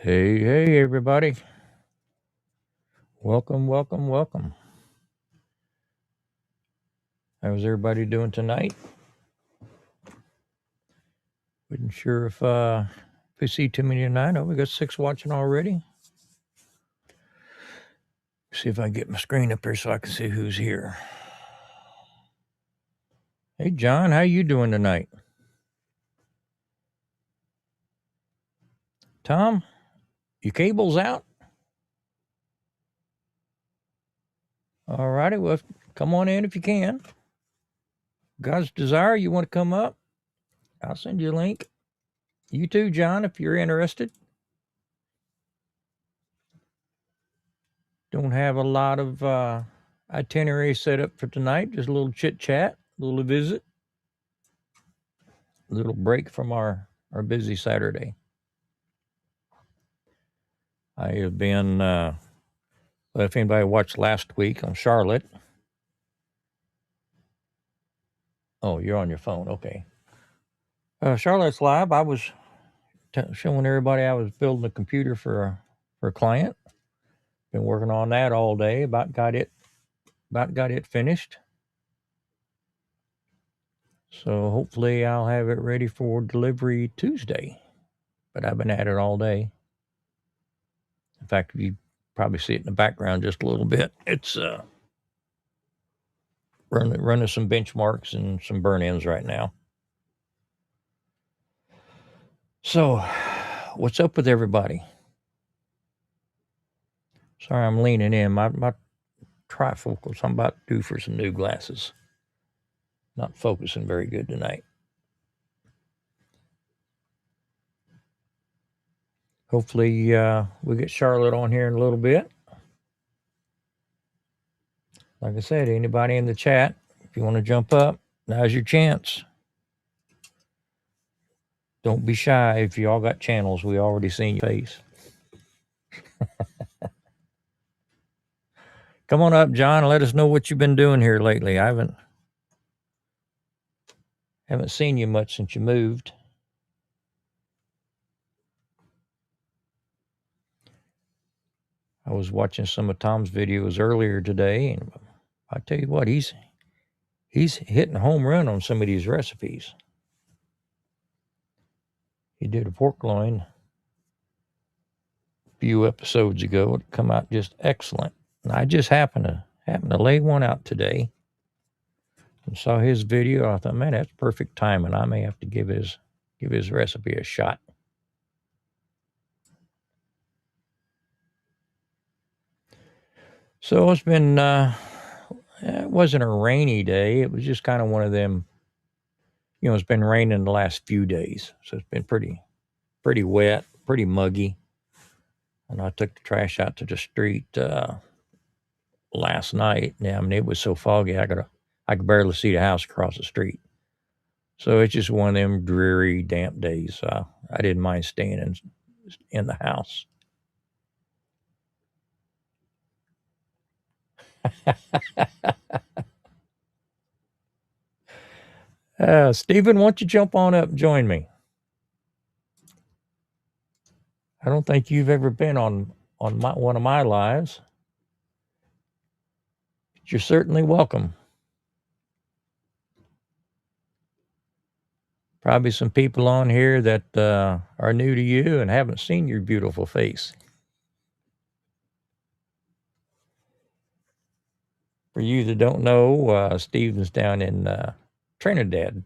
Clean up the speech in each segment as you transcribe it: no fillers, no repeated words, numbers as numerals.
Hey, hey, everybody. Welcome, welcome, welcome. How's everybody doing tonight? Wasn't sure if we see too many tonight. Oh, we got 6 watching already. See if I can get my screen up here so I can see who's here. Hey, John, how you doing tonight? Tom, your cable's out? All righty, well, come on in if you can. God's desire, you want to come up? I'll send you a link. You too, John, if you're interested. Don't have a lot of itinerary set up for tonight. Just a little chit chat, a little visit, a little break from our busy Saturday. I have been, if anybody watched last week on Charlotte. Oh, you're on your phone. Okay. Charlotte's Live, I was showing everybody I was building a computer for a client. Been working on that all day. About got it finished. So hopefully I'll have it ready for delivery Tuesday. But I've been at it all day. In fact, you probably see it in the background just a little bit. It's running some benchmarks and some burn-ins right now. So, what's up with everybody? Sorry, I'm leaning in. My trifocals, I'm about due for some new glasses. Not focusing very good tonight. Hopefully, we'll get Charlotte on here in a little bit. Like I said, anybody in the chat, if you want to jump up, now's your chance. Don't be shy. If you all got channels, we already seen your face. Come on up, John, and let us know what you've been doing here lately. I haven't seen you much since you moved. I was watching some of Tom's videos earlier today, and I tell you what, he's hitting a home run on some of these recipes. He did a pork loin a few episodes ago. It come out just excellent. And I just happened to lay one out today and saw his video. I thought, man, that's perfect timing. I may have to give his recipe a shot. So it's been it wasn't a rainy day. It was just kind of one of them, it's been raining the last few days. So it's been pretty wet, pretty muggy. And I took the trash out to the street last night. Yeah, I mean, it was so foggy, I could barely see the house across the street. So it's just one of them dreary, damp days. I didn't mind staying in the house. Stephen, why don't you jump on up and join me? I don't think you've ever been on one of my lives. But you're certainly welcome. Probably some people on here that are new to you and haven't seen your beautiful face. For you that don't know, Stephen's down in Trinidad.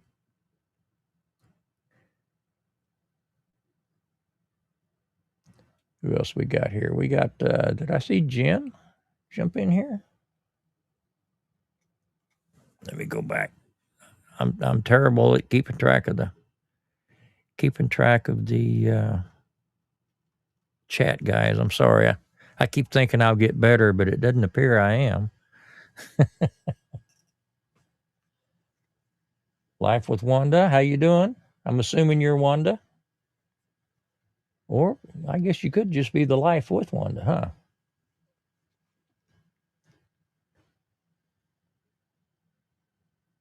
Who else we got here? We got, did I see Jen jump in here? Let me go back. I'm terrible at keeping track of the chat, guys. I'm sorry. I keep thinking I'll get better, but it doesn't appear I am. Life with Wanda, how you doing? I'm assuming you're Wanda. Or I guess you could just be the Life with Wanda, huh?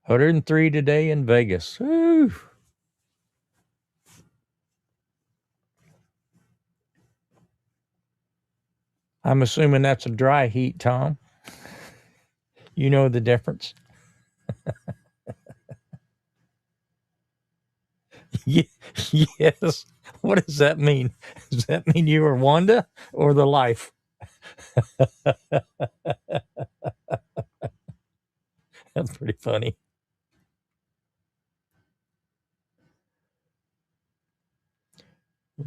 $103 today in Vegas. Woo. I'm assuming that's a dry heat, Tom. You know the difference. Yes. What does that mean? Does that mean you are Wanda or the life? That's pretty funny.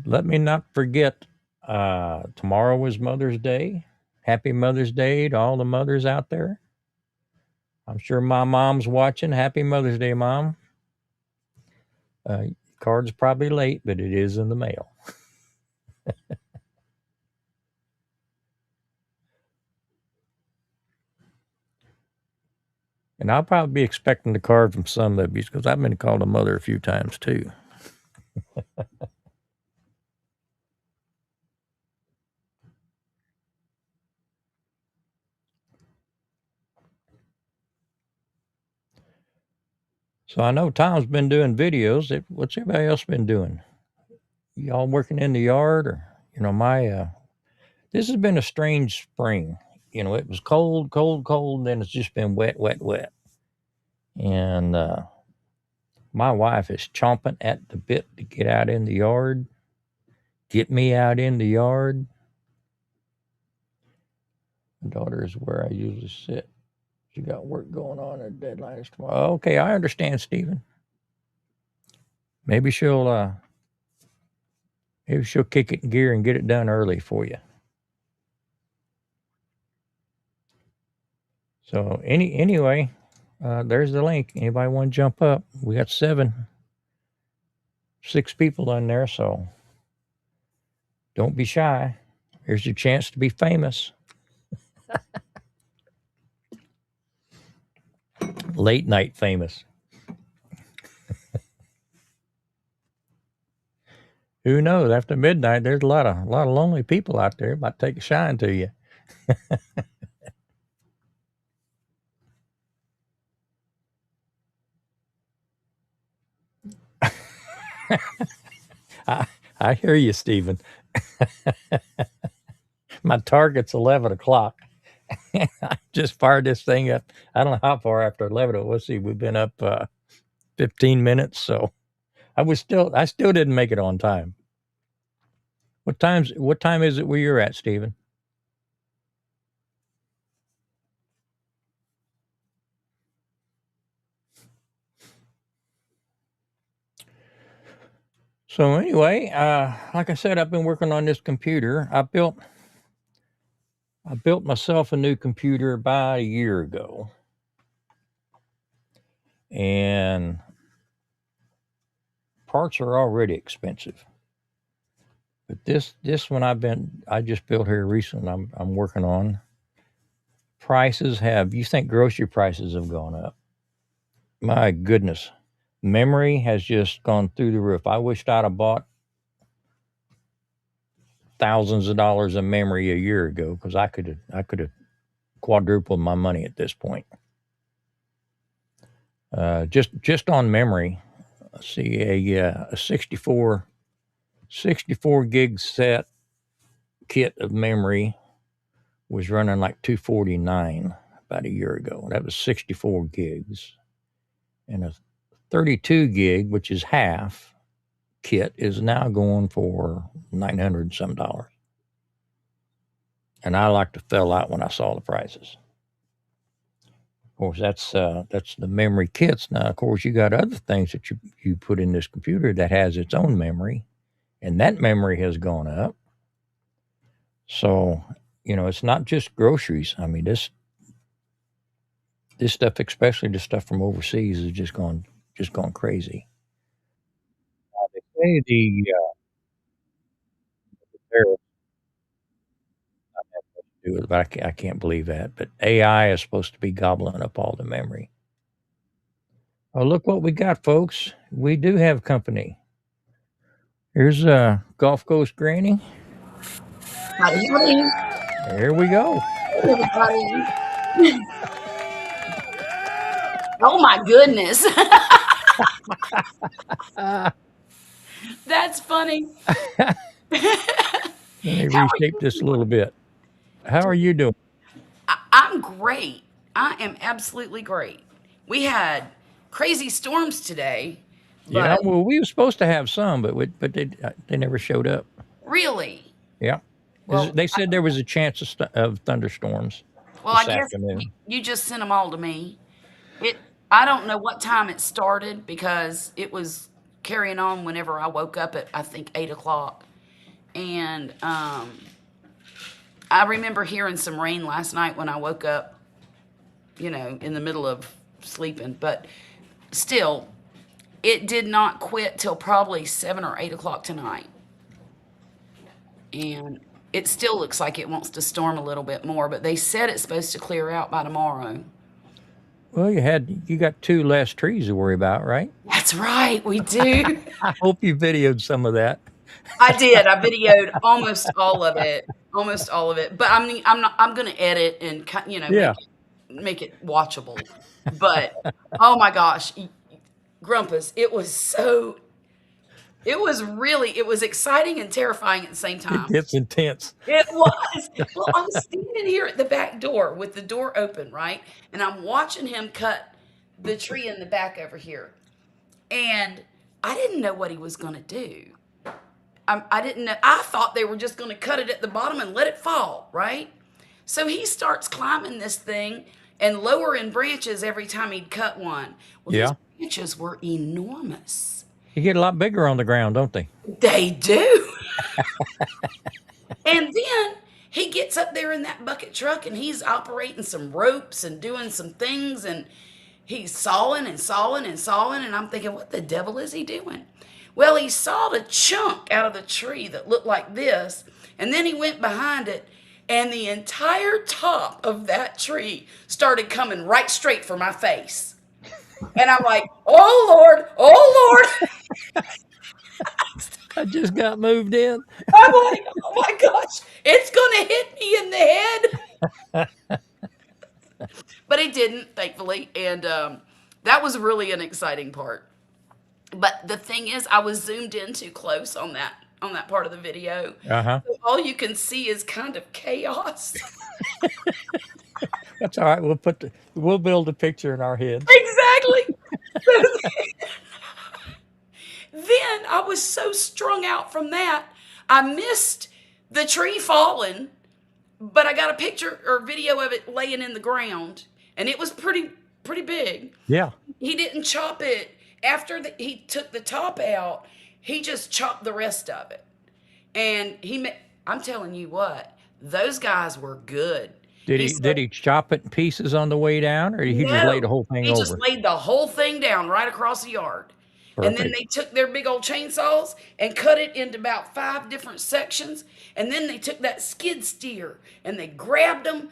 Let me not forget, tomorrow is Mother's Day. Happy Mother's Day to all the mothers out there. I'm sure my mom's watching. Happy Mother's Day, Mom. Uh, Card's probably late, but it is in the mail. And I'll probably be expecting the card from some of you because I've been called a mother a few times too. So I know Tom's been doing videos. What's everybody else been doing? Y'all working in the yard, or my this has been a strange spring. It was cold, cold, cold, and then it's just been wet, wet, wet. And my wife is chomping at the bit to get out in the yard, get me out in the yard. My daughter is where I usually sit. She got work going on. Her deadline is tomorrow. Okay, I understand, Stephen. Maybe she'll kick it in gear and get it done early for you. So anyway, there's the link. Anybody want to jump up? We got 6 people on there, so don't be shy. Here's your chance to be famous. Late night famous. Who knows? After midnight, there's a lot of lonely people out there about to take a shine to you. I hear you, Stephen. My target's 11 o'clock. I just fired this thing up. I don't know how far after 11 it was. See, we've been up 15 minutes, so I still didn't make it on time. What time is it where you're at, Stephen? So anyway, like I said, I've been working on this computer. I built myself a new computer about a year ago, and parts are already expensive. But this one I just built here recently. I'm working on. Prices have. You think grocery prices have gone up? My goodness, memory has just gone through the roof. I wished I'd have bought thousands of dollars of memory a year ago because I could have quadrupled my money at this point. Just on memory, let's see, a 64 gig set kit of memory was running like $249 about a year ago. That was 64 gigs, and a 32 gig, which is half kit, is now going for $900 some dollars. And I like to fell out when I saw the prices. Of course, that's the memory kits. Now, of course, you got other things that you put in this computer that has its own memory, and that memory has gone up. So, it's not just groceries. I mean, this stuff, especially the stuff from overseas, is just gone crazy. They say the tariffs not have much to do with it, but I can't believe that. But AI is supposed to be gobbling up all the memory. Oh, look what we got, folks. We do have company. Here's Gulf Coast Granny. Howdy, howdy. There we go. Hey, everybody. Oh my goodness. That's funny. Let me reshape this a little bit. How are you doing? I'm great. I am absolutely great. We had crazy storms today, Yeah, but well, we were supposed to have some, but they never showed up. really, Yeah, well, they said there was a chance of thunderstorms I this guess afternoon. you just sent them all to me. It. I don't know what time it started because it was carrying on whenever I woke up at I think 8 o'clock, and I remember hearing some rain last night when I woke up. In the middle of sleeping, but still, it did not quit till probably 7 or 8 o'clock tonight. And it still looks like it wants to storm a little bit more, but they said it's supposed to clear out by tomorrow. Well, you got two less trees to worry about, right? That's right, we do. I hope you videoed some of that. I did. I videoed almost all of it. Almost all of it. But I'm not I'm going to edit and Yeah, make it watchable. But oh my gosh, Grumpus, it was exciting and terrifying at the same it time. gets intense. It was. Well, I was standing here at the back door with the door open, right? And I'm watching him cut the tree in the back over here. And I didn't know what he was going to do. I didn't know. I thought they were just going to cut it at the bottom and let it fall, right? So he starts climbing this thing and lowering branches every time he'd cut one. Well, these Yeah, branches were enormous. you get a lot bigger on the ground, don't they? They do. And then he gets up there in that bucket truck and he's operating some ropes and doing some things and he's sawing and sawing and sawing. And I'm thinking, what the devil is he doing? Well, he sawed a chunk out of the tree that looked like this. And then he went behind it and the entire top of that tree started coming right straight for my face. And I'm like, oh Lord, oh Lord. I just got moved in. I'm like, oh my gosh, it's going to hit me in the head. But it didn't, thankfully. And that was really an exciting part. But the thing is, I was zoomed in too close on that part of the video. Uh huh. So all you can see is kind of chaos. That's all right. We'll build a picture in our heads. Exactly. Then I was so strung out from that, I missed the tree falling, but I got a picture or video of it laying in the ground, and it was pretty big. Yeah. He didn't chop it after he took the top out. He just chopped the rest of it, and I'm telling you what, those guys were good. He Did said, he chop it in pieces on the way down, or he just laid the no, whole thing he just over? laid the whole thing down right across the yard. And then Perfect. they took their big old chainsaws and cut it into about 5 different sections. And then they took that skid steer and they grabbed them,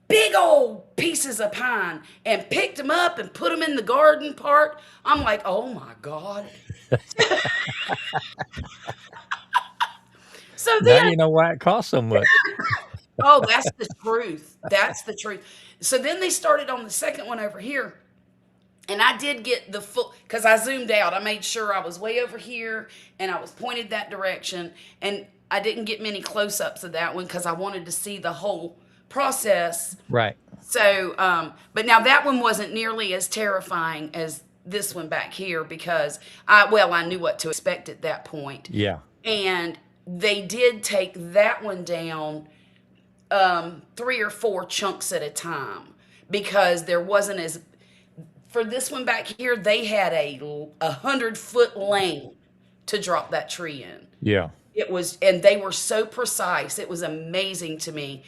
big old pieces of pine, and picked them up and put them in the garden part. I'm like, oh my God. So Now then, you know why it costs so much. oh, that's the truth. That's the truth. So then they started on the second one over here. And I did get the full, because I zoomed out. I made sure I was way over here and I was pointed that direction. And I didn't get many close ups of that one because I wanted to see the whole process. Right. So, but now that one wasn't nearly as terrifying as this one back here because I knew what to expect at that point. Yeah. And they did take that one down 3 or 4 chunks at a time because there wasn't as, for this one back here, they had a 100-foot lane to drop that tree in. Yeah. It was, and they were so precise. It was amazing to me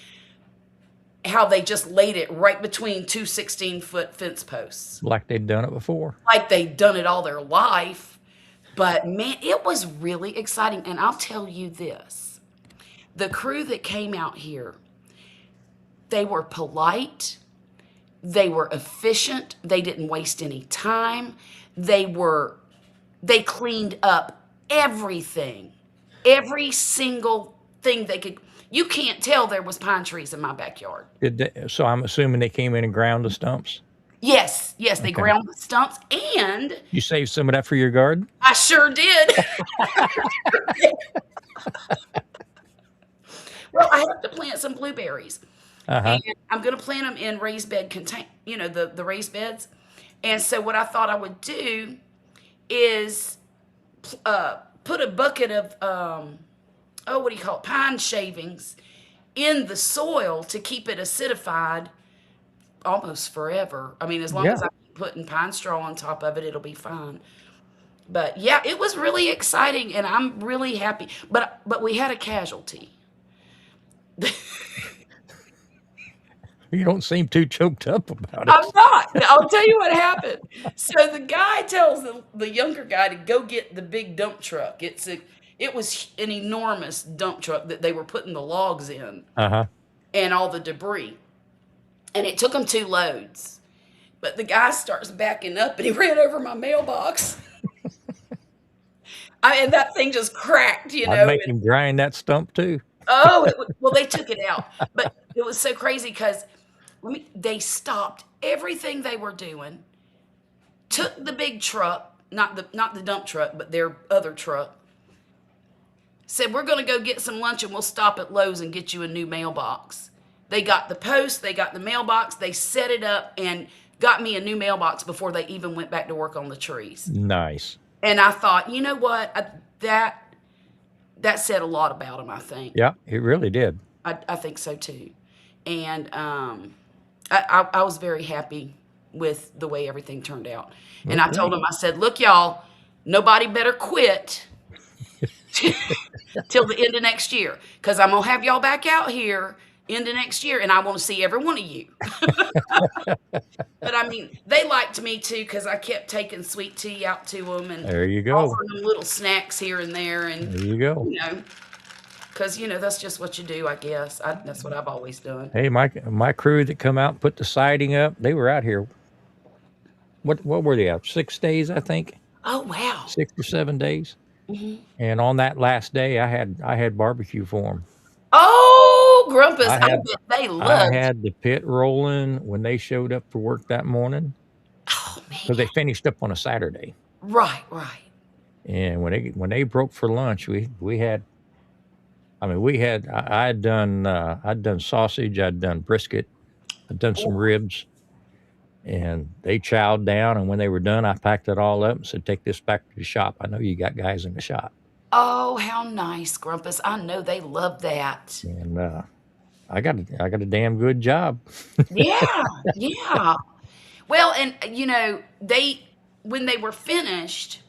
how they just laid it right between 2 16-foot fence posts, Like they'd done it before. like they'd done it all their life. But man, it was really exciting. And I'll tell you this, the crew that came out here, they were polite. They were efficient. They didn't waste any time. They cleaned up everything. Every single thing they could. You can't tell there was pine trees in my backyard. So I'm assuming they came in and ground the stumps. Yes, they Okay. ground the stumps, and You saved some of that for your garden? I sure did. Well, I have to plant some blueberries, Uh-huh. and I'm going to plant them in raised bed contain, the raised beds. And so what I thought I would do is put a bucket of what do you call it, pine shavings in the soil to keep it acidified almost forever. I mean, as long Yeah. as I keep putting pine straw on top of it, it'll be fine. But yeah, it was really exciting, and I'm really happy. But we had a casualty. You don't seem too choked up about I'm it. not. I'll tell you what happened. So the guy tells the younger guy to go get the big dump truck. It was an enormous dump truck that they were putting the logs in Uh-huh. and all the debris. And it took them 2 loads. But the guy starts backing up and he ran over my mailbox. And that thing just cracked, I'd make him grind that stump too. Oh, well, they took it out, but it was so crazy because they stopped everything they were doing, took the big truck, not the dump truck, but their other truck, said, "We're going to go get some lunch and we'll stop at Lowe's and get you a new mailbox." They got the post, they got the mailbox, they set it up and got me a new mailbox before they even went back to work on the trees. Nice. And I thought, you know what? That said a lot about them, I think. Yeah, it really did. I think so too. And I was very happy with the way everything turned out. Well, And I told great. them, I said, look, y'all, nobody better quit till the end of next year because I'm going to have y'all back out here into next year and I want to see every one of you. But I mean, they liked me too because I kept taking sweet tea out to them and There you go. offering them little snacks here and there. And, There you go. because, that's just what you do, I guess. That's what I've always done. Hey, my crew that come out and put the siding up, they were out here. What were they out? 6 days, I think. Oh, wow. 6 or 7 days. Mhm. And on that last day, I had barbecue for them. Oh, Grumpus, I I had bet they I loved. had the pit rolling when they showed up for work that morning Oh, because man. they finished up on a Saturday. Right, right. And when they broke for lunch, we had. I mean, we had. I'd done sausage. I'd done brisket. I'd done some Oh, ribs, and they chowed down. And when they were done, I packed it all up and said, "Take this back to the shop. I know you got guys in the shop." oh, how nice, Grumpus. I know they love that. And I got a damn good job. Yeah, yeah. Well, and when they were finished,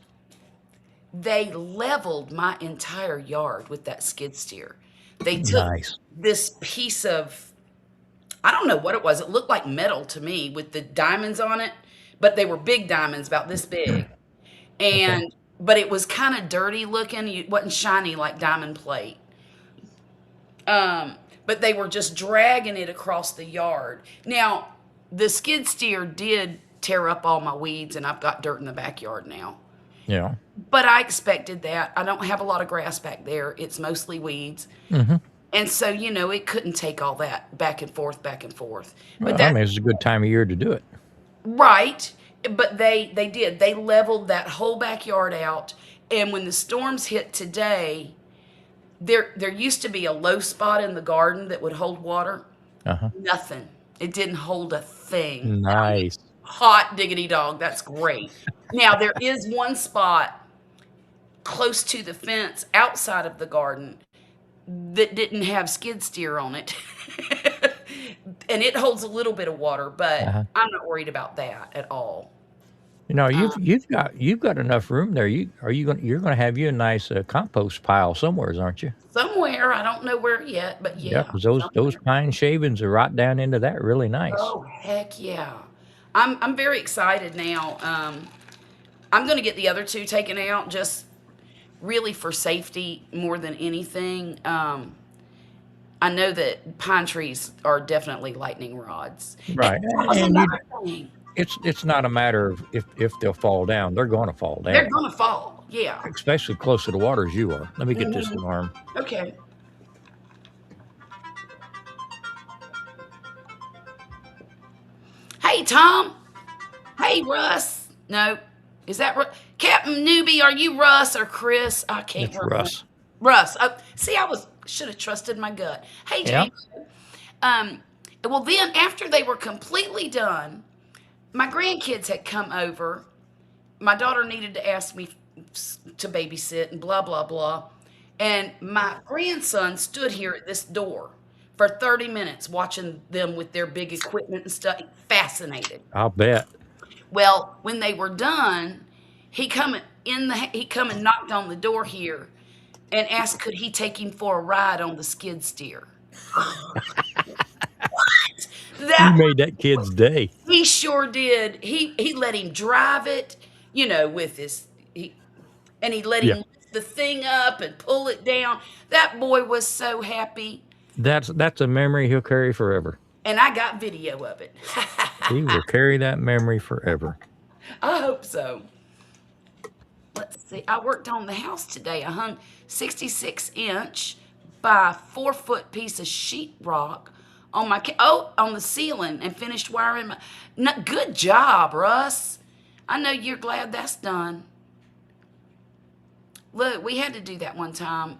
they leveled my entire yard with that skid steer. They took Nice. this piece of, I don't know what it was. It looked like metal to me with the diamonds on it, but they were big diamonds, about this big. Okay. But it was kind of dirty looking. It wasn't shiny like diamond plate. But they were just dragging it across the yard. Now, the skid steer did tear up all my weeds, and I've got dirt in the backyard now. Yeah. But I expected that. I don't have a lot of grass back there. It's mostly weeds. Hmm. And so, it couldn't take all that back and forth, back and forth. But Well, I that, mean, it's a good time of year to do it. right. But they did. They leveled that whole backyard out. And when the storms hit today, there used to be a low spot in the garden that would hold water. Uh huh. Nothing. It didn't hold a thing. Nice. Hot diggity dog. That's great. Now there is one spot close to the fence outside of the garden that didn't have skid steer on it. And it holds a little bit of water, Uh but huh. I'm not worried about that at all. You've Um, you've got enough room there. You're gonna have you a nice compost pile somewheres, aren't you? Somewhere, I don't know where yet, but Yeah, yeah, because those somewhere. pine shavings are right down into that. Really nice. Oh, heck yeah. I'm very excited now. I'm going to get the other two taken out just really for safety more than anything. I know that pine trees are definitely lightning rods. And Right. that was And another thing. it's not a matter of if they'll fall down. They're going to fall They're down, going to fall. Yeah. especially close to the water as you are. Let me get this Mhm. alarm. Okay. Hey, Tom. Hey, Russ. No. Is that Captain Newbie? Are you Russ or Chris? I can't It's remember. Russ. Russ. See, should have trusted my gut. Hey, Yeah. James. Um, well, then after they were completely done, my grandkids had come over. My daughter needed to ask me to babysit and blah, blah, blah. And my grandson stood here at this door for 30 minutes watching them with their big equipment and stuff, fascinated. I'll bet. Well, when they were done, he come and knocked on the door here and asked could he take him for a ride on the skid steer. You That made that kid's day. he sure did. He let him drive it, with and he let Yeah. him lift the thing up and pull it down. That boy was so happy, That's a memory he'll carry forever. and I got video of it. He will carry that memory forever. I hope so. Let's see. I worked on the house today. I hung 66-inch by 4-foot piece of sheetrock on on the ceiling and finished wiring my. No, good job, Russ. I know you're glad that's done. Look, we had to do that one time.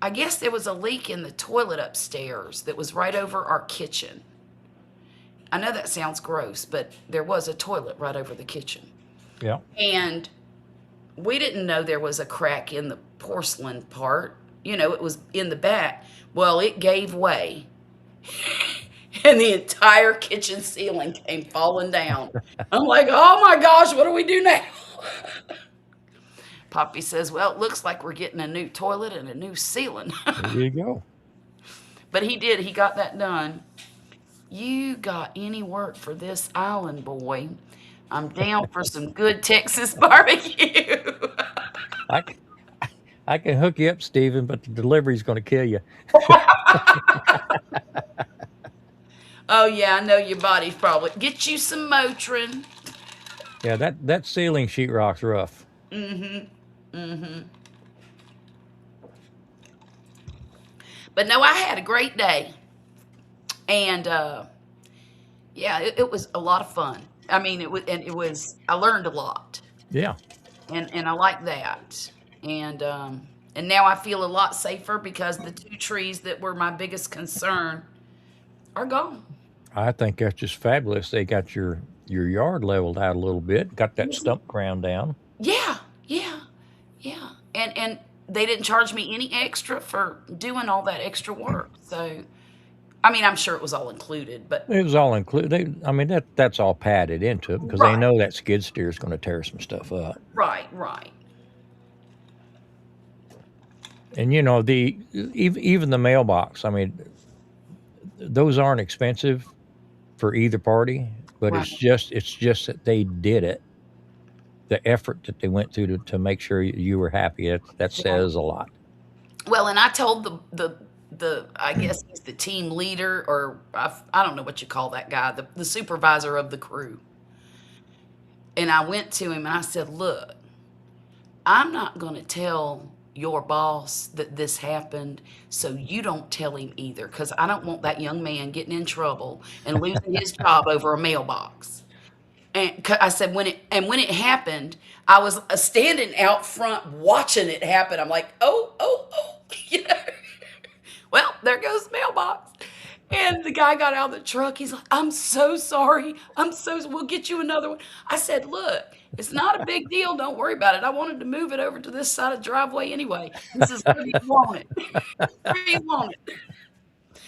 I guess there was a leak in the toilet upstairs that was right over our kitchen. I know that sounds gross, but there was a toilet right over the kitchen. Yeah. And we didn't know there was a crack in the porcelain part. It was in the back. Well, it gave way. And the entire kitchen ceiling came falling down. I'm like, oh my gosh, what do we do now? Poppy says, well, it looks like we're getting a new toilet and a new ceiling. There you go. But he did. He got that done. You got any work for this island, boy? I'm down for some good Texas barbecue. I, I can hook you up, Stephen, but the delivery's going to kill you. Oh, yeah, I know your body's probably. Get you some Motrin. Yeah, that ceiling sheetrock's rough. But no, I had a great day. And yeah, it was a lot of fun. I mean, I learned a lot. Yeah. And I like that. And now I feel a lot safer because the 2 trees that were my biggest concern are gone. I think that's just fabulous. They got your yard leveled out a little bit, got that stump ground down. Yeah, yeah, yeah. And they didn't charge me any extra for doing all that extra work. So, I mean, I'm sure it was all included, but It was all included. I mean, that's all padded into it because they right, know that skid steer is going to tear some stuff up. right. And even the mailbox. I mean, those aren't expensive for either party, but Right. it's just that they did it. The effort that they went through to make sure you were happy. That Yeah. says a lot. Well, and I told the I guess he's the team leader, or I don't know what you call that guy, the supervisor of the crew. And I went to him and I said, look, I'm not going to tell your boss that this happened, so you don't tell him either, because I don't want that young man getting in trouble and losing his job over a mailbox. And I said, when it happened, I was standing out front watching it happen. I'm like, oh, you know. Well, there goes the mailbox. And the guy got out of the truck. He's like, I'm so sorry. We'll get you another one. I said, look, it's not a big deal. Don't worry about it. I wanted to move it over to this side of the driveway anyway. This is where you want it. Where you want it.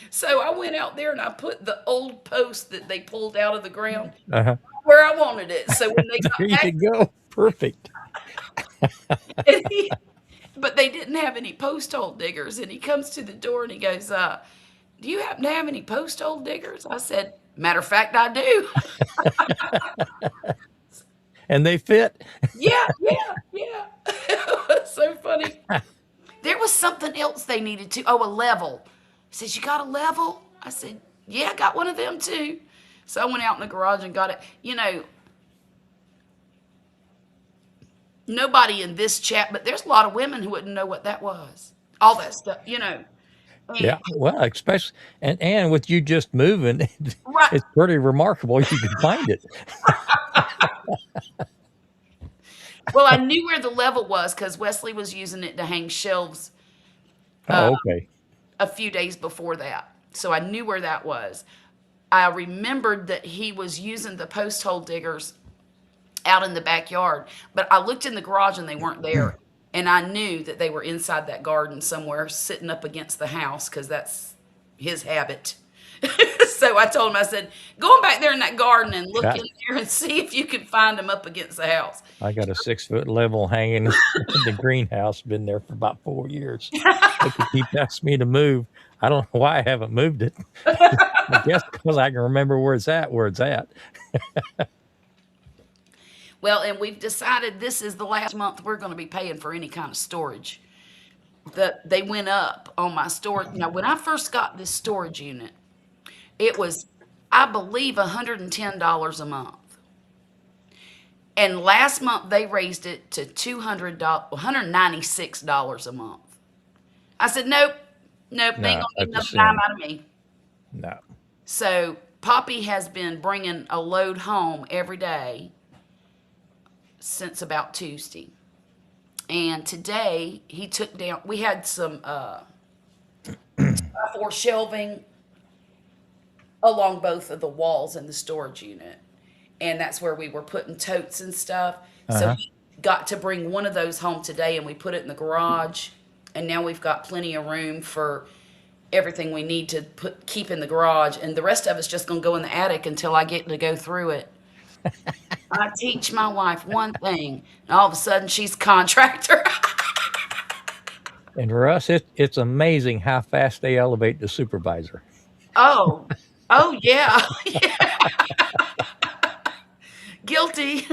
So I went out there and I put the old post that they pulled out of the ground Uh-huh. where I wanted it. So when they There got back, you go. Perfect. but they didn't have any post hole diggers. And he comes to the door and he goes, do you happen to have any post hole diggers? I said, matter of fact, I do. And they fit. Yeah. It was so funny. There was something else they needed to. Oh, a level. He says, you got a level? I said, yeah, I got one of them too. So I went out in the garage and got it. Nobody in this chat, but there's a lot of women who wouldn't know what that was. All that stuff. Yeah. Well, especially and with you just moving, Right. it's pretty remarkable you can find it. Well, I knew where the level was because Wesley was using it to hang shelves Oh, okay. a few days before that. So I knew where that was. I remembered that he was using the post hole diggers out in the backyard, but I looked in the garage and they weren't there. And I knew that they were inside that garden somewhere, sitting up against the house because that's his habit. So I told him, I said, go on back there in that garden and look Got, in there and see if you can find them up against the house. I got a 6-foot level hanging in the greenhouse. Been there for about 4 years. They could keep asking me to move. I don't know why I haven't moved it. I guess because I can remember where it's at. Where it's at. Well, and we've decided this is the last month we're going to be paying for any kind of storage. They went up on my storage. Now, when I first got this storage unit, it was, I believe, $110 a month. And last month they raised it to $196 a month. I said, nope, nope, they ain't No, gonna get that's a enough time sin. out of me. No. So Poppy has been bringing a load home every day since about Tuesday. And today he took down, we had some 4 shelving along both of the walls in the storage unit. And that's where we were putting totes and stuff. So Uh-huh. he got to bring one of those home today and we put it in the garage. And now we've got plenty of room for everything we need to keep in the garage. And the rest of it's just going to go in the attic until I get to go through it. I teach my wife one thing, and all of a sudden she's a contractor. And for us, it's amazing how fast they elevate the supervisor. Oh, oh yeah, guilty.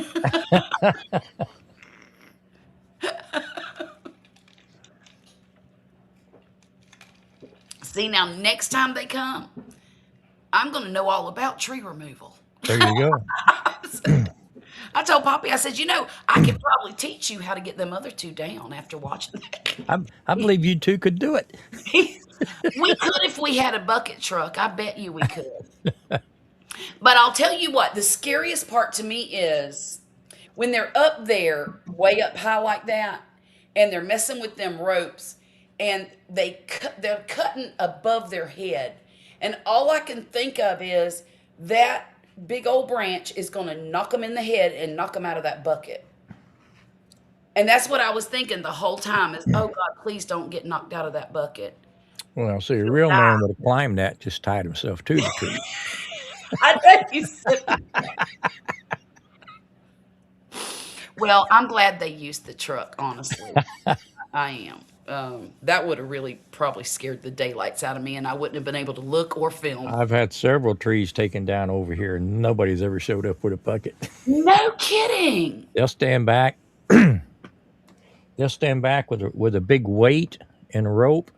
See, now next time they come, I'm going to know all about tree removal. There you go. I told Poppy, I said, I could probably teach you how to get them other 2 down after watching that. I believe you two could do it. We could if we had a bucket truck. I bet you we could. But I'll tell you what, the scariest part to me is when they're up there, way up high like that, and they're messing with them ropes, and they're cutting above their head, and all I can think of is that big old branch is going to knock them in the head and knock them out of that bucket. And that's what I was thinking the whole time is, oh God, please don't get knocked out of that bucket. Well, see, a real man would have climbed that, just tied himself to the tree. I bet you said. Well, I'm glad they used the truck, honestly. I am. That would have really probably scared the daylights out of me, and I wouldn't have been able to look or film. I've had several trees taken down over here, and nobody's ever showed up with a bucket. No kidding. They'll stand back. They'll stand back with a big weight and a rope,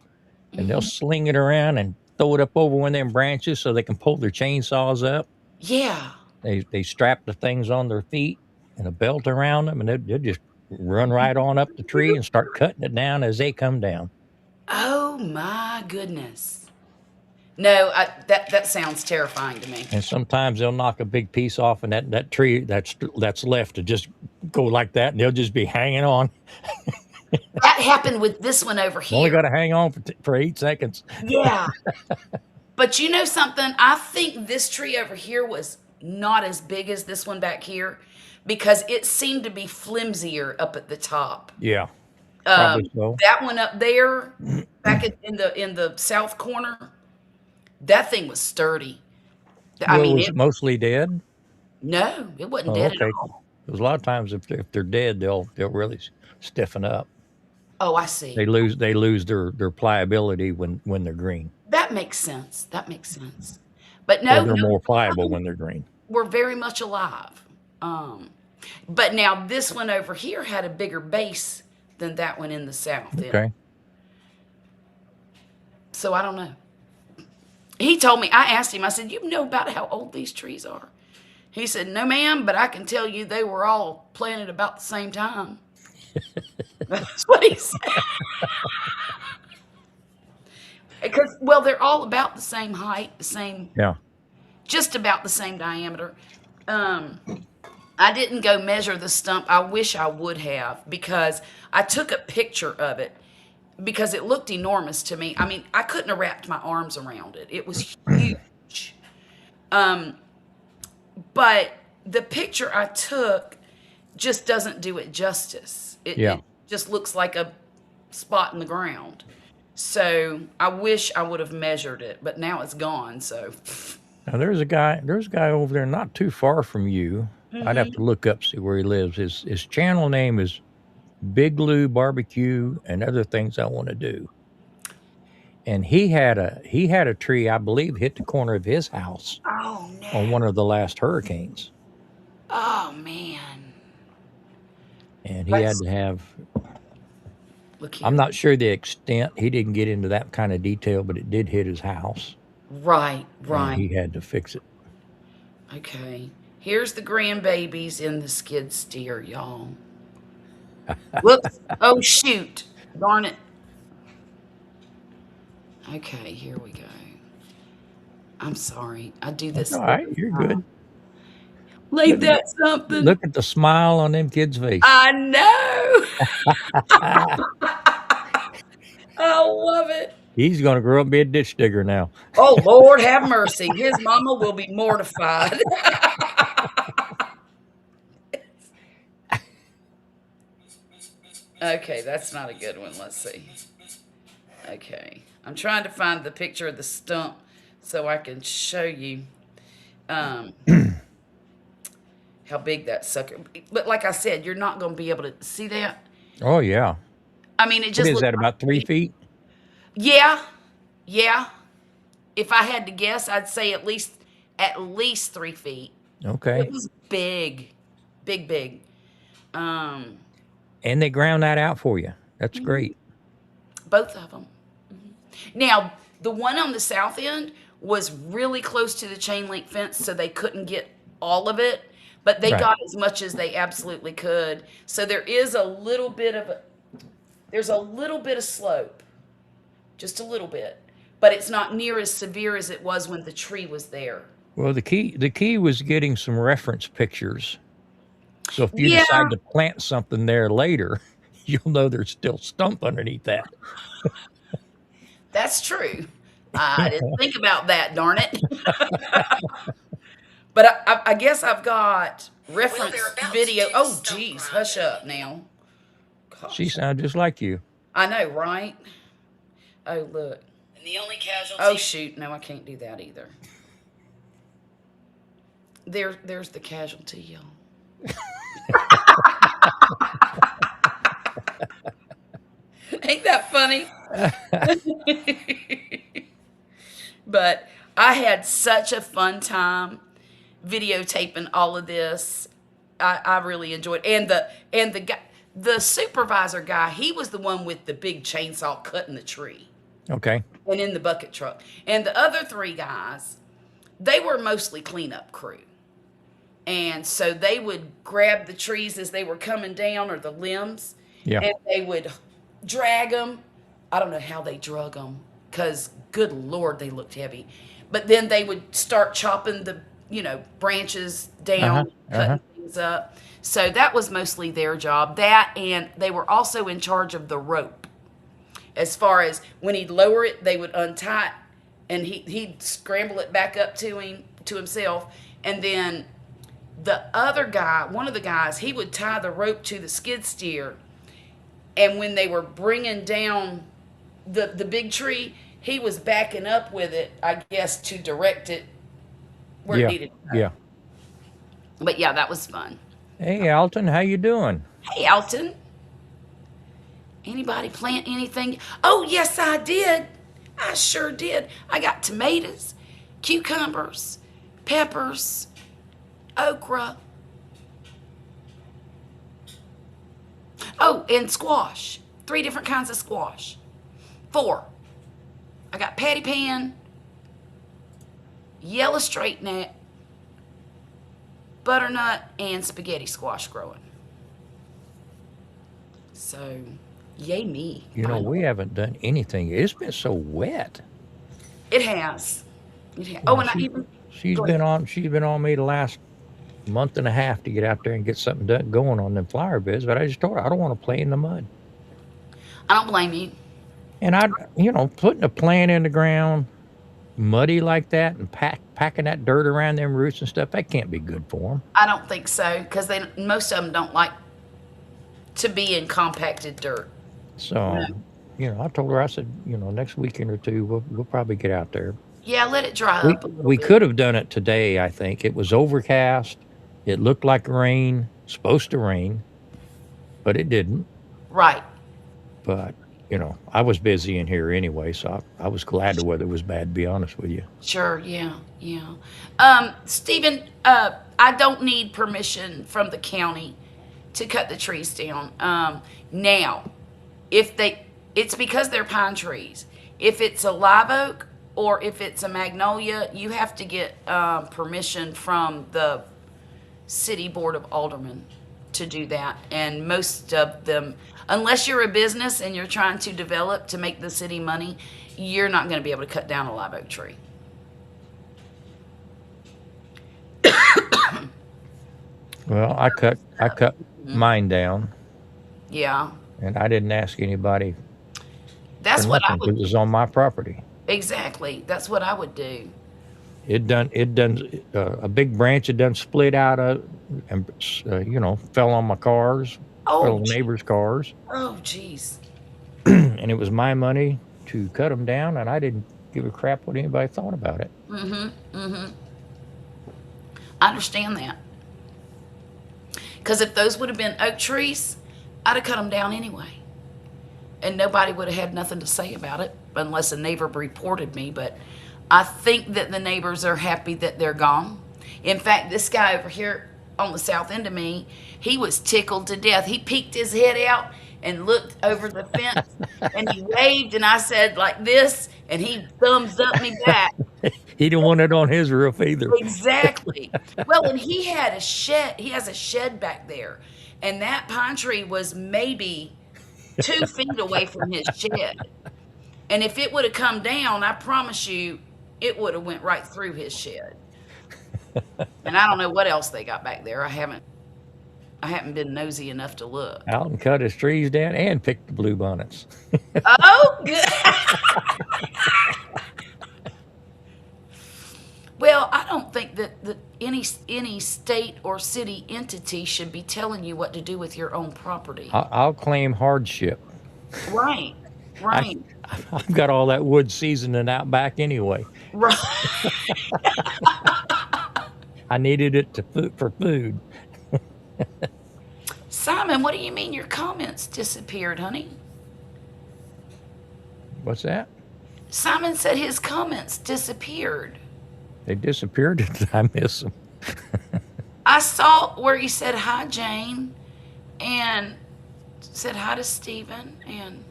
and they'll sling it around and throw it up over one of them branches so they can pull their chainsaws up. Yeah. They strap the things on their feet and a belt around them, and they'll just run right on up the tree and start cutting it down as they come down. Oh my goodness. No, that sounds terrifying to me. And sometimes they'll knock a big piece off, and that tree that's left to just go like that, and they'll just be hanging on. That happened with this one over Only here. got to hang on for 8 seconds. Yeah. But you know something? I think this tree over here was not as big as this one back here because it seemed to be flimsier up at the top. Yeah, probably so. That one up there, back in the south corner, that thing was sturdy. I Well, it mean, was mostly dead. no, it wasn't Oh, dead at okay. all. Because a lot of times, if they're dead, they'll really stiffen up. Oh, I see. They lose their pliability when they're green. That makes sense. That makes sense. But Or no, they're no, more pliable when they're green. we're very much alive. But now this one over here had a bigger base than that one in the south. Okay. So I don't know. He told me, I asked him, I said, you know about how old these trees are? He said, no, ma'am, but I can tell you they were all planted about the same time. That's what he said. Because, well, they're all about the same height, Yeah. just about the same diameter. I didn't go measure the stump. I wish I would have because I took a picture of it because it looked enormous to me. I mean, I couldn't have wrapped my arms around it. It was huge. Um, but the picture I took just doesn't do it justice. Yeah. It just looks like a spot in the ground. So I wish I would have measured it, but now it's gone. So, Now there's a guy over there not too far from you. I'd have to hmm. look up see where he lives. His channel name is Big Lou Barbecue and Other Things I Want to Do. And he had a tree, I believe, hit the corner of his house Oh on no! one of the last hurricanes. Oh man! And he had Let's to have look I'm here. not sure the extent. He didn't get into that kind of detail, but it did hit his house Right, and right. he had to fix it. Okay. Here's the grandbabies in the skid steer, y'all. Whoops. Oh shoot. Darn it. Okay, here we go. I'm sorry. I do That's this all right. every You're time. good. Ain't Look that something? look at the smile on them kids' face. I know. I love it. He's gonna grow up and be a ditch digger now. Oh, Lord have mercy. His mama will be mortified. Okay, that's not a good one. Let's see. Okay. I'm trying to find the picture of the stump so I can show you um, how big that sucker. But like I said, you're not going to be able to see that. Oh yeah. I mean, it What just is looks that, like about 3 feet? yeah, yeah. If I had to guess, I'd say at least 3 feet. It Okay. was big, big, big. Um, And they ground that out for you. That's mhm, great. both of them. Now, the one on the south end was really close to the chain link fence, so they couldn't get all of it, but they Right. got as much as they absolutely could. So there's a little bit of slope, just a little bit, but it's not near as severe as it was when the tree was there. Well, the key was getting some reference pictures. So if you Yeah, decide to plant something there later, you'll know there's still stump underneath that. that's true. I didn't think about that, darn it. But I guess I've got reference video. Oh, geez, hush up now. She Gosh, sounds just like you. I know, right? Oh, look. And the only casualty. Oh, shoot. No, I can't do that either. There's the casualty, y'all. Ain't that funny? But I had such a fun time videotaping all of this. I really enjoyed, and the guy, the supervisor guy, he was the one with the big chainsaw cutting the tree Okay. and in the bucket truck. And the other three guys, they were mostly cleanup crew. And so they would grab the trees as they were coming down or the limbs Yeah. and they would drag them. I don't know how they drug them because, good Lord, they looked heavy. But then they would start chopping the, branches Uh-huh. down, Uh-huh. cutting things up. So that was mostly their job. That, and they were also in charge of the rope. As far as when he'd lower it, they would untie it and he'd scramble it back up to himself. And then the other guy, one of the guys, he would tie the rope to the skid steer, and when they were bringing down the big tree, he was backing up with it, I guess, to direct it where it Yeah. needed to go. Yeah. But yeah, that was fun. Hey, Alton, how you doing? Hey, Alton, anybody plant anything? Oh, yes, I did. I sure did. I got tomatoes, cucumbers, peppers, okra. Oh, and squash. 3 different kinds of squash. 4. I got patty pan, yellow straight neck, butternut, and spaghetti squash growing. So, yay me. I We know. haven't done anything. It's been so wet. It has. It has. Oh, Well, and I she even she's go been ahead. on she's been on me the last month and a half to get out there and get something done, going on them flower beds. But I just told her I don't want to play in the mud. I don't blame you. And putting a plant in the ground muddy like that and packing that dirt around them roots and stuff, that can't be good for them. I don't think so because they most of them don't like to be in compacted dirt. No. So, I told her, I said, next weekend or two, we'll probably get out there. Yeah, let it dry We up a little we bit. could have done it today. I think it was overcast. It looked like rain, supposed to rain, but it didn't. Right. But I was busy in here anyway, so I was glad the weather was bad. To be honest with you. Sure. Yeah. Yeah. Stephen, I don't need permission from the county to cut the trees down. Now, if it's because they're pine trees. If it's a live oak or if it's a magnolia, you have to get permission from the city board of aldermen to do that. And most of them, unless you're a business and you're trying to develop to make the city money, you're not going to be able to cut down a live oak tree. Well, I cut mine down, Yeah. and I didn't ask anybody for That's what I nothing because would it was on my property. exactly. That's what I would do. It done a big branch had done split out of and fell on my cars, fell Oh, on neighbors' cars, oh, jeez. and it was my money to cut them down, and I didn't give a crap what anybody thought about it. I understand that. Because if those would have been oak trees, I'd have cut them down anyway. And nobody would have had nothing to say about it unless a neighbor reported me. But I think that the neighbors are happy that they're gone. In fact, this guy over here on the south end of me, he was tickled to death. He peeked his head out and looked over the fence and he waved and I said like this and he thumbs up me back. He didn't want it on his roof either. Exactly. Well, and he had a shed. He has a shed back there, and that pine tree was maybe 2 feet away from his shed. And if it would have come down, I promise you, it would have went right through his shed. And I don't know what else they got back there. I haven't been nosy enough to look. Out and cut his trees down and picked the bluebonnets. Oh, good. Well, I don't think that any state or city entity should be telling you what to do with your own property. I'll claim hardship. Right, I, right, I've got all that wood seasoning out back anyway. right. I needed it for food. Simon, what do you mean your comments disappeared, honey? What's that? Simon said his comments disappeared. They disappeared. Did I miss them? I saw where he said hi, Jane, and said hi to Stephen. And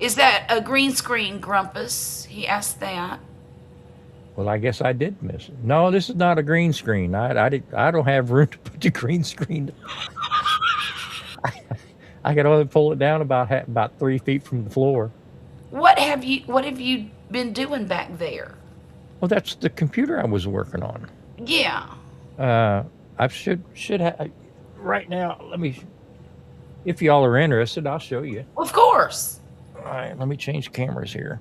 is that a green screen, Grumpus? He asked that. Well, I guess I did miss it. No, this is not a green screen. I don't have room to put the green screen. I can only pull it down about 3 feet from the floor. What have you been doing back there? Well, that's the computer I was working on. Yeah. I should have right now. If y'all are interested, I'll show you. Of course. All right, let me change cameras here.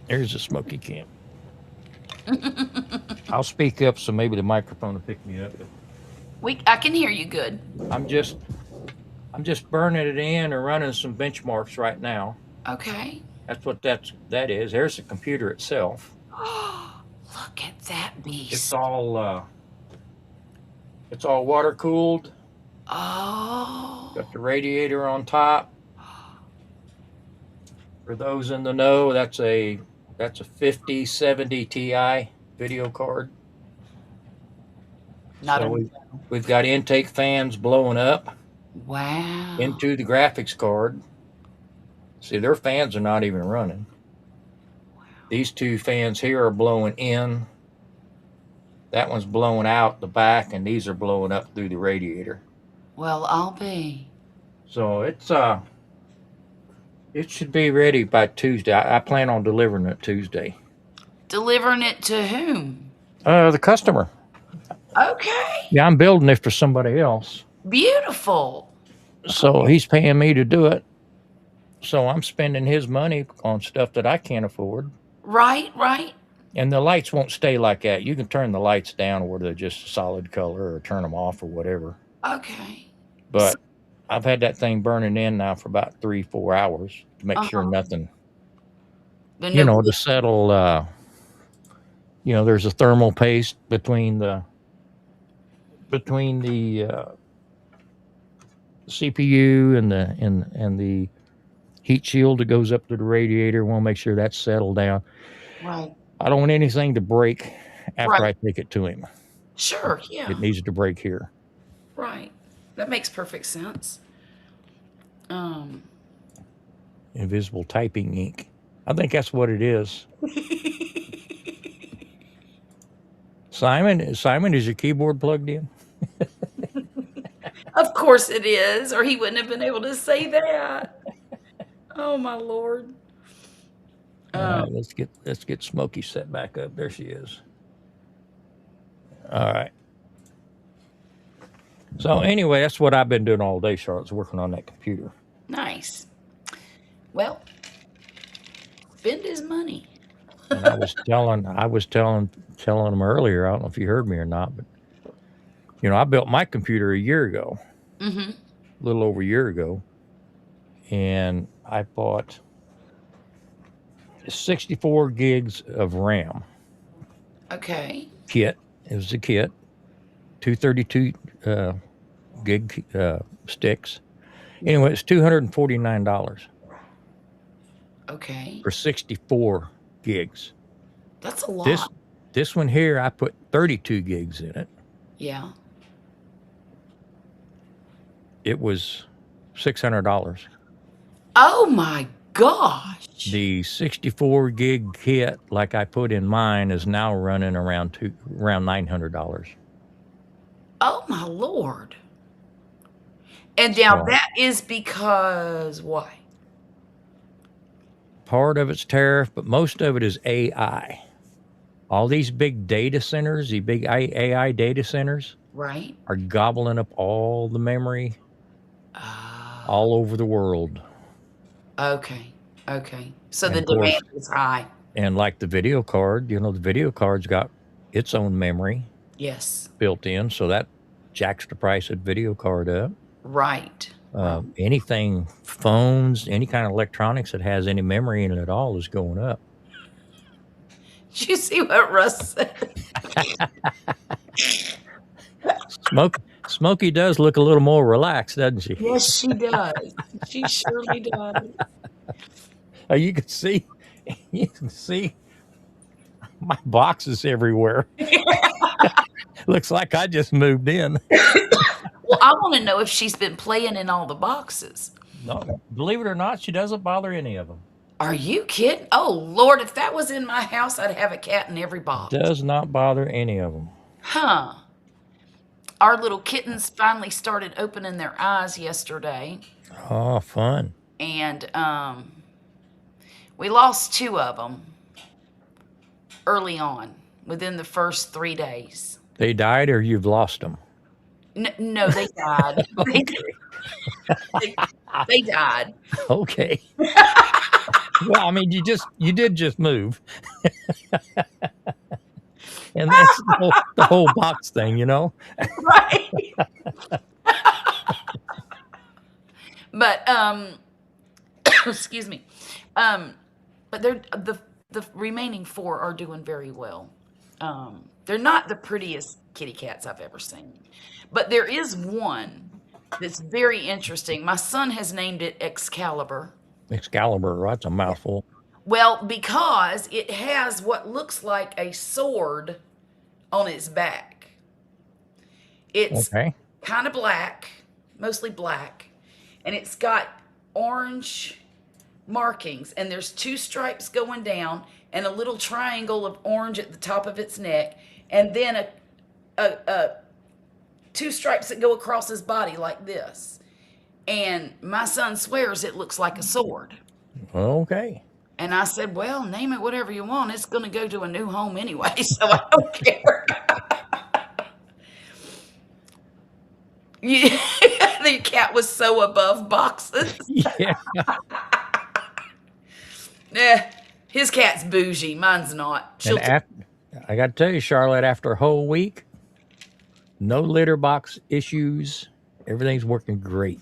There's a smoky cam. I'll speak up so maybe the microphone will pick me up. I can hear you good. I'm just burning it in and running some benchmarks right now. Okay. That's what that is. There's the computer itself. Oh, look at that beast. It's all water cooled. Oh. Got the radiator on top. For those in the know, that's a 5070 Ti video card. We've got intake fans blowing up Wow. into the graphics card. See, their fans are not even running. Wow. These two fans here are blowing in. That one's blowing out the back, and these are blowing up through the radiator. Well, I'll be. So it should be ready by Tuesday. I plan on delivering it Tuesday. Delivering it to whom? The customer. Okay. Yeah, I'm building it for somebody else. Beautiful. So he's paying me to do it. So I'm spending his money on stuff that I can't afford. Right, right. And the lights won't stay like that. You can turn the lights down where they're just a solid color or turn them off or whatever. Okay. But I've had that thing burning in now for about 3-4 hours to make sure Uh-huh. nothing, But no, to settle. There's a thermal paste between the CPU and the heat shield that goes up to the radiator. Want to make sure that's settled down. right, I don't want anything to break after right. I take it to him. Sure, yeah, It needs to break here. right. That makes perfect sense. Um, Invisible typing ink. I think that's what it is. Simon, is your keyboard plugged in? of course it is, or he wouldn't have been able to say that. Oh my Lord. All Um, right, let's get Smokey set back up. There she is. All right. So anyway, that's what I've been doing all day, Charlotte's working on that computer. nice. Well, spend his money. And I was telling him earlier. I don't know if you heard me or not, but I built my computer a year ago, Mm-hmm. a little over a year ago, and I bought 64 gigs of RAM Okay. kit. It was a kit, 232 gig sticks. Anyway, it's $249 Okay. for 64 gigs. That's a lot. This one here, I put 32 gigs in it. Yeah. It was $600. Oh my gosh. The 64 gig kit, like I put in mine, is now running around $900. Oh my Lord. And now So that is because why? part of it's tariff, but most of it is AI. All these big data centers, the big AI data centers, Right? are gobbling up all the memory Uh, all over the world. okay. Okay. So And the of course, demand is high. and like the video card, the video card's got its own memory Yes. built in, so that jacks the price of the video card up. Right. Right. Anything, phones, any kind of electronics that has any memory in it at all is going up. Did you see what Russ said? Smokey does look a little more relaxed, doesn't she? Yes, she does. She surely does. You can see, you can see my boxes everywhere. Looks like I just moved in. Well, I want to know if she's been playing in all the boxes. No, believe it or not, she doesn't bother any of them. Are you kidding? Oh, Lord, if that was in my house, I'd have a cat in every box. Does not bother any of them. Huh. Our little kittens finally started opening their eyes yesterday, Oh, fun. and we lost two of them early on within the first 3 days. They died, or you've lost them. No, they died. They, they died. Okay. Well, I mean, you did just move, and that's the whole box thing. Right. But excuse me. But the remaining four are doing very well. They're not the prettiest kitty cats I've ever seen, but there is one that's very interesting. My son has named it Excalibur. Excalibur, that's a mouthful. Well, because it has what looks like a sword on its back. It's Okay. kind of black, mostly black, and it's got orange markings, and there's two stripes going down and a little triangle of orange at the top of its neck, and then a two stripes that go across his body like this. And my son swears it looks like a sword. Okay. And I said, well, name it whatever you want. It's going to go to a new home anyway, so I don't care. Yeah, the cat was so above boxes. Yeah. Eh, his cat's bougie. Mine's not. And She'll. after, I got to tell you, Charlotte, after a whole week, no litter box issues. Everything's working great.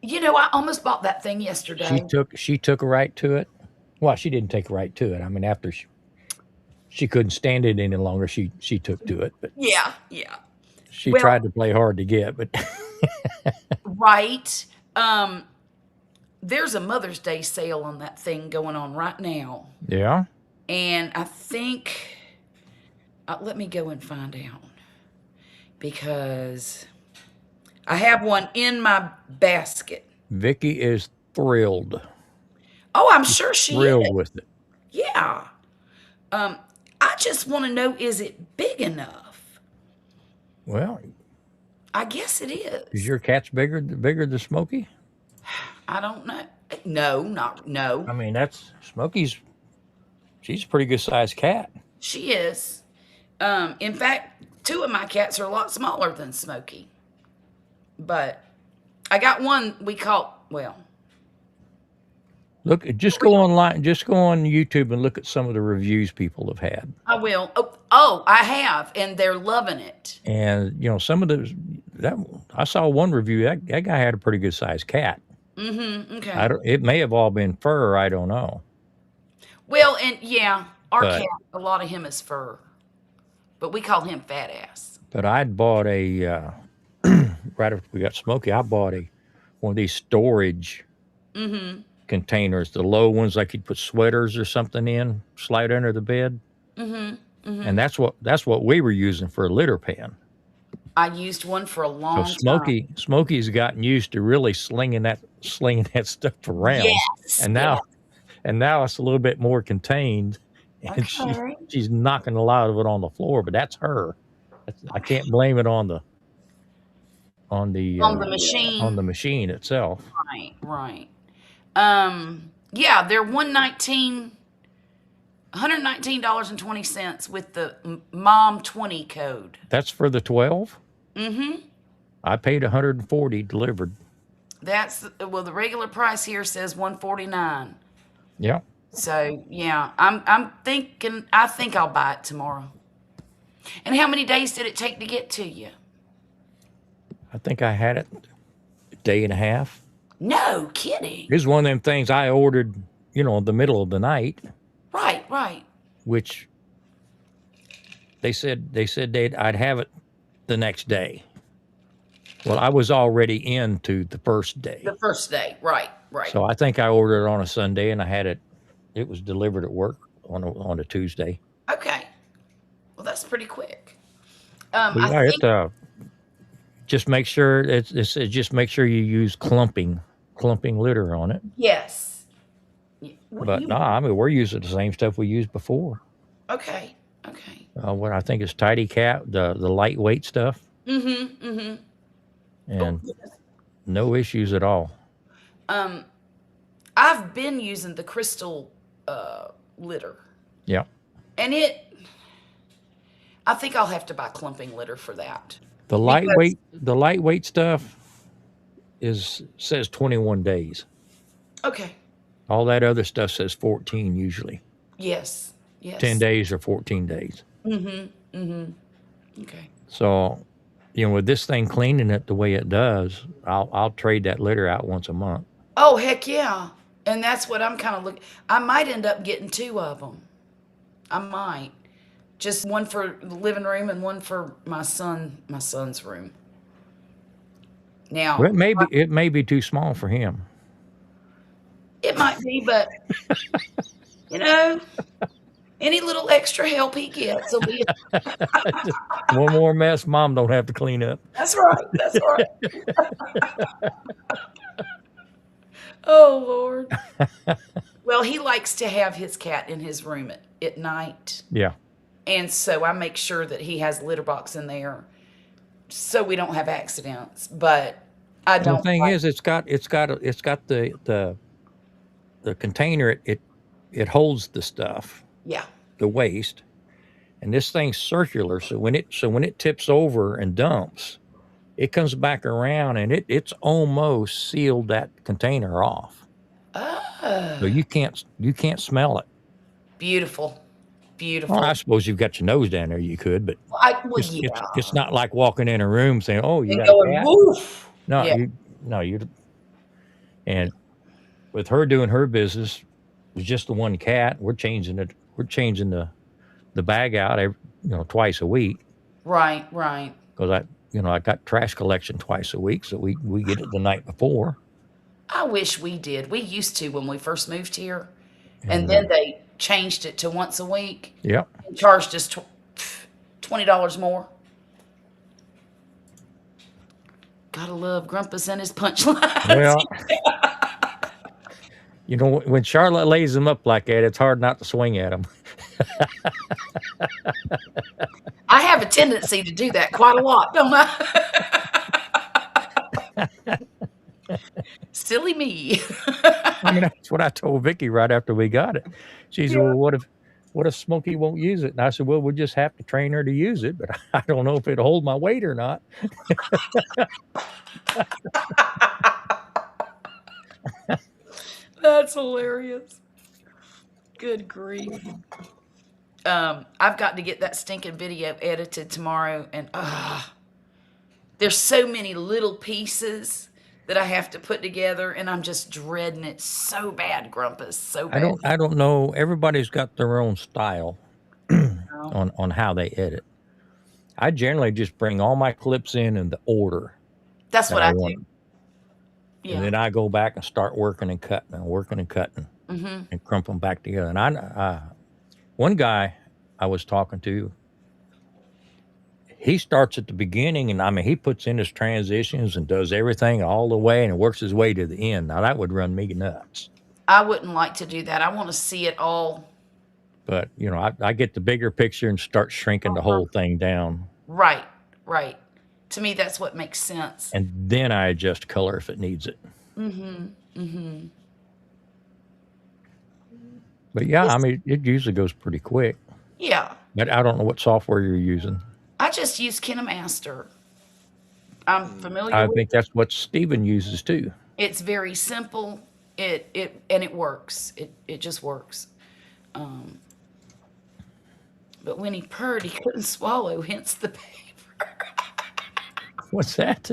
I almost bought that thing yesterday. She took a right to it. Well, she didn't take a right to it. I mean, after she couldn't stand it any longer, she took to it. But Yeah, yeah. she Well, tried to play hard to get. But right. Um, there's a Mother's Day sale on that thing going on right now. yeah, And I think, let me go and find out because I have one in my basket. Vicky is thrilled, Oh, I'm sure she is. thrilled with it. Yeah. Um, I just want to know, is it big enough? Well, I guess it is is. your cat's bigger than Smokey? I don't know. No, not no. I mean, that's Smokey's. She's a pretty good sized cat. She is. In fact, two of my cats are a lot smaller than Smokey. But I got one we caught, well, Look, just go online, just go on YouTube and look at some of the reviews people have had. I will. Oh, I have, and they're loving it. And some of those that I saw one review that guy had a pretty good sized cat. Mm-hmm. I Okay. don't. It may have all been fur. I don't know. Well, and yeah, our But cat, a lot of him is fur, but we call him fat ass. but I'd bought a right after we got Smokey. I bought a one of these storage Mm-hmm. containers, the low ones like you'd put sweaters or something in, slide under the bed, Mm-hmm. and Mm-hmm. that's what we were using for a litter pan. I used one for a So long time. Smokey's gotten used to really slinging that stuff around, Yes. and Yeah. now it's a little bit more contained, and Okay. she's knocking a lot of it on the floor. But that's her. I can't Okay. blame it on the On the uh, on machine. the machine itself. Right. Right. Yeah, they're 119.20 with the mom 20 code. That's for the 12. Mm-hmm. I paid 140 delivered. That's well, the regular price here says 149. Yeah, So yeah, I'm thinking I think I'll buy it tomorrow. And how many days did it take to get to you? I think I had it a day and a half. No kidding. It was one of them things I ordered, in the middle of the night, Right, right. which they said I'd have it the next day. Well, I was already into the first day, The first day. Right, right. so I think I ordered it on a Sunday and I had it. It was delivered at work on a Tuesday. Okay. Well, that's pretty quick. But I yeah, think just make sure just make sure you use clumping litter on it. yes. What But you no, I mean we're using the same stuff we used before. okay. Okay. What I think is Tidy Cat, the lightweight stuff, Mm-hmm. Mm-hmm. Oh, and no issues at all. um, I've been using the crystal litter. Yeah, And I think I'll have to buy clumping litter for that. the Because, lightweight stuff says 21 days. okay. All that other stuff says 14 usually. Yes. 10 Yes. days or 14 days. Mm-hmm. Mm-hmm. Okay. So, with this thing cleaning it the way it does, I'll trade that litter out once a month. Oh, heck yeah. And that's what I'm kind of looking. I might end up getting two of them. I might. Just one for the living room and one for my son's room. Well, Now, it may be too small for him. it might be, but you know, any little extra help he gets will be. One more mess mom don't have to clean up. That's right. That's right. Oh Lord. Well, he likes to have his cat in his room at night. Yeah. And so I make sure that he has a litter box in there so we don't have accidents. But I And the don't thing like is, it's got the container. It it holds the stuff, Yeah. the waste, and this thing's circular. So when it tips over and dumps, it comes back around and it's almost sealed that container off. So Oh, you can't smell it. beautiful. Well, I Beautiful. suppose you've got your nose down there, you could, but Well, it's yeah. not like walking in a room saying, "Oh, you And got a going, cat." woof. No, Yeah. you and with her doing her business, it was just the one cat. We're changing it. We're changing the bag out twice a week Right, right. because I got trash collection twice a week, so we get it the night before. I wish we did. We used to when we first moved here, and And then they changed it to once a week yep. and charged us $20 more. Gotta love Grumpus and his punchlines. Well, when Charlotte lays them up like that, it's hard not to swing at them. I have a tendency to do that quite a lot, don't I? Silly me. I mean, that's what I told Vicky right after we got it. She said, Yeah. "Well, what if Smokey won't use it?" And I said, "Well, we'll just have to train her to use it, but I don't know if it'll hold my weight or not." That's hilarious. Good grief. I've got to get that stinking video edited tomorrow, and there's so many little pieces that I have to put together, and I'm just dreading it so bad, Grumpus, so I bad. don't know. Everybody's got their own style Now. on how they edit. I generally just bring all my clips in the order That's that what I I want do. 'em, and Yeah. then I go back and start working and cutting and working and cutting Mm-hmm. and crump them back together. And one guy I was talking to, he starts at the beginning, and I mean, he puts in his transitions and does everything all the way and works his way to the end. Now that would run me nuts. I wouldn't like to do that. I want to see it all. But I get the bigger picture and start shrinking the whole thing down, Right, right. To me, that's what makes sense. and then I adjust color if it needs it. Mm-hmm. Mm-hmm. But yeah, I Yes. mean, it usually goes pretty quick. Yeah. But I don't know what software you're using. I just use KineMaster. I'm familiar I with think it. that's what Steven uses too. It's very simple. It works. It just works. Um, but when he purred, he couldn't swallow, hence the paper. What's that?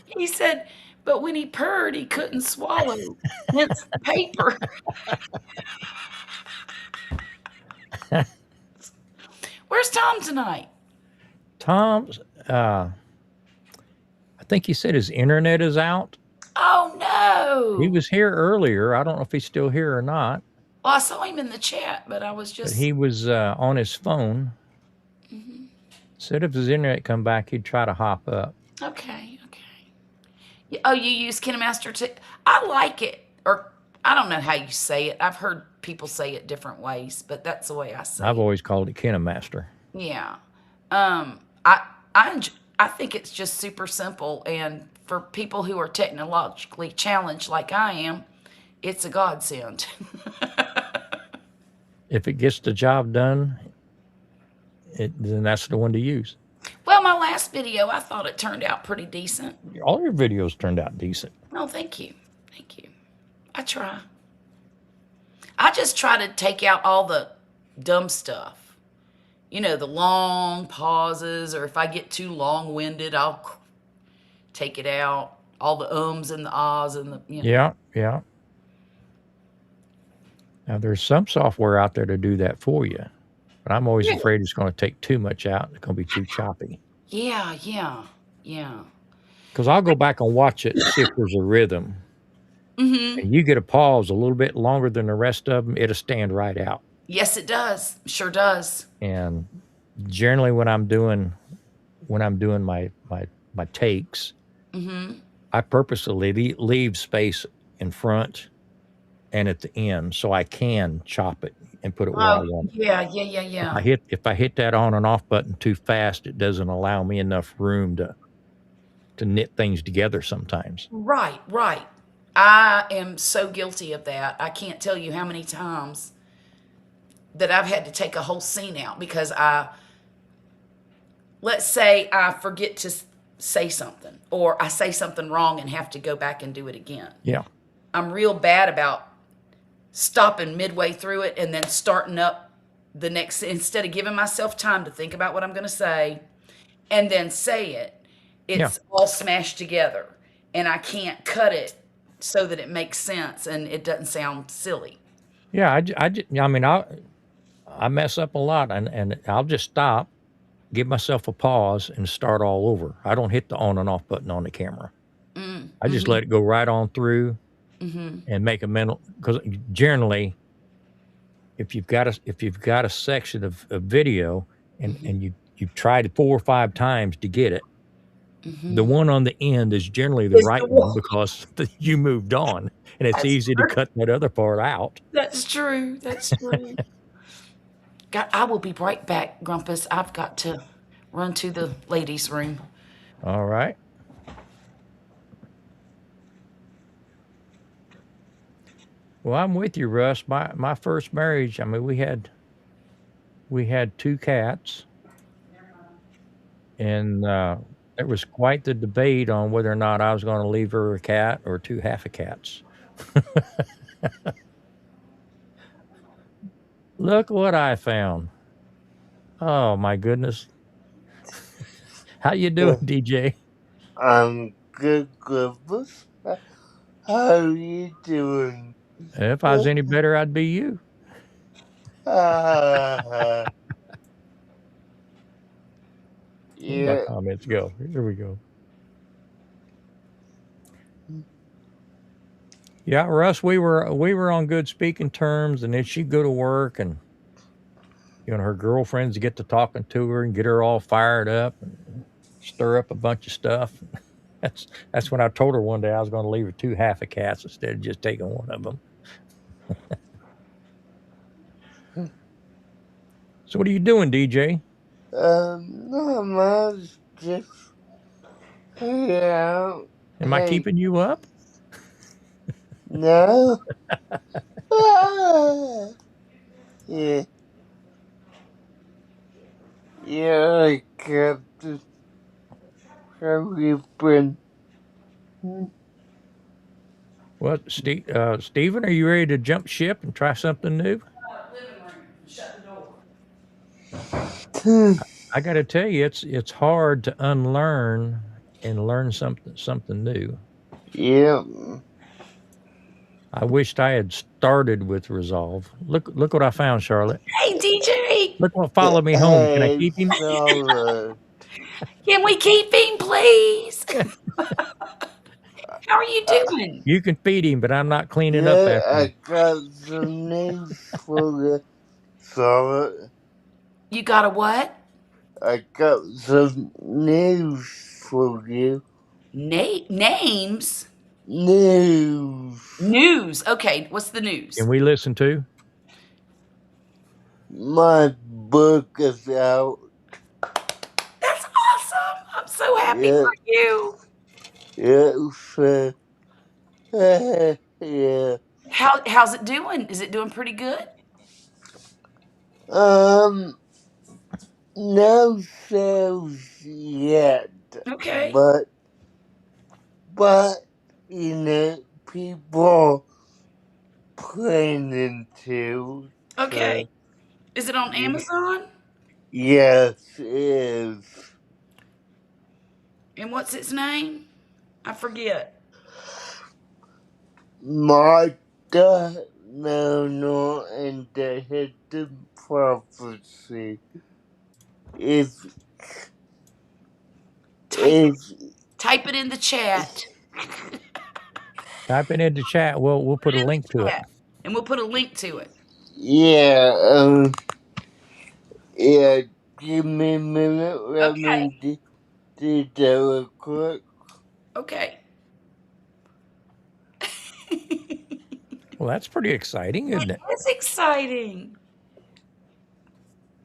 He said, but when he purred, he couldn't swallow, hence the paper. Where's Tom tonight? Tom's, I think he said his internet is out. Oh He no. was here earlier. I don't know if he's still here or not, Well, I saw him in the chat, but I was but just he was on his phone. Said if his internet come back, he'd try to hop up. okay. Oh, you use KineMaster too? I like it, or I don't know how you say it. I've heard people say it different ways, but that's the way I say I've it. always called it KineMaster. Yeah. I think it's just super simple, and for people who are technologically challenged like I am, it's a godsend. If it gets the job done, then that's the one to use. Well, my last video, I thought it turned out pretty decent. All your videos turned out decent. Oh, thank you. Thank you. I try. I just try to take out all the dumb stuff. The long pauses, or if I get too long-winded, I'll take it out. All the ums and the ahs and Yeah, yeah. Now there's some software out there to do that for you, but I'm always Yeah. afraid it's going to take too much out. It's going to be too choppy. Yeah, yeah, yeah. Because I'll go back and watch it and see if there's a rhythm. Mm-hmm. And you get a pause a little bit longer than the rest of them, it'll stand right out. Yes, it does. Sure does. And generally, when I'm doing my takes, Mm-hmm. I purposely leave space in front and at the end so I can chop it and put it where I Oh, want it. yeah. If I hit that on and off button too fast, it doesn't allow me enough room to knit things together sometimes. Right. I am so guilty of that. I can't tell you how many times that I've had to take a whole scene out because let's say I forget to say something or I say something wrong and have to go back and do it again. Yeah. I'm real bad about stopping midway through it and then starting up the next, instead of giving myself time to think about what I'm going to say and then say it, Yeah. it's all smashed together and I can't cut it so that it makes sense and it doesn't sound silly. Yeah. I mean, I mess up a lot, and I'll just stop, give myself a pause, and start all over. I don't hit the on and off button on the camera. I just Mm-hmm. let it go right on through Mm-hmm. and make a mental. Because generally, if you've got a section of video Mm-hmm. and you've tried it 4 or 5 times to get it, the Mm-hmm. one on the end is generally the It's the right one one. because you moved on, and it's That's easy to true. cut that other part out. That's true. That's true. God, I will be right back, Grumpus. I've got to run to the ladies' room. All right. Well, I'm with you, Russ. My first marriage, I mean, we had 2 cats, and there was quite the debate on whether or not I was going to leave her a cat or 2 half a cats. Look what I found. Oh my goodness. How you doing, Uh, DJ? I'm good, Grumpus. How are you doing? If I was any better, I'd be you. Uh, Where'd my yeah. comments go? Here we go. Yeah, Russ, we were on good speaking terms, and then she'd go to work, and her girlfriends get to talking to her and get her all fired up and stir up a bunch of stuff. That's when I told her one day I was going to leave her 2 half a cats instead of just taking one of them. So what are you doing, DJ? Not much. Just hang out. Am I Hey, keeping you up? no. Ah, yeah, yeah, I kept it. Have you been? Well, Stephen, are you ready to jump ship and try something new? Living room. Shut the door. I got to tell you, it's hard to unlearn and learn something new. Yeah, I wished I had started with resolve. Look what I found, Charlotte. Hey, DJ. Look what followed me home. Can I hey, keep him? Charlotte. Can we keep him, please? How are you doing? You can feed him, but I'm not cleaning up Yeah, after him. I got some news for you, Charlotte. You got a what? I got some news for you. Names? News. News. Okay, what's the news? Can we listen to? My book is out. That's awesome. I'm so happy Yeah, for you. yeah, yeah. How's it doing? Is it doing pretty good? Um, no sales yet, Okay. but but people planning to. Okay. So Is it on yeah, Amazon? yes, it is. And what's its name? I forget. Martha, no, and the hidden prophecy is Type is type it in the chat. Type it into chat. We'll Put put it a in link the to it. chat. And we'll put a link to it. yeah yeah. Give me a minute. Let Okay. me do that real quick. Okay. Well, that's pretty exciting, isn't it? It's exciting.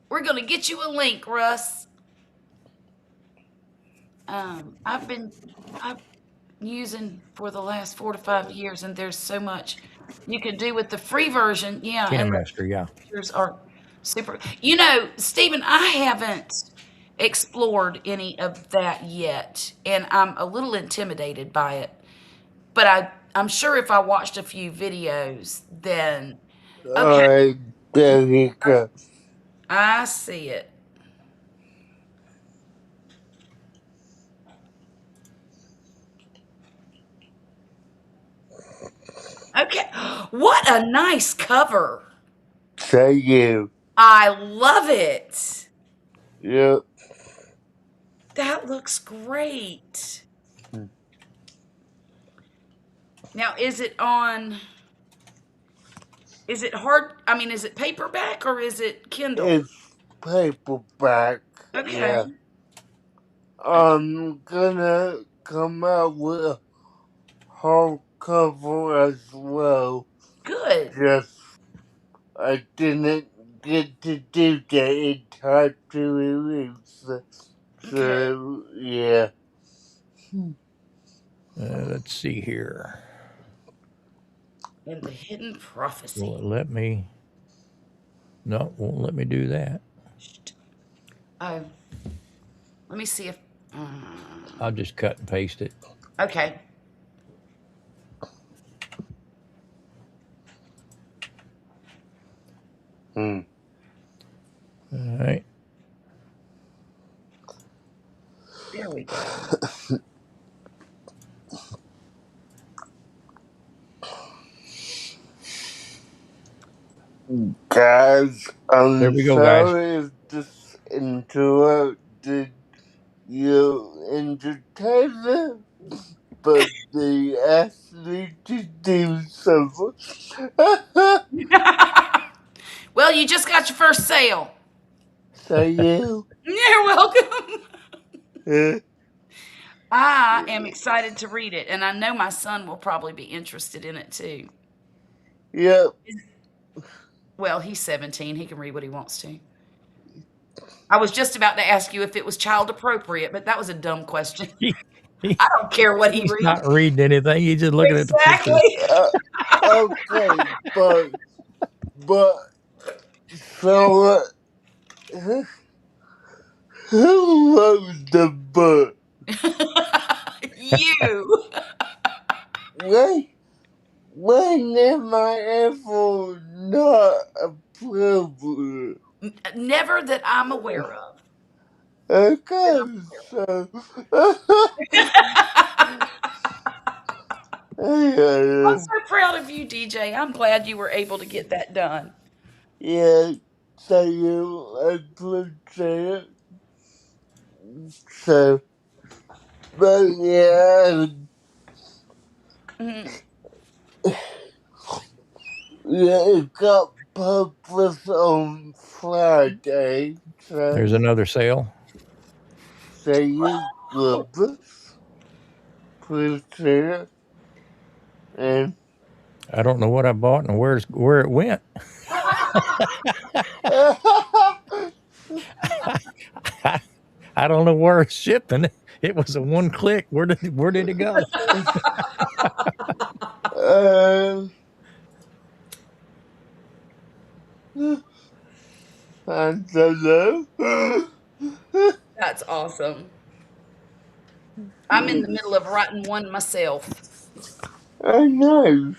We're gonna get you a link, Russ. I've been, I, using for the last 4 to 5 years, and there's so much you can do with the free version. Yeah, and the KineMaster, yeah. pictures are super. You know, Stephen, I haven't explored any of that yet, and I'm a little intimidated by it. But I'm sure if I watched a few videos, then okay, Alright, there you go. I see it. Okay, what a nice cover. Thank you. I love it. Yep. That looks great. Now, is it hard? I mean, is it paperback or is it Kindle? It's paperback. Okay. Yeah. I'm gonna come out with a hardcover as well. Good. Just I didn't get to do that in time to release. Okay. So yeah. Let's see here. And the hidden prophecy. Will it let me? No, won't let me do that. Oh, let me see if. I'll just cut and paste it. Okay. Hmm. All right. There we go. Guys, There I'm we go, guys. sorry if this interrupted your entertainment, but they asked me to do something. Well, you just got your first sale. So you? You're welcome. Uh, I am excited to read it, and I know my son will probably be interested in it too. yep. Well, he's 17. He can read what he wants to. I was just about to ask you if it was child appropriate, but that was a dumb question. He, I don't care what he he's reads. not reading anything. He's just looking at the pictures. Exactly. Uh, okay, but so who wrote the book? You. When when am I ever not appropriate? Never that I'm aware of. Okay, so I'm yeah, so proud of you, DJ. I'm glad you were able to get that done. yeah, so you appreciate it. So, but yeah, Mhm. yeah, it got published on Friday. So, There's another sale. so you Grumpus, appreciate it. And I don't know what I bought and where it went. I don't know where it's shipping. It was a one click. Where did it go? uh, I don't know. That's awesome. I'm in the middle of writing one myself. I know.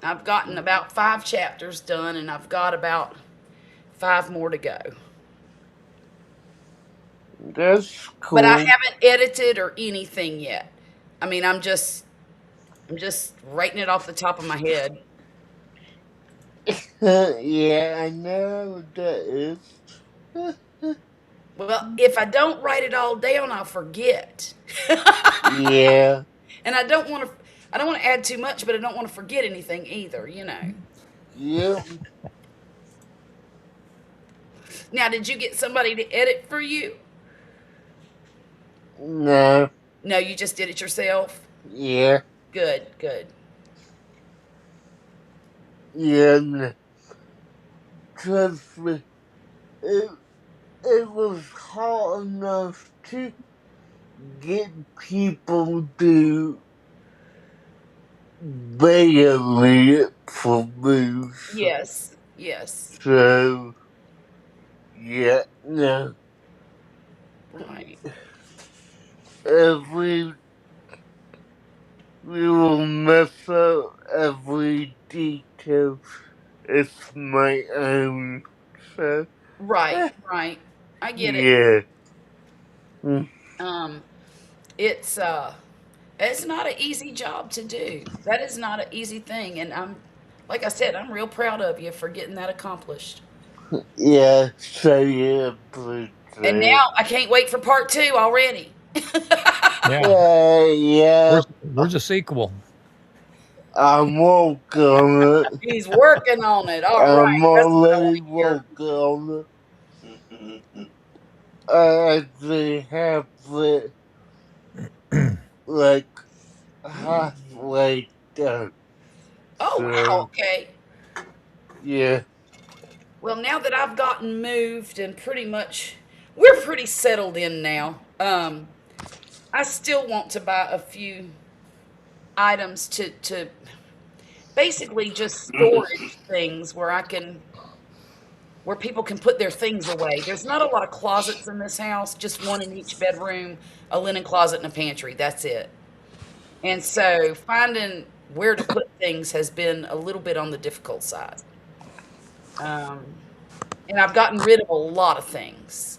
I've gotten about 5 chapters done, and I've got about 5 more to go. That's But I cool. haven't edited or anything yet. I mean, I'm just writing it off the top of my head. Yeah, I know what that is. Well, if I don't write it all down, I'll forget. Yeah. And I don't want to add too much, but I don't want to forget anything either, you know. Yep. Now, did you get somebody to edit for you? No. No, you just did it yourself? Yeah. Good, good. Yeah. Trust me. It, it was hard enough to get people to pay for moves. Yes. Yes. So, yeah, no. Right. If we will mess up every detail, it's my own. So, Right. Right. I get it. yeah. Mm, Um, it's not an easy job to do. That is not an easy thing, and like I said, I'm real proud of you for getting that accomplished. yeah, so yeah, And appreciate. now I can't wait for part two already. Yeah. Yeah, Where's the sequel? I'm working on it. He's working on it. All right, I'm that's what I want already to hear. working on it. I actually have it like halfway done. Oh wow, So okay. yeah. Well, now that I've gotten moved and pretty much we're pretty settled in now. I still want to buy a few items to basically just storage things where people can put their things away. There's not a lot of closets in this house, just one in each bedroom, a linen closet and a pantry. That's it. And so finding where to put things has been a little bit on the difficult side. Um, and I've gotten rid of a lot of things,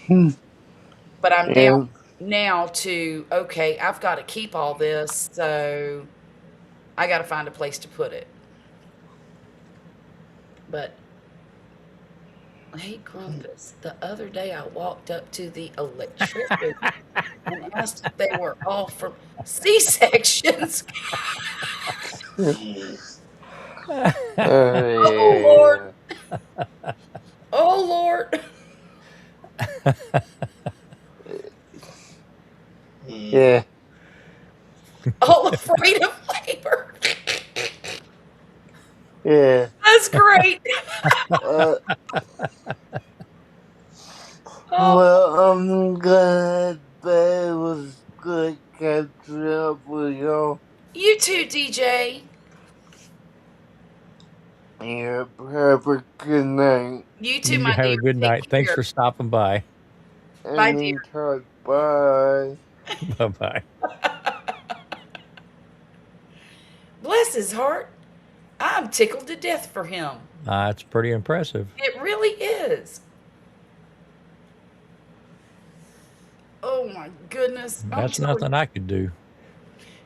but I'm down And now to, okay, I've got to keep all this, so I got to find a place to put it. But hey, Grumpus, the other day I walked up to the electrician and asked if they were all from C-sections. Oh, Lord. yeah. Oh, Lord. Yeah. All afraid of labor. Yeah. That's great. Uh, Oh, well, I'm glad that it was good catching up with y'all. you too, DJ. Yeah, have a good night. You too, You my have dear. a good Take night. Thanks care. for stopping by. Bye, dear. Anytime. Bye. Bye bye. Bless his heart. I'm tickled to death for him. It's pretty impressive. It really is. Oh my goodness. I'm That's so nothing I could do.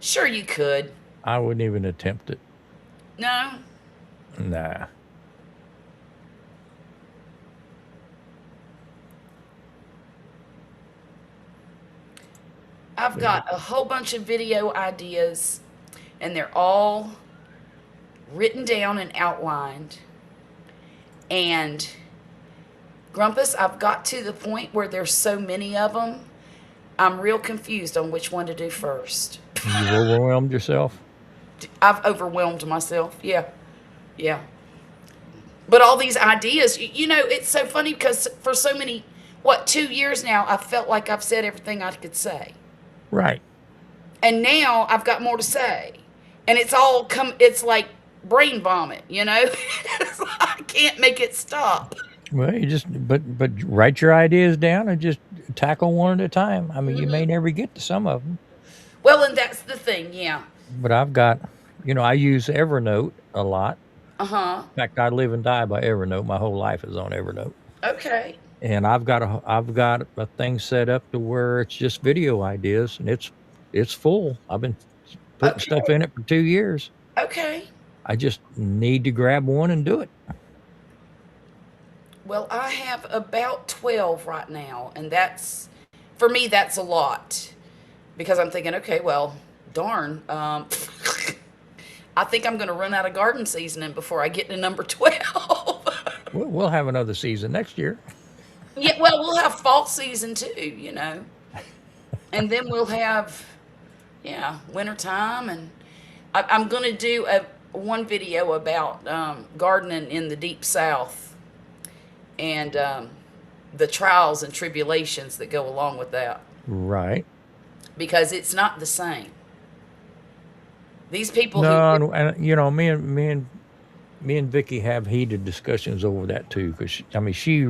sure you could. I wouldn't even attempt it. No. Nah. I've got a whole bunch of video ideas, and they're all written down and outlined. And Grumpus, I've got to the point where there's so many of them, I'm real confused on which one to do first. You've overwhelmed yourself? I've overwhelmed myself. Yeah. Yeah. But all these ideas, it's so funny because for so many, 2 years now, I felt like I've said everything I could say. Right. And now I've got more to say. And it's like brain vomit. I can't make it stop. Well, you just but write your ideas down and just tackle one at a time. I mean, you may never get to some of them, Well, and that's the thing. Yeah. but I've got, I use Evernote a lot. Uh-huh. In fact, I live and die by Evernote. My whole life is on Evernote. Okay. And I've got a thing set up to where it's just video ideas, and it's full. I've been putting stuff Okay. in it for 2 years. Okay. I just need to grab one and do it. Well, I have about 12 right now, and for me, that's a lot because I'm thinking, okay, well, darn, I think I'm going to run out of garden seasoning before I get to number 12. We'll have another season next year. Yeah, well, we'll have fall season too. And then we'll have, yeah, wintertime. And I'm going to do one video about gardening in the deep south and the trials and tribulations that go along with that. Right. because it's not the same. These people who No, and you know, me and Vicky have heated discussions over that too. Because I mean, she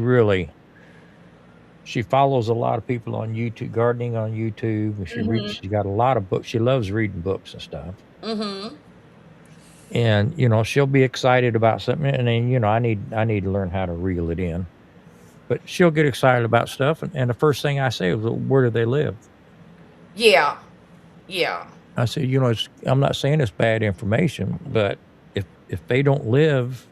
follows a lot of people on YouTube, gardening on YouTube, and she reads. Mhm. She got a lot of books. She loves reading books and stuff. Mhm. And you know, she'll be excited about something, and then you know, I need to learn how to reel it in. But she'll get excited about stuff, and the first thing I say is, well, "Where do they live?" Yeah. Yeah. I said, "You know, I'm not saying it's bad information, but if they don't live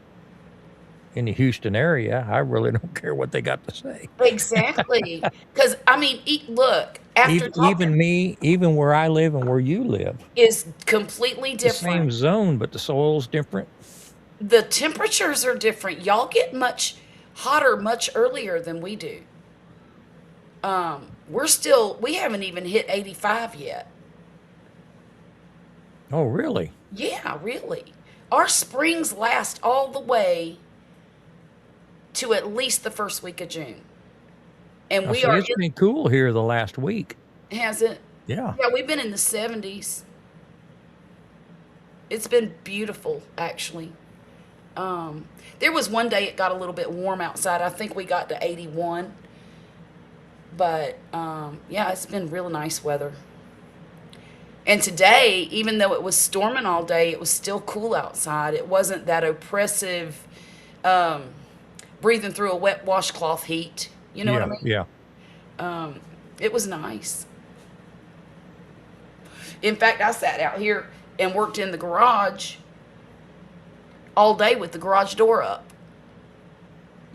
in the Houston area, I really don't care what they got to say." Exactly. Because I mean, look, after talking Even where I live and where you live, is completely the different. same zone, but the soil's different. The temperatures are different. Y'all get much hotter much earlier than we do. We haven't even hit 85 yet. Oh, really? Yeah, really. Our springs last all the way to at least the first week of June. And I we say are it's been cool here the last week. has it? Yeah. Yeah, we've been in the 70s. It's been beautiful, actually. There was one day it got a little bit warm outside. I think we got to 81. But yeah, it's been real nice weather. And today, even though it was storming all day, it was still cool outside. It wasn't that oppressive um, breathing through a wet washcloth heat. You know what I Yeah. mean? Yeah. It was nice. In fact, I sat out here and worked in the garage all day with the garage door up.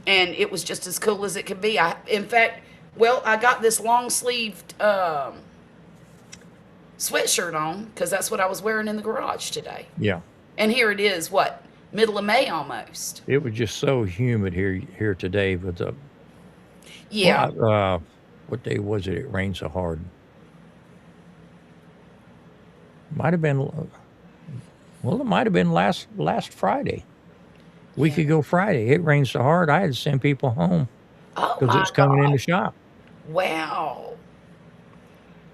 And it was just as cool as it could be. In fact, well, I got this long sleeved sweatshirt on because that's what I was wearing in the garage today. Yeah. And here it is, what, middle of May almost. It was just so humid here today. With the Yeah. well, what day was it? It rained so hard. Might have been. Well, it might have been last Friday. Week Yeah. ago Friday, it rained so hard I had to send people home Oh because my it's coming in God. the shop. Wow.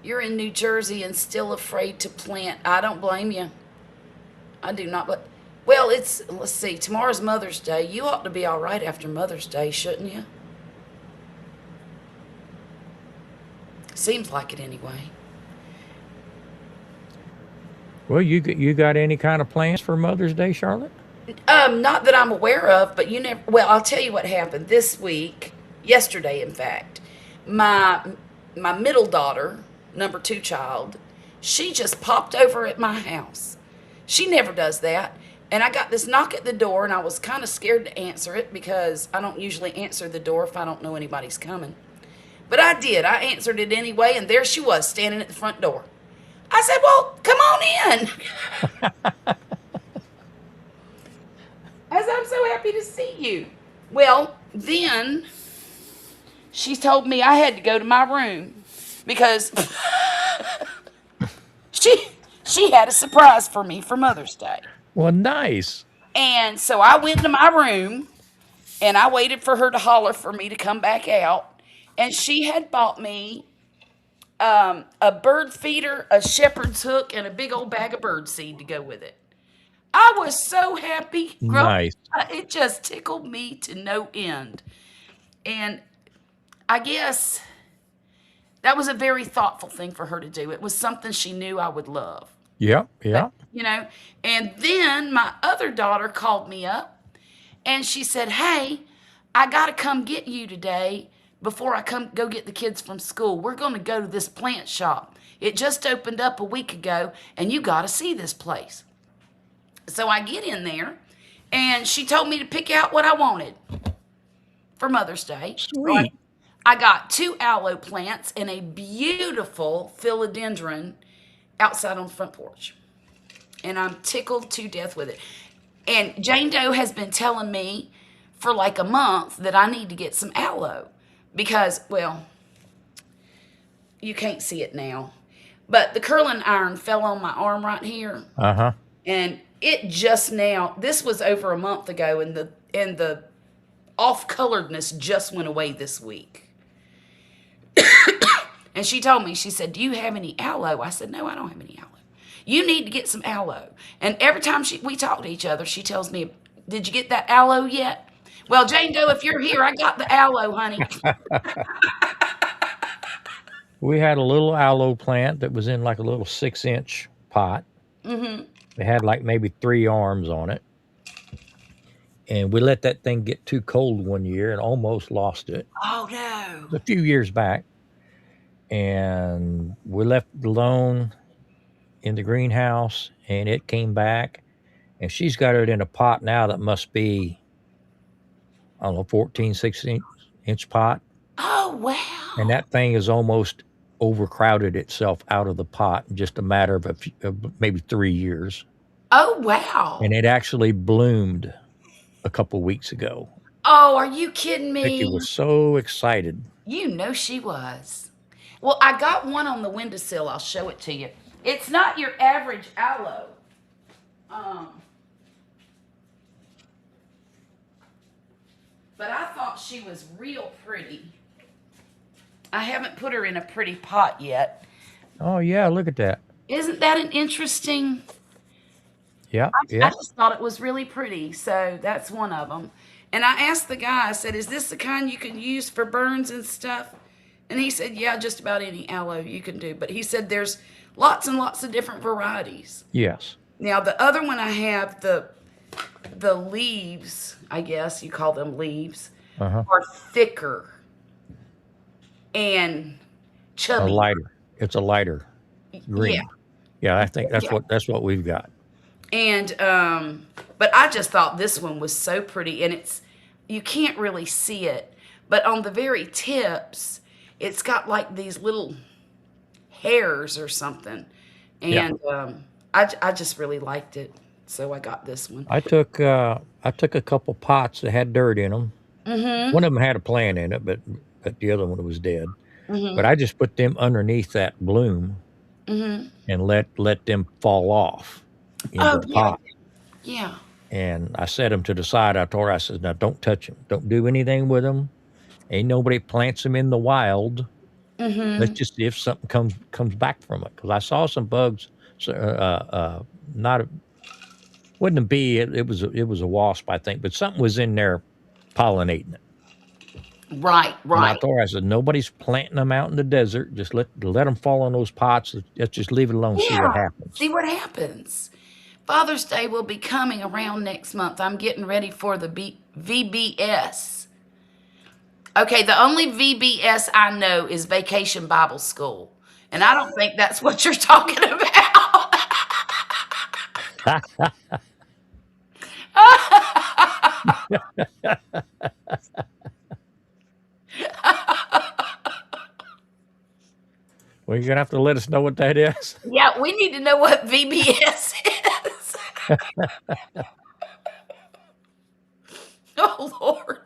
You're in New Jersey and still afraid to plant. I don't blame you. I do not. But well, let's see. Tomorrow's Mother's Day. You ought to be all right after Mother's Day, shouldn't you? Seems like it anyway. Well, you got any kind of plans for Mother's Day, Charlotte? Not that I'm aware of, but you never. Well, I'll tell you what happened this week. Yesterday, in fact, my my middle daughter, number two child, she just popped over at my house. She never does that. And I got this knock at the door, and I was kind of scared to answer it because I don't usually answer the door if I don't know anybody's coming. But I did. I answered it anyway, and there she was standing at the front door. I said, "Well, come on in." As I'm so happy to see you. Well, then she told me I had to go to my room because she she had a surprise for me for Mother's Day. Well, nice. And so I went to my room and I waited for her to holler for me to come back out. And she had bought me a bird feeder, a shepherd's hook, and a big old bag of bird seed to go with it. I was so happy. Nice. It just tickled me to no end. And I guess that was a very thoughtful thing for her to do. It was something she knew I would love. Yeah. Yeah. You know, and then my other daughter called me up and she said, "Hey, I got to come get you today before I come go get the kids from school. We're going to go to this plant shop. It just opened up a week ago and you got to see this place." So I get in there and she told me to pick out what I wanted for Mother's Day. Sweet. I got 2 aloe plants and a beautiful philodendron outside on the front porch. And I'm tickled to death with it. And Jane Doe has been telling me for like a month that I need to get some aloe because, well, you can't see it now, but the curling iron fell on my arm right here. Uh-huh. And it just now, this was over a month ago, and the off-coloredness just went away this week. And she told me, she said, "Do you have any aloe?" I said, "No, I don't have any aloe. You need to get some aloe." And every time we talk to each other, she tells me, "Did you get that aloe yet?" Well, Jane Doe, if you're here, I got the aloe, honey. We had a little aloe plant that was in like a little 6-inch pot. Mm-hmm. It had like maybe 3 arms on it. And we let that thing get too cold one year and almost lost it. Oh, It no. was a few years back. And we left it alone in the greenhouse and it came back. And she's got it in a pot now that must be, I don't know, 14, 16-inch pot. Oh, And wow. that thing has almost overcrowded itself out of the pot in just a matter of, of maybe 3 years. Oh, wow. And it actually bloomed a couple weeks ago. Oh, are you kidding Vicky me? was so excited. You know she was. Well, I got one on the windowsill. I'll show it to you. It's not your average aloe. Um, but I thought she was real pretty. I haven't put her in a pretty pot yet. Oh, yeah, look at that. Isn't that an interesting? Yeah, I yeah. just thought it was really pretty. So that's one of them. And I asked the guy, I said, "Is this the kind you can use for burns and stuff?" And he said, "Yeah, just about any aloe you can do." But he said there's lots and lots of different varieties. Yes. Now the other one I have, the leaves, I guess you call them leaves, Uh-huh. are thicker and A chubby. lighter. It's a lighter Yeah. green. Yeah, I think Yeah. that's what we've got. And but I just thought this one was so pretty, and it's, you can't really see it, but on the very tips, it's got like these little hairs or something. Yeah. And I just really liked it, so I got this one. I took a couple pots that had dirt in them. Mm-hmm. One of them had a plant in it, but the other one was dead. But Mm-hmm. I just put them underneath that bloom Mm-hmm. and let them fall off into Oh the yeah, pot. yeah. And I set them to the side. I told her, I said, "Now don't touch them. Don't do anything with them. Ain't nobody plants them in the wild. Let's Mm-hmm. just see if something comes back from it." Because I saw some bugs. So, not a, wasn't a bee. It was a wasp, I think. But something was in there pollinating it. Right, And I right. told her, I said, "Nobody's planting them out in the desert. Just let them fall in those pots. Let's just leave it alone. And see what Yeah. happens." See what happens. Father's Day will be coming around next month. I'm getting ready for the VBS. Okay, the only VBS I know is Vacation Bible School. And I don't think that's what you're talking about. Well, you're gonna have to let us know what that is. Yeah, we need to know what VBS is. Oh, Lord.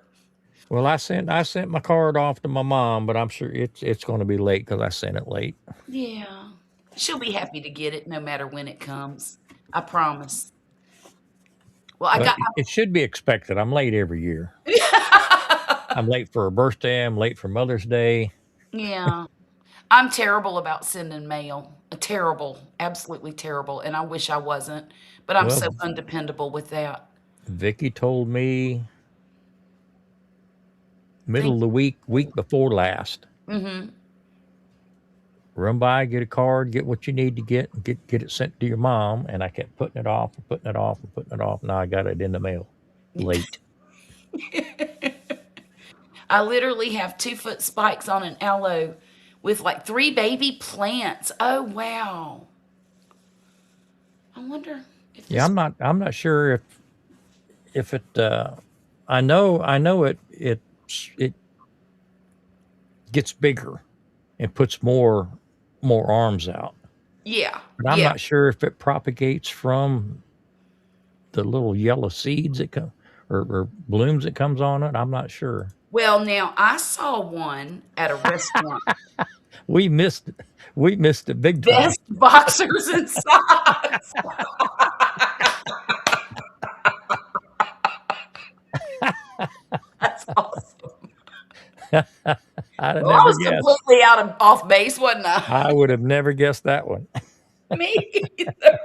Well, I sent my card off to my mom, but I'm sure it's going to be late because I sent it late. Yeah. She'll be happy to get it no matter when it comes. I promise. Well, I But got. it should be expected. I'm late every year. I'm late for her birthday. I'm late for Mother's Day. Yeah. I'm terrible about sending mail. Terrible. Absolutely terrible. And I wish I wasn't. But I'm Well, so undependable with that. Vicky told me middle Thank of the week before last, you. Mm-hmm. run by, get a card, get what you need to get it sent to your mom. And I kept putting it off and putting it off and putting it off. Now I got it in the mail late. I literally have 2-foot spikes on an aloe with like 3 baby plants. Oh, wow. I wonder if Yeah, this. I'm not sure if it. I know it gets bigger and puts more arms out. Yeah. But I'm Yeah. not sure if it propagates from the little yellow seeds that come or blooms that comes on it. I'm not sure. Well, now I saw one at a restaurant. We missed we missed it big time. Best boxers and socks. That's awesome. I I'd have Well, I never was guessed. completely off base, wasn't I? I would have never guessed that one. Me either.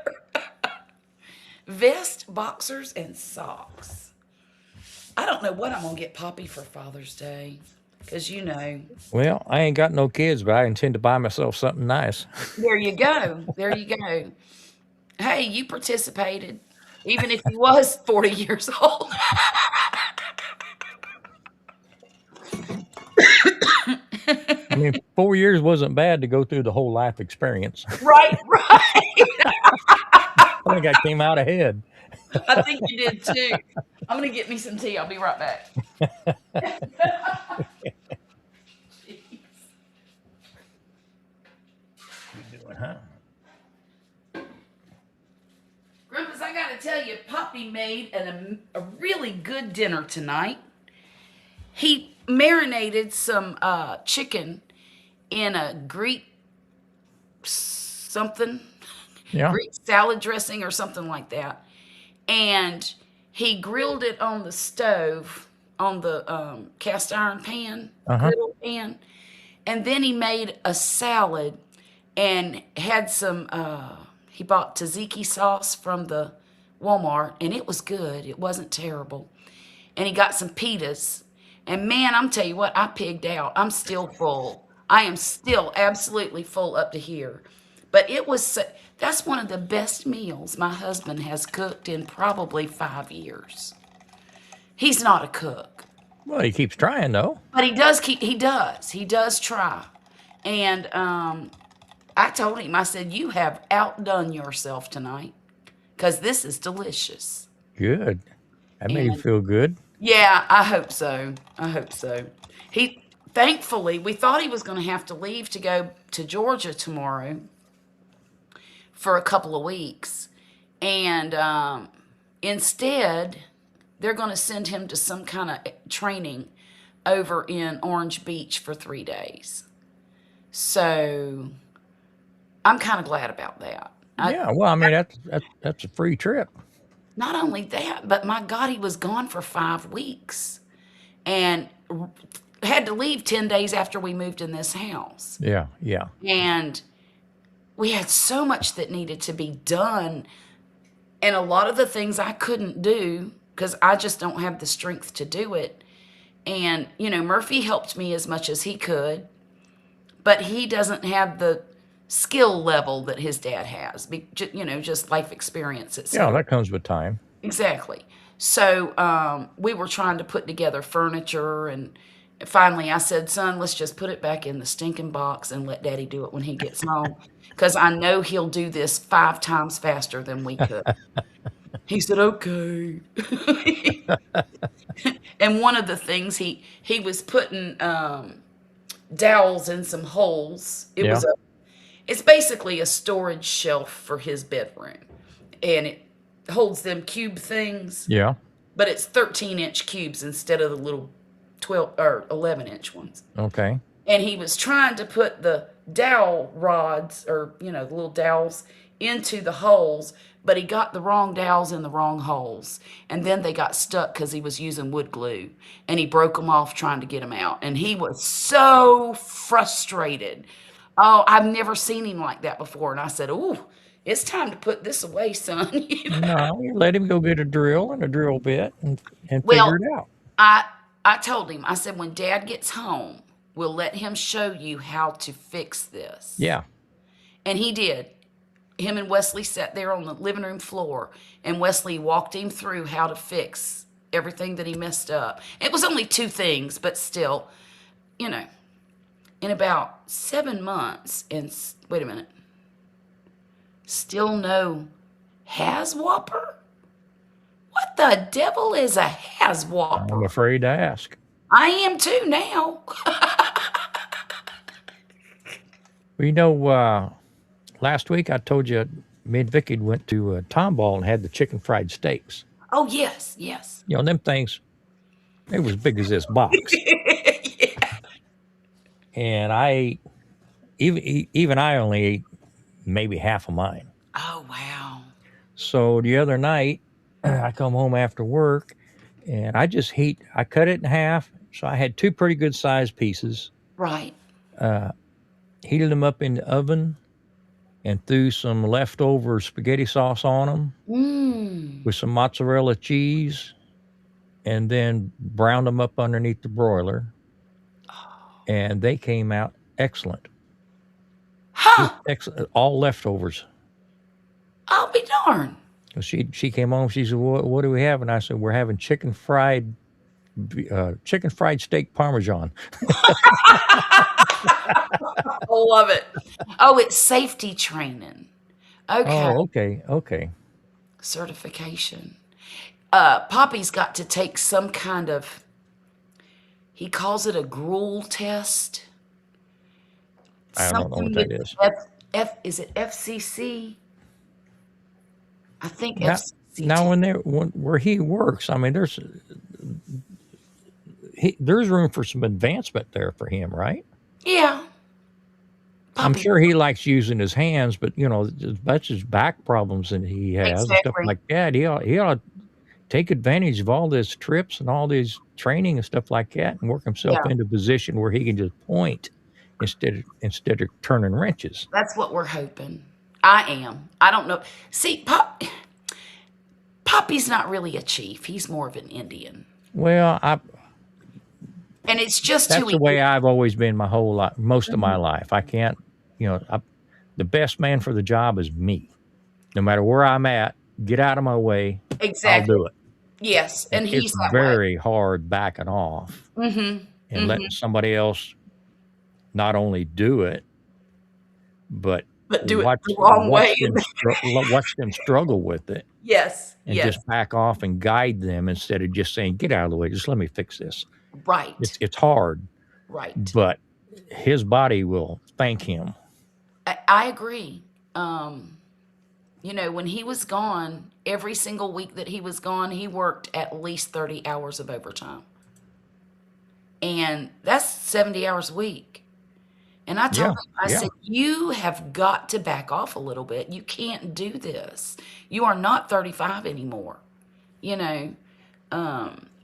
Vest, boxers, and socks. I don't know what I'm gonna get Poppy for Father's Day, because Well, I ain't got no kids, but I intend to buy myself something nice. there you go. There you go. Hey, you participated, even if you was 40 years old. I mean, 4 years wasn't bad to go through the whole life experience. Right, right. I think I came out ahead. I think you did too. I'm gonna get me some tea. I'll be right back. Huh? Grumpus, I gotta tell you, Poppy made a really good dinner tonight. He marinated some chicken in a Greek something, Yeah. Greek salad dressing or something like that. And he grilled it on the stove, on the cast iron pan, Uh-huh. griddle pan. And then he made a salad and had some, he bought tzatziki sauce from the Walmart, and it was good. It wasn't terrible. And he got some pitas. And man, I'm tell you what, I pigged out. I'm still full. I am still absolutely full up to here. But it was, that's one of the best meals my husband has cooked in probably 5 years. He's not a cook, Well, he keeps trying though. but he does try. And I told him, I said, you have outdone yourself tonight because this is delicious. Good. That made you And feel good. yeah, I hope so. I hope so. Thankfully, we thought he was going to have to leave to go to Georgia tomorrow for a couple of weeks. And instead, they're going to send him to some kind of training over in Orange Beach for 3 days. So I'm kind of glad about that. Yeah. Well, I mean, that's a free trip. Not only that, but my God, he was gone for 5 weeks and had to leave 10 days after we moved in this house. Yeah. Yeah. And we had so much that needed to be done. And a lot of the things I couldn't do because I just don't have the strength to do it. And, Murphy helped me as much as he could, but he doesn't have the skill level that his dad has, just life experience, Yeah. etc. That comes with time. Exactly. So we were trying to put together furniture, and finally I said, son, let's just put it back in the stinking box and let Daddy do it when he gets home, because I know he'll do this 5 times faster than we could. He said, okay. And one of the things he was putting dowels in some holes. Yeah. It's basically a storage shelf for his bedroom, and it holds them cube things, Yeah. but it's 13-inch cubes instead of the little 12 or 11-inch ones. Okay. And he was trying to put the dowel rods, or the little dowels, into the holes, but he got the wrong dowels in the wrong holes, and then they got stuck because he was using wood glue, and he broke them off trying to get them out, and he was so frustrated. Oh, I've never seen him like that before. And I said, ooh, it's time to put this away, son. No, you let him go get a drill and a drill bit and Well, figure it out. I told him, I said, when Dad gets home, we'll let him show you how to fix this. Yeah. And he did. Him and Wesley sat there on the living room floor, and Wesley walked him through how to fix everything that he messed up. It was only 2 things, but still, in about 7 months, and wait a minute, still no has-whopper? What the devil is a has-whopper? I'm afraid to ask. I am too now. Well, last week I told you me and Vicky went to Tomball and had the chicken fried steaks. Oh, yes. Them things, they was big as this box. Yeah. And I ate, even I only ate maybe half of mine. Oh, wow. So the other night, I come home after work, and I cut it in half. So I had 2 pretty good sized pieces, Right. Heated them up in the oven, and threw some leftover spaghetti sauce on them Mmm. with some mozzarella cheese, and then browned them up underneath the broiler, and they came out excellent. Just Huh. excellent, all leftovers. I'll be darned. She came home. She said, "What do we have?" And I said, "We're having chicken fried steak parmesan." I love it. Oh, it's safety training. Okay. Oh, okay, okay. Certification. Poppy's got to take some kind of, he calls it a gruel test. I don't know what Something with that is. is it FCC? I think Now, FCC. now where he works, I mean, there's room for some advancement there for him, right? Yeah. I'm Poppy. sure he likes using his hands, but as much as back problems that he has and stuff Exactly. like that, he ought to take advantage of all these trips and all these training and stuff like that, and work himself Yeah. into a position where he can just point instead of turning wrenches. That's what we're hoping. I am. I don't know. See, Poppy's not really a chief. He's more of an Indian. Well, And it's just who that's he the way is. I've always been my whole life, most of my Mhm. life. I can't, the best man for the job is me. No matter where I'm at, get out of my way. I'll Exactly. do it. Yes. And And it's he's that way. very hard backing off Mm-hmm. and letting Mm-hmm. somebody else not only do it, but But do it watch the wrong watch way. them watch them struggle with it, Yes. and Yes. just back off and guide them instead of just saying, "Get out of the way. Just let me fix this." Right. It's hard, Right. but his body will thank him. I agree. When he was gone, every single week that he was gone, he worked at least 30 hours of overtime. And that's 70 hours a week. And I told Yeah, him, I yeah. said, you have got to back off a little bit. You can't do this. You are not 35 anymore, you know.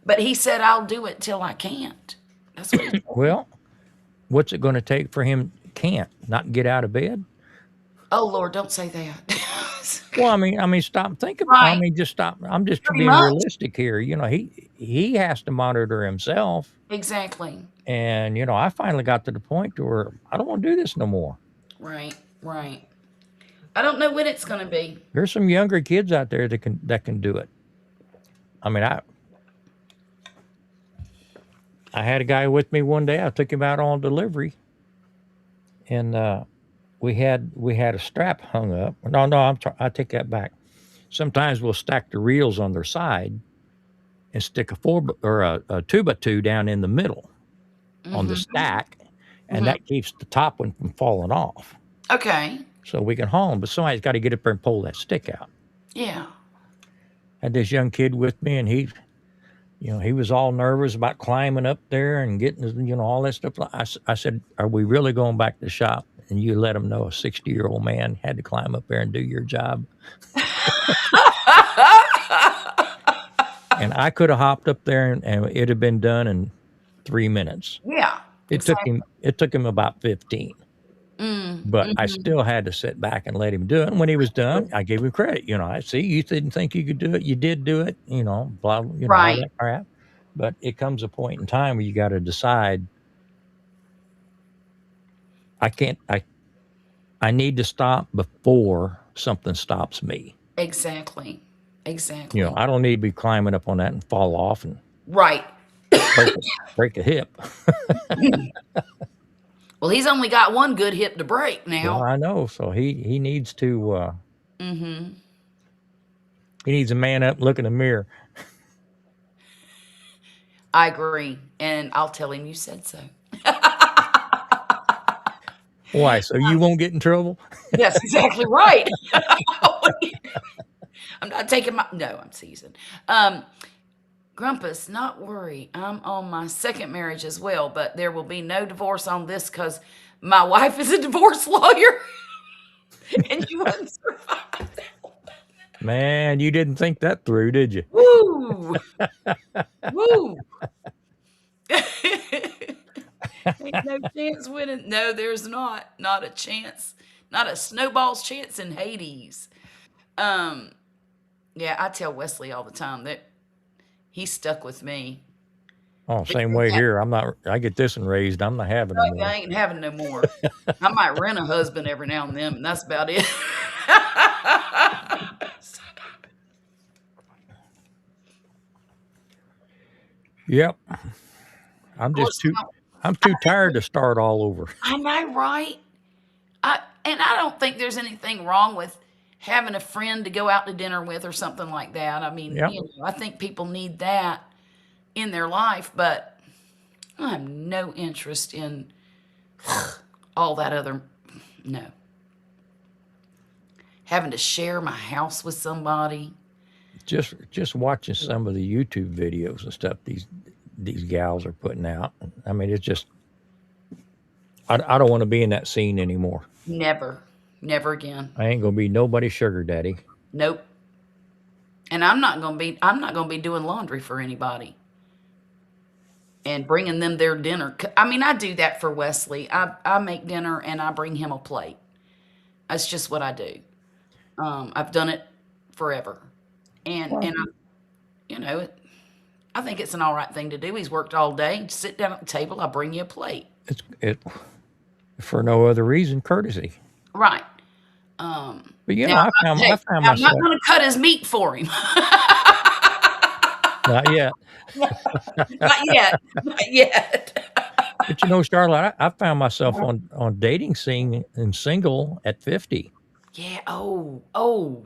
But he said, I'll do it till I can't. That's what he said. Well, what's it going to take for him can't not get out of bed? Oh, Lord, don't say that. Well, stop thinking. Right. Just stop. I'm just Pretty being much. realistic here. He has to monitor himself, Exactly. and I finally got to the point to where I don't want to do this no more. Right. Right. I don't know when it's going to be. There's some younger kids out there that can do it. I mean, I had a guy with me one day. I took him out on delivery, and we had a strap hung up. No, no, I take that back. Sometimes we'll stack the reels on their side and stick a 2x2 down in the middle on the Mm-hmm. stack, and Mm-hmm. that keeps the top one from falling off, Okay. so we can haul them. But somebody's got to get up there and pull that stick out. Yeah. Had this young kid with me, and he was all nervous about climbing up there and getting, all that stuff. I said, "Are we really going back to the shop?" And you let him know a 60-year-old man had to climb up there and do your job. And I could have hopped up there and it'd have been done in 3 minutes. Yeah. It took Exactly. him about 15. But I Mm-hmm. still had to sit back and let him do it. And when he was done, I gave him credit. I see you didn't think you could do it. You did do it. Blah. All Right. that crap. But it comes a point in time where you got to decide. I can't. I need to stop before something stops me. Exactly. Exactly. I don't need to be climbing up on that and fall off and Right. break a hip. Well, he's only got one good hip to break Well, now. I know. So he needs to. Mm-hmm. He needs a man up, and look in the mirror. I agree. And I'll tell him you said so. Why? So you won't get in trouble? That's exactly right. I'm not taking no, I'm seasoned. Grumpus, not worry. I'm on my second marriage as well, but there will be no divorce on this because my wife is a divorce lawyer. And you wouldn't survive that. Man, you didn't think that through, did you? Woo! Woo! Ain't no chance chance winning. No, there's not. Not a chance. Not a snowball's chance in Hades. Um, yeah, I tell Wesley all the time that he's stuck with me. Oh, But same way here. I'm not. I get this and raised. I'm not having no I more. ain't having no more. I might rent a husband every now and then, and that's about it. Yep. Of I'm just course, too. now, I'm too tired to start all over. I know, right? I don't think there's anything wrong with having a friend to go out to dinner with or something like that. I mean, Yep. I think people need that in their life, but I have no interest in all that other no. Having to share my house with somebody. Just watching some of the YouTube videos and stuff these gals are putting out. I mean, it's just. I don't want to be in that scene anymore. Never. Never again. I ain't gonna be nobody's sugar daddy. Nope. And I'm not going to be doing laundry for anybody and bringing them their dinner. I mean, I do that for Wesley. I make dinner and I bring him a plate. That's just what I do. I've done it forever. And I, you know, I think it's an all right thing to do. He's worked all day. Sit down at the table. I bring you a plate. It's it for no other reason, courtesy. Right. But you know, Now, I hey, found I'm not myself going to cut his meat for him. not yet. Not yet. Not yet. But you know, Charlotte, I found myself on dating scene and single at 50. Yeah. Oh. Oh.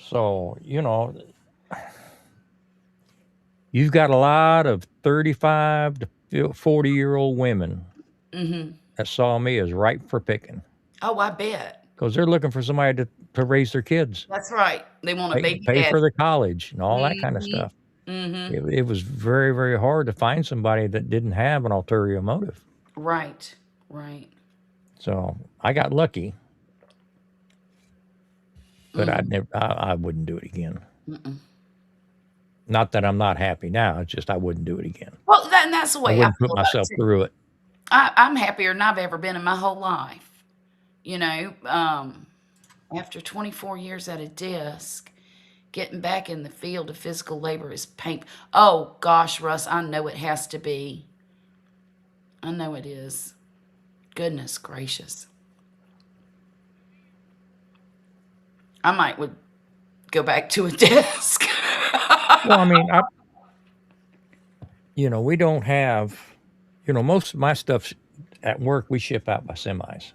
So you know, you've got a lot of 35 to 40-year-old women that saw me as ripe for picking Oh, I bet. because they're looking for somebody to raise their kids, That's right. They want a baby pay for daddy. the college and all that kind of Mhm. stuff. Mhm. It was very, very hard to find somebody that didn't have an ulterior motive. Right. Right. So I got lucky, but Mm. I wouldn't do it again. Not that I'm not happy now. It's just I wouldn't do it again. Well, that's the I way I wouldn't put feel about myself it too. through it. I'm happier than I've ever been in my whole life. You know, after 24 years at a desk, getting back in the field of physical labor is painful. Oh gosh, Russ, I know it has to be. I know it is. Goodness gracious. I might would go back to a desk. Well, I mean, we don't have, most of my stuff at work we ship out by semis.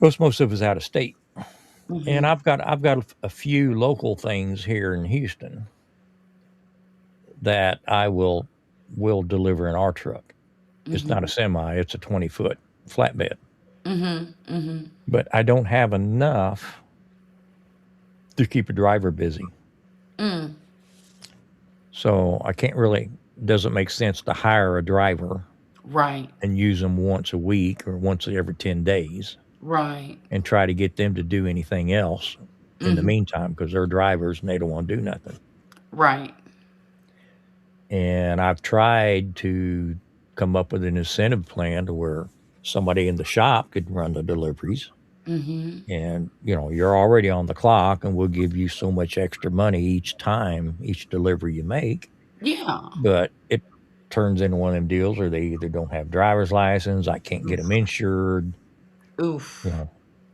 Most of it's out of state, and I've got a few local things here in Houston that I will deliver in our truck. It's not a semi; it's a 20-foot flatbed. But I don't have enough to keep a driver busy. So I can't really, doesn't make sense to hire a driver Right. and use them once a week or once every 10 days Right. and try to get them to do anything else in the meantime because they're drivers and they don't want to do nothing. Right. And I've tried to come up with an incentive plan to where somebody in the shop could run the deliveries. And, you're already on the clock and we'll give you so much extra money each time, each delivery you make. Yeah. But it turns into one of them deals where they either don't have driver's license, I can't get them insured, Oof.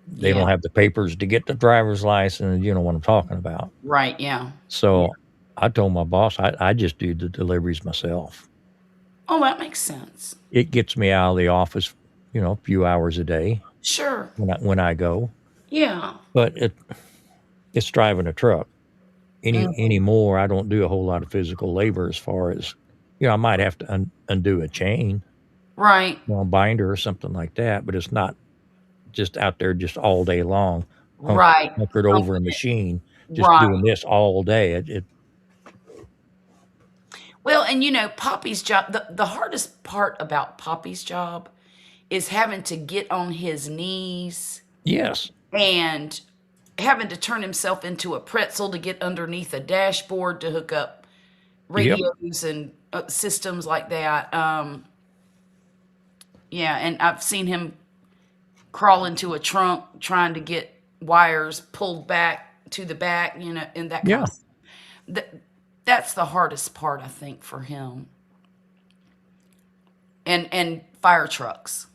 they Yeah. don't have the papers to get the driver's license. You know what I'm talking about. Right. Yeah. So I told my boss I just do the deliveries myself. Oh, that makes sense. It gets me out of the office, a few hours a day Sure. when I go. Yeah. But it's driving a truck. Anymore, I don't do a whole lot of physical labor as far as, I might have to undo a chain, Right. a binder or something like that, but it's not just out there just all day long, Right. hunkered over a machine, just Right. doing this all day. Well, and Poppy's job, the hardest part about Poppy's job is having to get on his knees Yes, and having to turn himself into a pretzel to get underneath a dashboard to hook up Yep. radios and systems like that. Yeah, and I've seen him crawl into a trunk trying to get wires pulled back to the back, and that kind Yeah. of stuff. That, that's the hardest part, I think, for him. And fire trucks.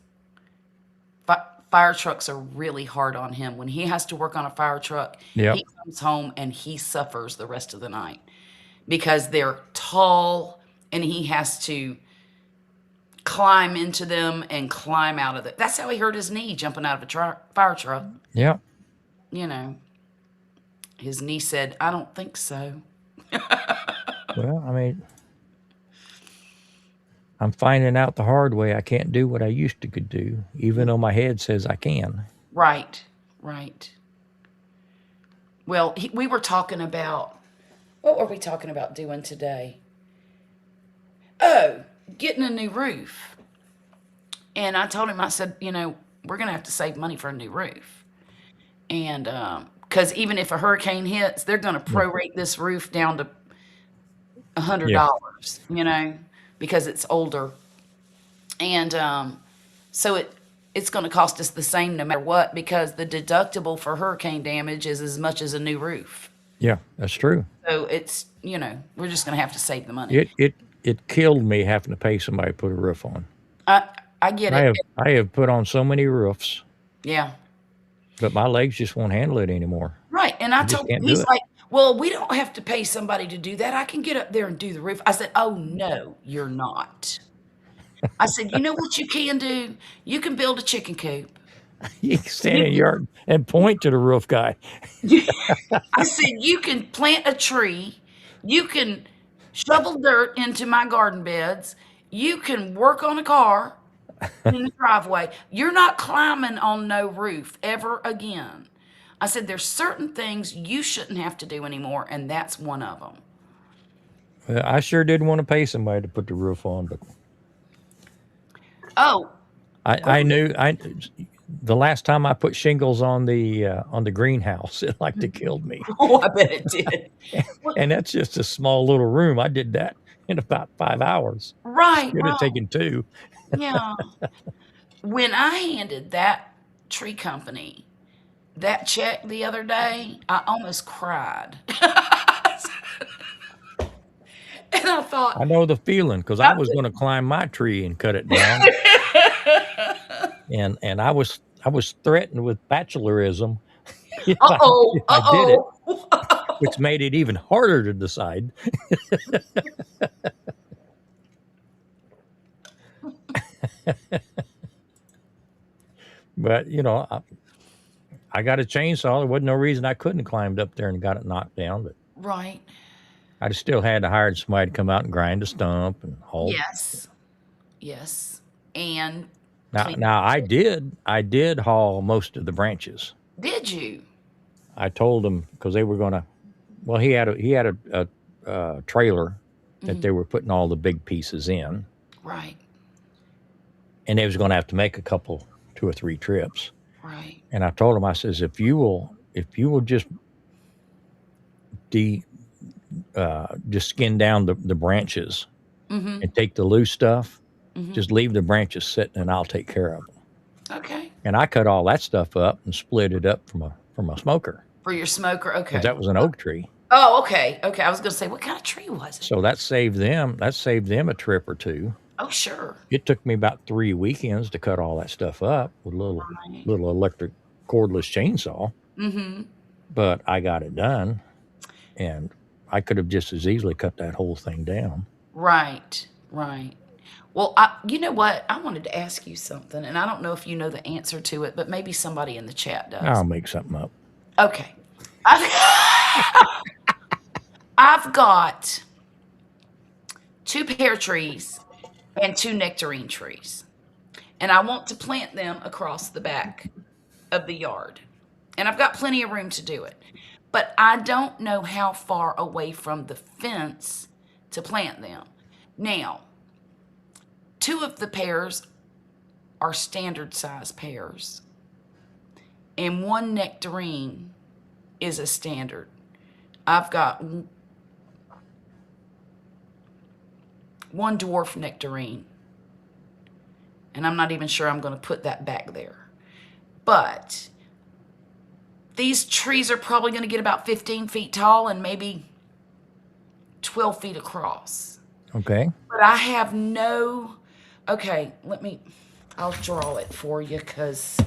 Fire trucks are really hard on him. When he has to work on a fire truck, Yep. he comes home and he suffers the rest of the night because they're tall and he has to climb into them and climb out of it. That's how he hurt his knee jumping out of a fire truck. Yep. You know, his knee said, I don't think so. Well, I mean, I'm finding out the hard way I can't do what I used to could do, even though my head says I can. Right, right. Well, we were talking about, what were we talking about doing today? Oh, getting a new roof. And I told him, I said, we're going to have to save money for a new roof. And because even if a hurricane hits, they're going to Yeah. prorate this roof down to Yeah. $100, because it's older. And so it's going to cost us the same no matter what, because the deductible for hurricane damage is as much as a new roof. Yeah, that's true. So it's, we're just going to have to save the money. It killed me having to pay somebody to put a roof on. I get it. I have put on so many roofs, Yeah. but my legs just won't handle it anymore. Right. And I just told him, can't do he's it. like, well, we don't have to pay somebody to do that. I can get up there and do the roof. I said, oh, no, you're not. I said, you know what you can do? You can build a chicken coop. You can stand in the yard and point to the roof guy. I said, you can plant a tree. You can shovel dirt into my garden beds. You can work on a car in the driveway. You're not climbing on no roof ever again. I said, there's certain things you shouldn't have to do anymore, and that's one of them. Well, I sure didn't want to pay somebody to put the roof on, but Oh, I knew the last time I put shingles on the greenhouse, it like to killed me. oh, I bet it did. And that's just a small little room. I did that in about 5 hours. Right, Should have right. taken 2. Yeah. When I handed that tree company that check the other day, I almost cried. And I thought, I know the feeling because I was going to climb my tree and cut it down, and I was threatened with bachelorism if uh-oh, I did it, uh-oh. which made it even harder to decide. But I got a chainsaw. There wasn't no reason I couldn't have climbed up there and got it knocked down, but Right. I still had to hire somebody to come out and grind a stump and haul. Yes. Yes. And Now, clean. now I did haul most of the branches. Did you? I told him because they were going to. Well, he had a trailer that they were putting all the big pieces in, Right. and they was going to have to make a couple, 2 or 3 trips. Right. And I told him, I says, if you will just just skin down the branches and take the loose stuff, just leave the branches sitting, and I'll take care of them. Okay. And I cut all that stuff up and split it up from a smoker. For your smoker. Okay. 'Cause that was an oak tree. Oh, okay. Okay. I was going to say, what kind of tree was it? So that saved them a trip or 2. Oh, sure. It took me about 3 weekends to cut all that stuff up with a Right. little electric cordless chainsaw. Mm-hmm. But I got it done, and I could have just as easily cut that whole thing down. Right. Right. Well, you know what? I wanted to ask you something, and I don't know if you know the answer to it, but maybe somebody in the chat does. I'll make something up. Okay. I've got 2 pear trees and 2 nectarine trees, and I want to plant them across the back of the yard. And I've got plenty of room to do it. But I don't know how far away from the fence to plant them. Now, 2 of the pears are standard size pears, and 1 nectarine is a standard. I've got one dwarf nectarine. And I'm not even sure I'm going to put that back there. But these trees are probably going to get about 15 feet tall and maybe 12 feet across. Okay. But I have no. Okay, I'll draw it for you because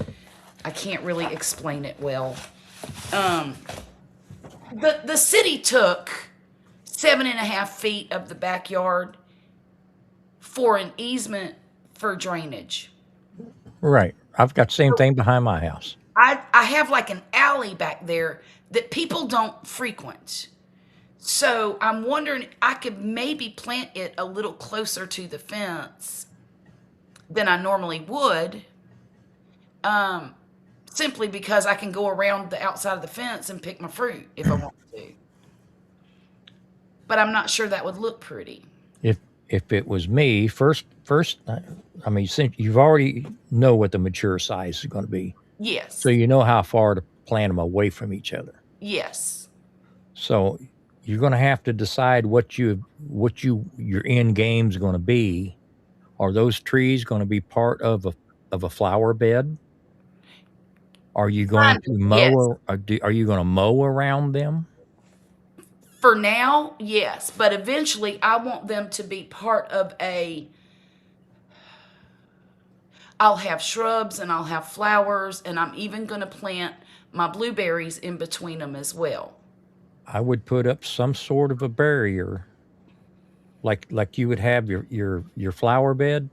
I can't really explain it well. The city took 7.5 feet of the backyard for an easement for drainage. Right. I've got the same thing behind my house. I have like an alley back there that people don't frequent. So I'm wondering, I could maybe plant it a little closer to the fence than I normally would, simply because I can go around the outside of the fence and pick my fruit if I want to. But I'm not sure that would look pretty. If it was me, first, I mean, since you've already know what the mature size is going to be, Yes. so you know how far to plant them away from each other. Yes. So you're going to have to decide what your end game's going to be. Are those trees going to be part of a flower bed? Are you going to mow? Yes. Are you going to mow around them? For now, yes, but eventually I want them to be part of I'll have shrubs and I'll have flowers, and I'm even going to plant my blueberries in between them as well. I would put up some sort of a barrier, like you would have your flower bed,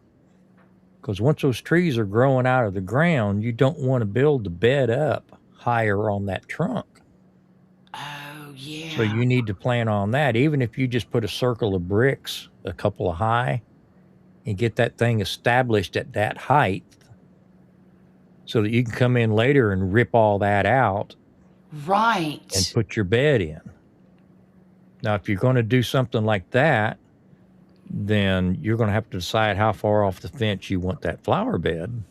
because once those trees are growing out of the ground, you don't want to build the bed up higher on that trunk. Oh, yeah. So you need to plan on that. Even if you just put a circle of bricks, a couple of high, and get that thing established at that height so that you can come in later and rip all that out. Right. And put your bed in. Now, if you're going to do something like that, then you're going to have to decide how far off the fence you want that flower bed.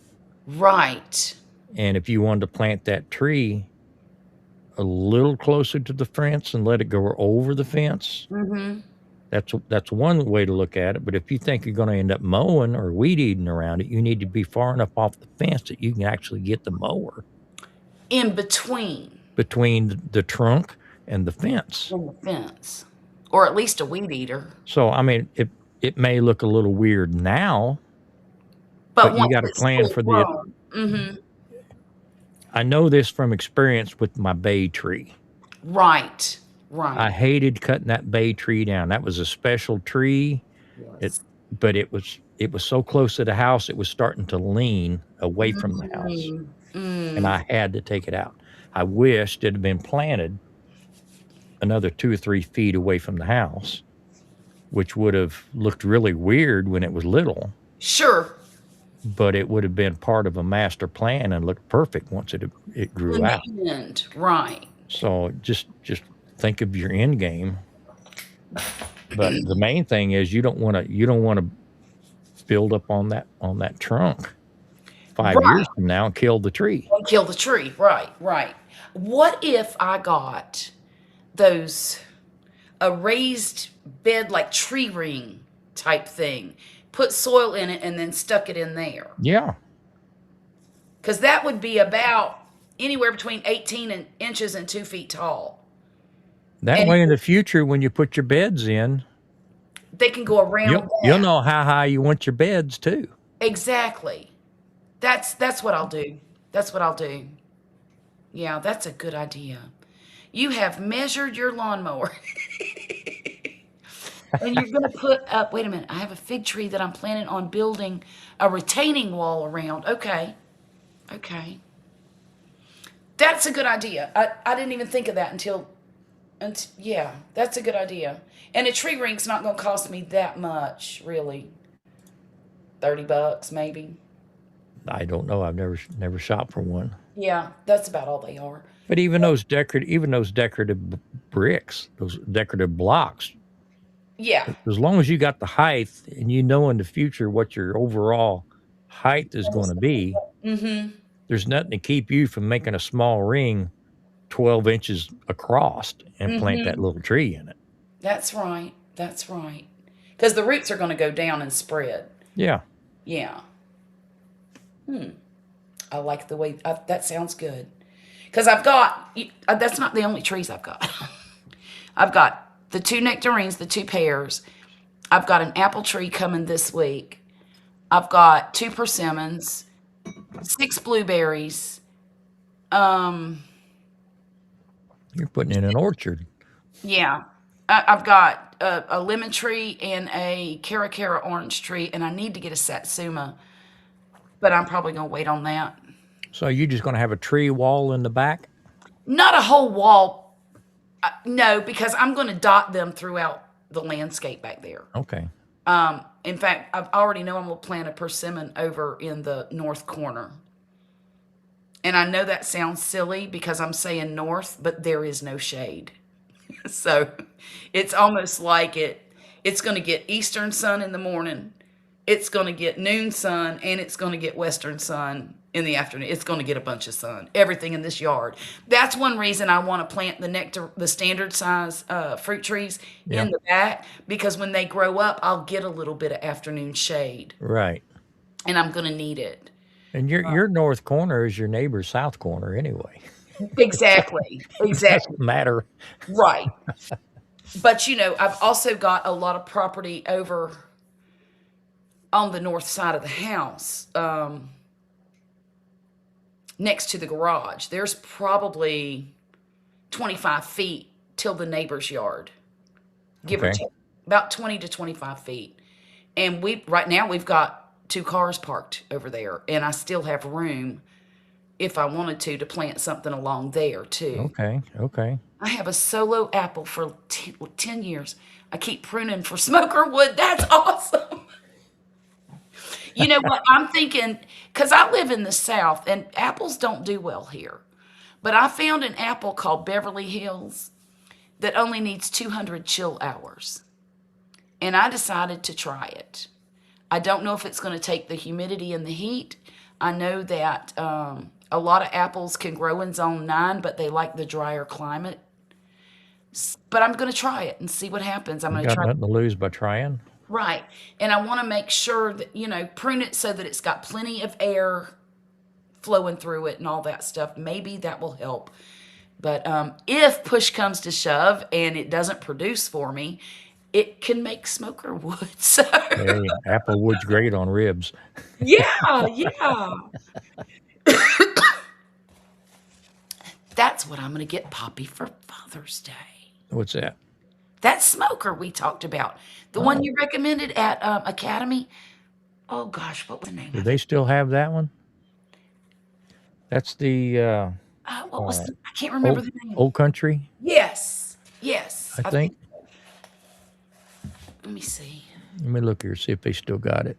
Right. And if you wanted to plant that tree a little closer to the fence and let it go over the fence, that's one way to look at it. But if you think you're going to end up mowing or weed eating around it, you need to be far enough off the fence that you can actually get the mower in between the trunk and the fence. And the fence, or at least a weed eater. So I mean, it may look a little weird now, but you got to plan for the. I know this from experience with my bay tree. Right. Right. I hated cutting that bay tree down. That was a special tree. Yes. But it was so close to the house, it was starting to lean away from the house. And I had to take it out. I wished it had been planted another 2 or 3 feet away from the house, which would have looked really weird when it was little. Sure. But it would have been part of a master plan and looked perfect once it grew out. End. Right. So just think of your end game. But the main thing is you don't want to build up on that trunk 5 years from now and kill the tree. Kill the tree. Right. Right. What if I got a raised bed like tree ring type thing, put soil in it, and then stuck it in there? Yeah. Because that would be about anywhere between 18 inches and 2 feet tall. That way in the future, when you put your beds in, they can go around. You'll know how high you want your beds too. Exactly. That's what I'll do. That's what I'll do. Yeah, that's a good idea. You have measured your lawnmower. And you're going to put up, wait a minute, I have a fig tree that I'm planning on building a retaining wall around. Okay. That's a good idea. I didn't even think of that until yeah, that's a good idea. And a tree ring's not going to cost me that much, really. $30 maybe. I don't know. I've never shopped for one. Yeah, that's about all they are. But even those decorative bricks, those decorative blocks. Yeah. As long as you got the height and you know in the future what your overall height is going to be, there's nothing to keep you from making a small ring 12 inches across and plant that little tree in it. That's right. Because because the roots are going to go down and spread. Yeah. Yeah. I like the way that sounds good. Because I've got, that's not the only trees I've got. I've got the 2 nectarines, the 2 pears. I've got an apple tree coming this week. I've got 2 persimmons, 6 blueberries. You're putting in an orchard. Yeah. I've got a lemon tree and a Cara orange tree, and I need to get a satsuma, but I'm probably going to wait on that. So you're just going to have a tree wall in the back? Not a whole wall. No, because I'm going to dot them throughout the landscape back there. Okay. In fact, I already know I'm going to plant a persimmon over in the north corner. And I know that sounds silly because I'm saying north, but there is no shade. So it's almost like it's going to get eastern sun in the morning, it's going to get noon sun, and it's going to get western sun in the afternoon. It's going to get a bunch of sun. Everything in this yard. That's one reason I want to plant the standard size fruit trees Yeah. in the back, because when they grow up, I'll get a little bit of afternoon shade, Right. and I'm going to need it. And your north corner is your neighbor's south corner anyway. Exactly. Exactly. Doesn't matter. Right. But I've also got a lot of property over on the north side of the house, next to the garage. There's probably 25 feet till the neighbor's yard, give or Okay. take, about 20 to 25 feet. And right now we've got 2 cars parked over there, and I still have room if I wanted to plant something along there too. Okay. Okay. I have a solo apple for 10 years. I keep pruning for smoker wood. That's awesome. You know what? I'm thinking, because I live in the South and apples don't do well here. But I found an apple called Beverly Hills that only needs 200 chill hours. And I decided to try it. I don't know if it's going to take the humidity and the heat. I know that a lot of apples can grow in zone 9, but they like the drier climate. But I'm going to try it and see what happens. I'm You going to got try. nothing to lose by trying. Right. And I want to make sure that, prune it so that it's got plenty of air flowing through it and all that stuff. Maybe that will help. But if push comes to shove and it doesn't produce for me, it can make smoker wood. So, Hey, applewood's great on ribs. yeah, yeah. That's what I'm going to get Poppy for Father's Day. What's that? That smoker we talked about. The one you recommended at Academy. Oh, gosh, what was the name Do of it? they still have that one? That's the What was I can't remember old, the name. old country, Yes. Yes. I think. Let me see. Let me look here, see if they still got it.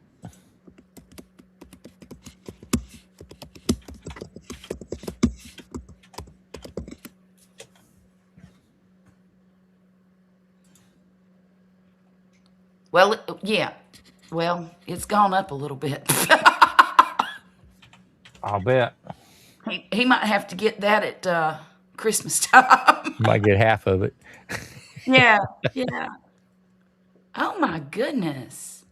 Well, yeah. Well, it's gone up a little bit. I'll bet. He might have to get that at Christmas time. You might get half of it. Yeah. Yeah. Oh, my goodness.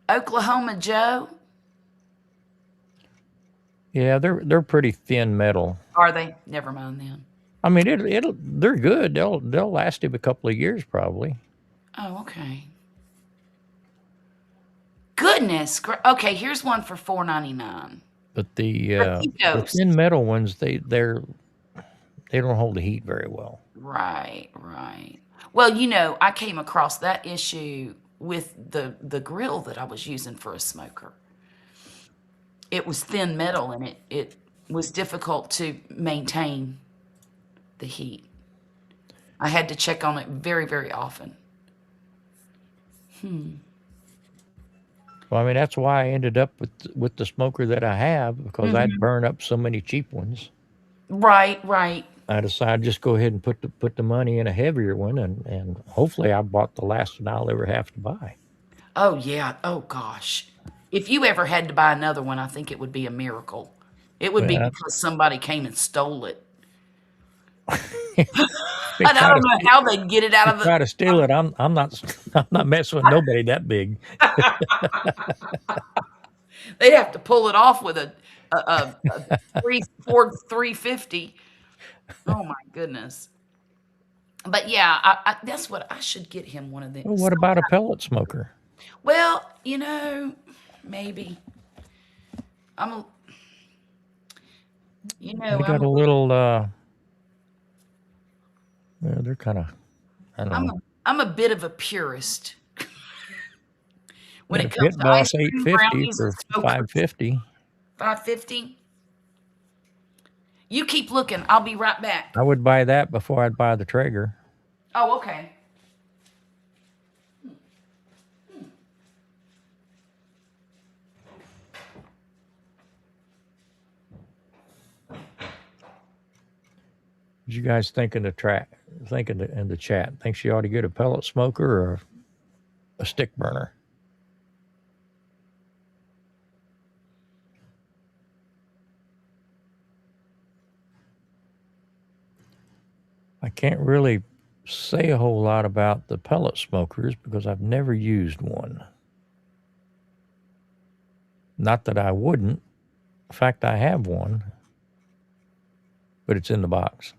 Oklahoma Joe. Yeah, they're pretty thin metal. Are they? Never mind then. I mean, they're good. They'll last him a couple of years probably. Oh, okay. Goodness. Okay, here's one for $4.99. But the Ecos. thin metal ones, they don't hold the heat very well. Right, right. Well, I came across that issue with the grill that I was using for a smoker. It was thin metal and it was difficult to maintain the heat. I had to check on it very, very often. Well, I mean, that's why I ended up with the smoker that I have, because I'd burn up so many cheap ones. Right, right. I decided just go ahead and put the money in a heavier one, and hopefully I bought the last one I'll ever have to buy. Oh, yeah. Oh, gosh. If you ever had to buy another one, I think it would be a miracle. It would be Well, because somebody came and stole it. They And I try to don't know how they get it out they of the. try to steal it. I'm not I'm not messing with nobody that big. They have to pull it off with a Ford 350. Oh my goodness. But yeah, that's what I should get him one of them. Well, what about a pellet smoker? Well, maybe I'm a, They got I'm a little. Well, they're kind of. I don't I'm know. a, I'm a bit of a purist when Got a it comes Pit to ice Boss cream, 850 brownies, and for smokers. 550. 550. You keep looking. I'll be right back. I would buy that before I'd buy the Traeger. Oh, okay. What you guys think in the in the chat? Think she ought to get a pellet smoker or a stick burner? I can't really say a whole lot about the pellet smokers because I've never used one. Not that I wouldn't. In fact, I have one, but it's in the box.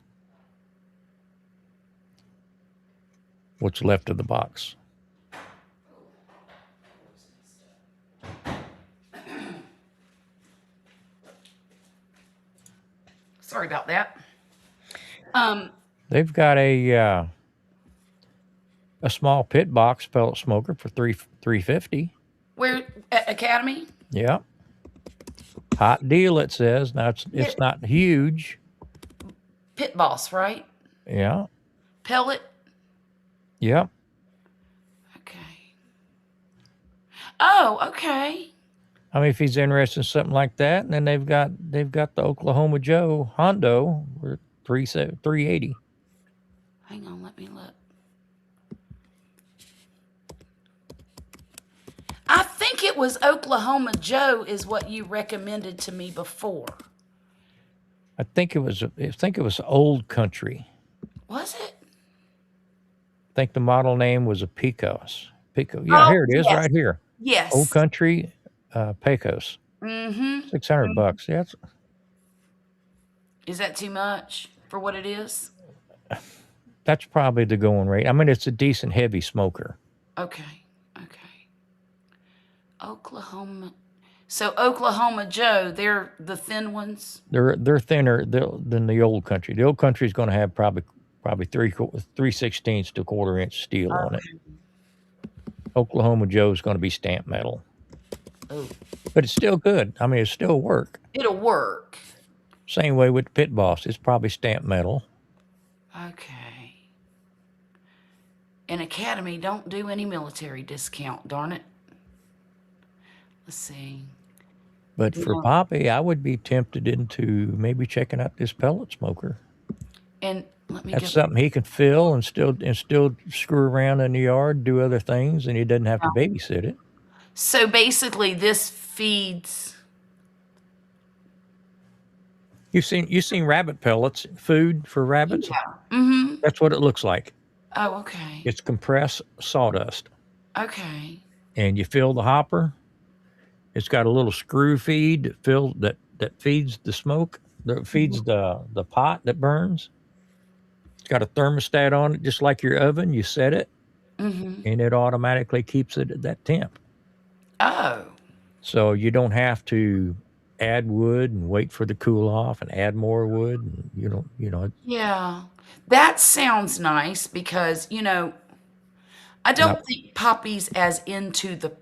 What's left of the box. Sorry about that. They've got a small pit box pellet smoker for 350. Where at Academy? Yeah. Hot deal, it says. Now it's Pit, not huge. Pit Boss, right? Yeah. Pellet. Yeah. Okay. Oh, okay. I mean, if he's interested in something like that, and then they've got the Oklahoma Joe Hondo for 380. Hang on, let me look. I think it was Oklahoma Joe is what you recommended to me before. I think it was Old Country. Was it? I think the model name was a Pecos. Pico. Yeah, Oh, here it is, yes. right here. Old Yes. Country, Pecos. Mm-hmm. $600. Yeah, Is that too much for what it is? that's probably the going rate. I mean, it's a decent heavy smoker. Okay. Okay. Oklahoma. So Oklahoma Joe, they're the thin ones. They're thinner than the Old Country. The Old Country is going to have probably 3/16 to quarter-inch steel on it. Oklahoma Joe is going to be stamped metal, Oh, but it's still good. I mean, it still work. it'll work. Same way with the Pit Boss. It's probably stamped metal. Okay. And Academy don't do any military discount, darn it. Let's see. But for Yeah. Poppy, I would be tempted into maybe checking out this pellet smoker. And let me That's get. something he can fill and still screw around in the yard, do other things, and he doesn't have to babysit it. So basically, this feeds. You've seen rabbit pellets, food for rabbits. Yeah. Mm-hmm. That's what it looks like. Oh, okay. It's compressed sawdust, Okay. and you fill the hopper. It's got a little screw feed that feeds the smoke, that feeds the pot that burns. It's got a thermostat on it, just like your oven. You set it, Mm-hmm. and it automatically keeps it at that temp. Oh. So you don't have to add wood and wait for the cool off and add more wood. And Yeah. That sounds nice because, I not don't think Poppy's as into the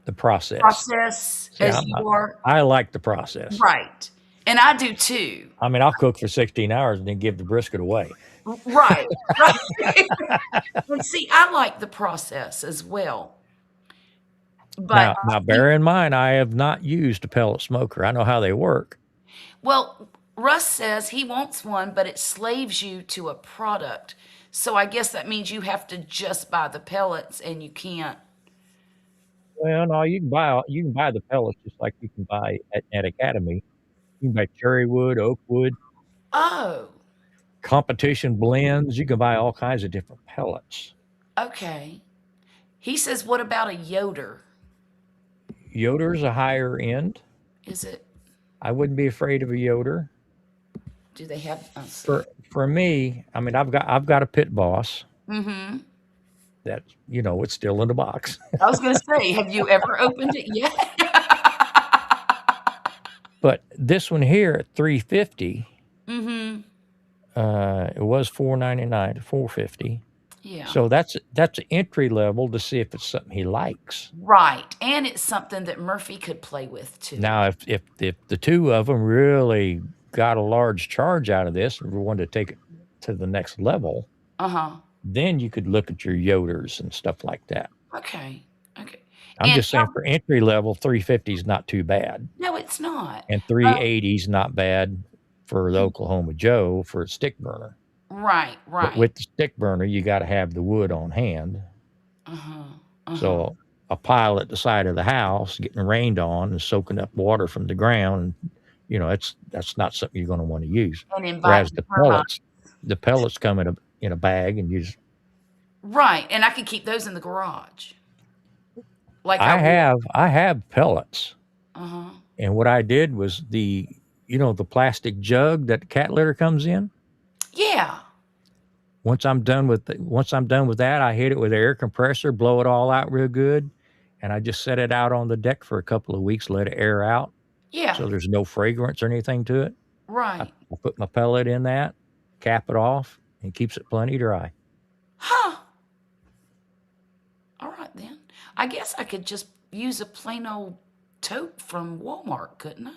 the process. process See, as you are. I like the process. Right. And I do too. I mean, I'll cook for 16 hours and then give the brisket away. Right. Right. And see, I like the process as well. But Now, bear in mind, I have not used a pellet smoker. I know how they work. well, Russ says he wants one, but it slaves you to a product. So I guess that means you have to just buy the pellets and you can't. Well, no, you can buy the pellets just like you can buy at Academy. You can buy cherry wood, oak wood, Oh. competition blends. You can buy all kinds of different pellets. Okay. He says, what about a Yoder? Yoder's a higher end. Is it, I wouldn't be afraid of a Yoder. do they have, let's see. For me, I mean, I've got a Pit Boss Mm-hmm. that it's still in the box. I was going to say, have you ever opened it yet? But this one here at 350, Mm-hmm. it was 499 to 450. Yeah. So that's entry level to see if it's something he likes. Right. And it's something that Murphy could play with too. Now, if the two of them really got a large charge out of this and wanted to take it to the next level, Uh-huh. then you could look at your Yoders and stuff like that. Okay. Okay. I'm And just saying for entry level, 350 is not too bad, no, it's not. and 380 is not bad for the Oklahoma Joe for a stick burner. Right, But right. with the stick burner, you got to have the wood on hand. Uh-huh. Uh-huh. So a pile at the side of the house getting rained on and soaking up water from the ground, that's not something you're going to want to use. And invite Whereas the termites. the pellets come in a bag, and you just. Right. And I could keep those in the garage. Like I would. have pellets, Uh-huh. and what I did was the plastic jug that cat litter comes in. Yeah. Once I'm done with that, I hit it with an air compressor, blow it all out real good, and I just set it out on the deck for a couple of weeks, let it air out, Yeah. so there's no fragrance or anything to it. I Right. put my pellet in that, cap it off, and keeps it plenty dry. Huh. All right then. I guess I could just use a plain old tote from Walmart, couldn't I?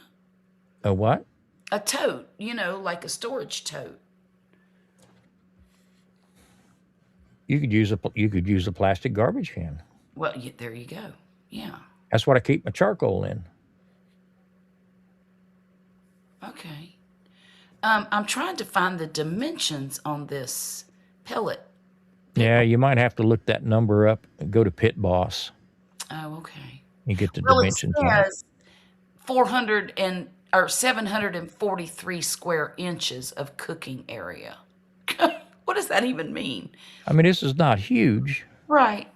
A what? A tote, like a storage tote. You could use a plastic garbage can. Well, there you go. Yeah. That's what I keep my charcoal in. Okay. I'm trying to find the dimensions on this pellet. Yeah, you might have to look that number up and go to Pit Boss Oh, okay. and get the Well, it dimensions on it. says 400 or 743 square inches of cooking area. What does that even mean? I mean, this is not huge. Right.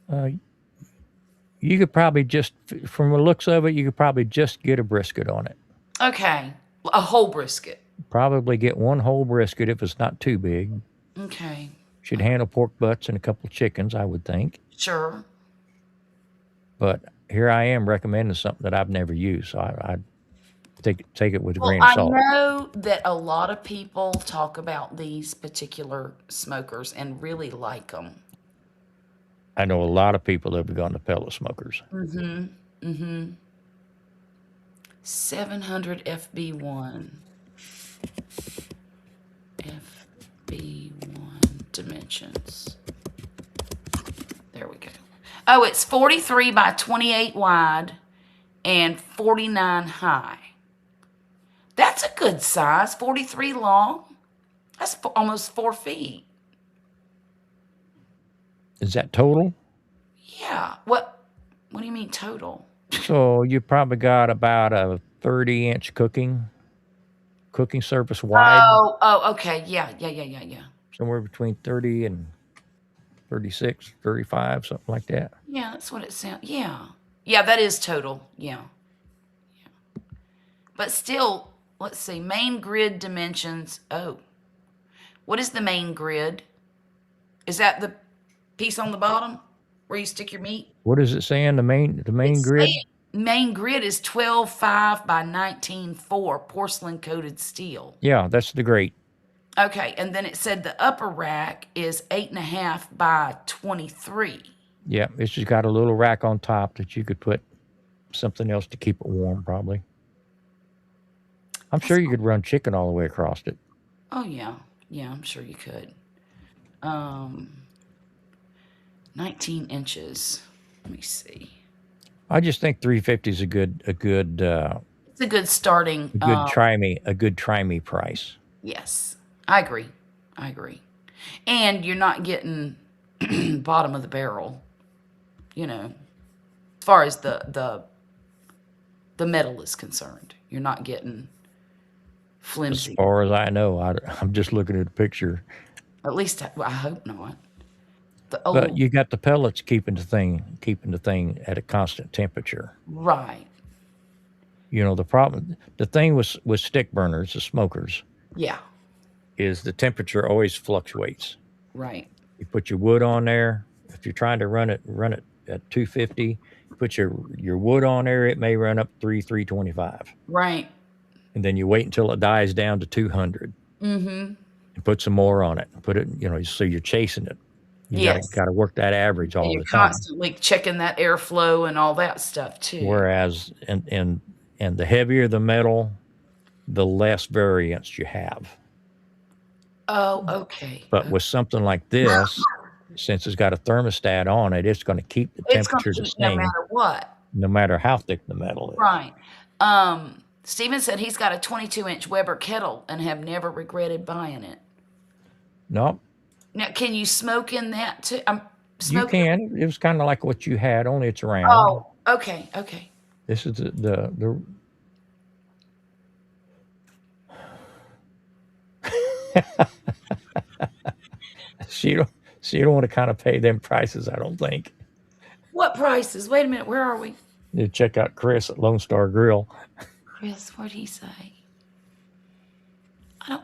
You could probably just, from the looks of it, you could probably just get a brisket on it. Okay. A whole brisket. Probably get one whole brisket if it's not too big. Okay. Should handle pork butts and a couple of chickens, I would think. Sure. But here I am recommending something that I've never used, so I take it with a Well, grain of I salt. know that a lot of people talk about these particular smokers and really like them. I know a lot of people that have gone to pellet smokers. 700 FB1. FB1 dimensions. There we go. Oh, it's 43 by 28 wide and 49 high. That's a good size. 43 long. That's almost 4 feet. Is that total? Yeah. What do you mean total? So you probably got about a 30-inch cooking surface wide, Oh, okay. Yeah. somewhere between 30 and 36, 35, something like that. Yeah, that's what it sounds. Yeah. Yeah, that is total. Yeah. But still, let's see. Main grid dimensions. Oh. What is the main grid? Is that the piece on the bottom where you stick your meat? What is it saying? The main grid? Main grid is 12.5 by 19.4 porcelain coated steel. Yeah, that's the grate. Okay, and then it said the upper rack is 8.5 by 23. Yeah, it's just got a little rack on top that you could put something else to keep it warm, probably. I'm sure you could run chicken all the way across it. Oh yeah, I'm sure you could. 19 inches. Let me see. I just think 350 is a good It's a good starting. try me price. Yes, I agree. And you're not getting bottom of the barrel. As far as the metal is concerned, you're not getting As flimsy. far as I know, I'm just looking at a picture. At least I hope not. The But old you got the pellets keeping the thing at a constant temperature. right. The thing with stick burners, the smokers, Yeah. is the temperature always fluctuates. Right. You put your wood on there. If you're trying to run it at 250. Put your wood on there. It may run up 325, Right. and then you wait until it dies down to 200, Mm-hmm. and put some more on it. Put it, so you're chasing it. You got to Yes. got to work that average And all you're the time. constantly checking that airflow and all that stuff too. Whereas, and the heavier the metal, the less variance you have. Oh, okay. But with something like this, since it's got a thermostat on it, it's going to keep the It's gonna temperature the keep no same matter what. no matter how thick the metal is. Right. Steven said he's got a 22-inch Weber kettle and have never regretted buying it. No, Now, can you smoke in that too? you Smoke. can. It was kind of like what you had, only it's round. Oh, okay, okay. This is the so you don't want to kind of pay them prices. I don't think. What prices? Wait a minute. Where are we? You check out Chris at Lone Star Grill. Chris, what'd he say? I don't.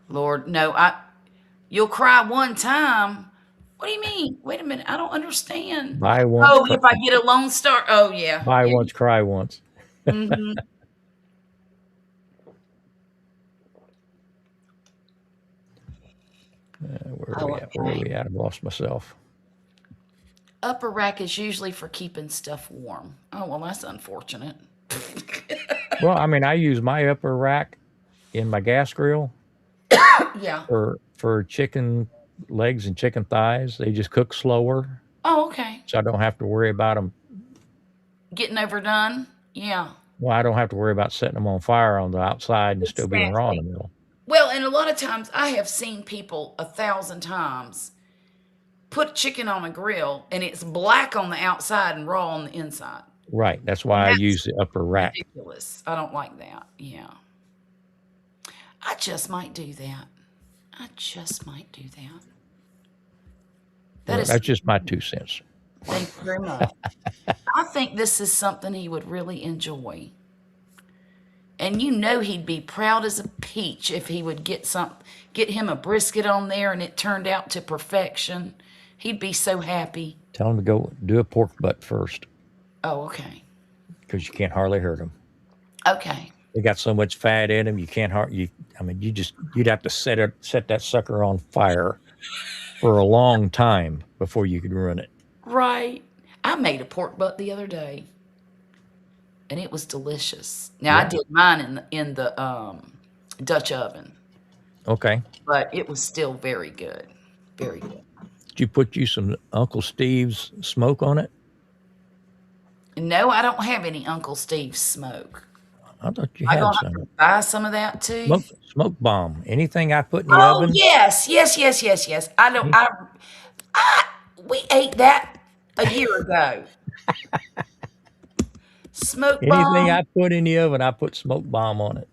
Lord, no. You'll cry one time. What do you mean? Wait a minute. I don't understand. Buy once, Oh, if I get a Lone Star. Oh, yeah. buy Yeah. once, cry once. Hmm. Where are Oh, we at? Where are okay. we at? I've lost myself. Upper rack is usually for keeping stuff warm. Oh, well, that's unfortunate. Well, I mean, I use my upper rack in my gas grill Yeah. for chicken legs and chicken thighs. They just cook slower, Oh, okay. so I don't have to worry about them. Getting overdone? Yeah. Well, I don't have to worry about setting them on fire on the outside and still being raw in the Exactly. middle. Well, and a lot of times I have seen people 1,000 times put chicken on a grill and it's black on the outside and raw on the inside. Right. That's And why I that's use the upper rack. ridiculous. I don't like that. Yeah. I just might do that. I just might do that. That Well, is, that's just my 2 cents. thank you very much. I think this is something he would really enjoy. And he'd be proud as a peach if he would get him a brisket on there and it turned out to perfection. He'd be so happy. Tell them to go do a pork butt first, Oh, okay. because you can't hardly hurt them. Okay. They got so much fat in them, you can't hardly. I mean, you'd have to set that sucker on fire for a long time before you could ruin it. Right. I made a pork butt the other day and it was delicious. Now I Yeah. did mine in the Dutch oven, Okay. but it was still very good. Very good. Did you put some Uncle Steve's smoke on it? No, I don't have any Uncle Steve's smoke. I thought you I had gonna have some. to buy some of that too. Smoke bomb. Anything I put in the Oh oven, yes, yes, yes, yes, yes. I don't. We ate that a year ago. Smoke anything I bomb. put in the oven, I put smoke bomb on it.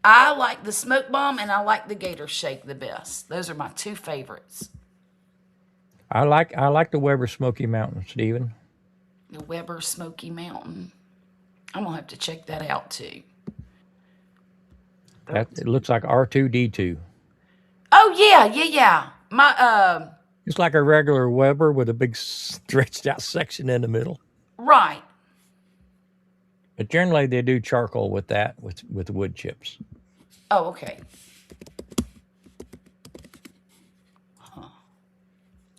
I like the smoke bomb and I like the Gator Shake the best. Those are my two favorites. I like the Weber Smoky Mountain, Stephen. The Weber Smoky Mountain. I'm gonna have to check that out too. It looks like R2D2. Oh yeah, yeah, yeah. My It's like a regular Weber with a big stretched out section in the middle. right. But generally, they do charcoal with that with wood chips. Oh, okay.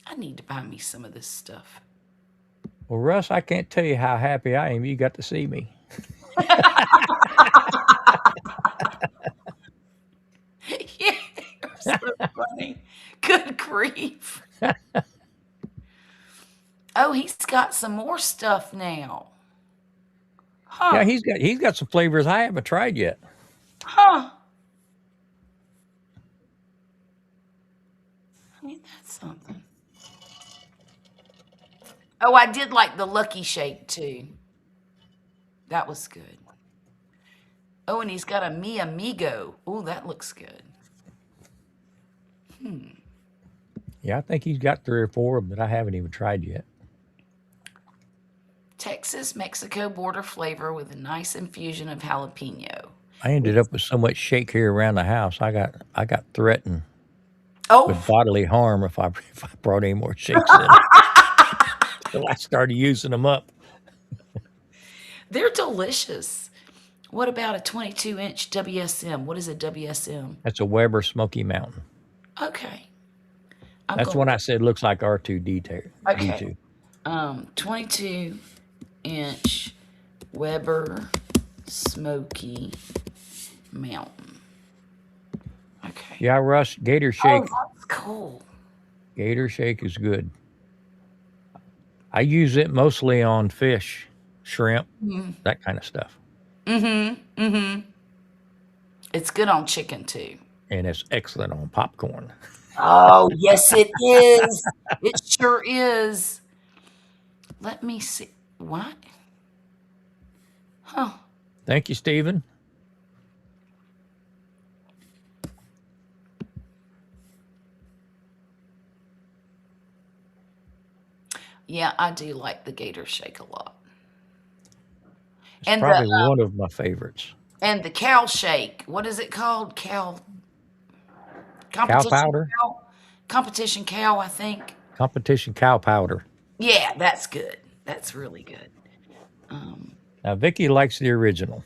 I need to buy me some of this stuff. Well, Russ, I can't tell you how happy I am you got to see me. Yeah, you're so funny. Good grief. Oh, he's got some more stuff now. Huh. Yeah, he's got some flavors I haven't tried yet. Huh. Ain't that something? Oh, I did like the Lucky Shake too. That was good. Oh, and he's got a Mi Amigo. Oh, that looks good. Yeah, I think he's got 3 or 4, but I haven't even tried yet. Texas Mexico border flavor with a nice infusion of jalapeno. I ended up with so much shake here around the house. I got threatened Oh, with bodily harm if I if I brought any more shakes in. So I started using them up. they're delicious. What about a 22-inch WSM? What is a WSM? That's a Weber Smoky Mountain. Okay. I'm That's going when I said looks like R2D2. Okay. 22-inch Weber Smoky Mountain. Okay. Yeah, Russ, Gator Oh, Shake. that's cool. Gator Shake is good. I use it mostly on fish, shrimp, that kind of stuff. It's good on chicken too. And it's excellent on popcorn. Oh, yes, it is. It sure is. Let me see. What? Huh. Thank you, Stephen. Yeah, I do like the Gator Shake a lot. It's And probably one of my favorites. the cow shake. What is it called? Cow Cow competition powder? cow. Competition cow, I think. Competition cow powder. Yeah, that's good. That's really good. Now, Vicky likes the original.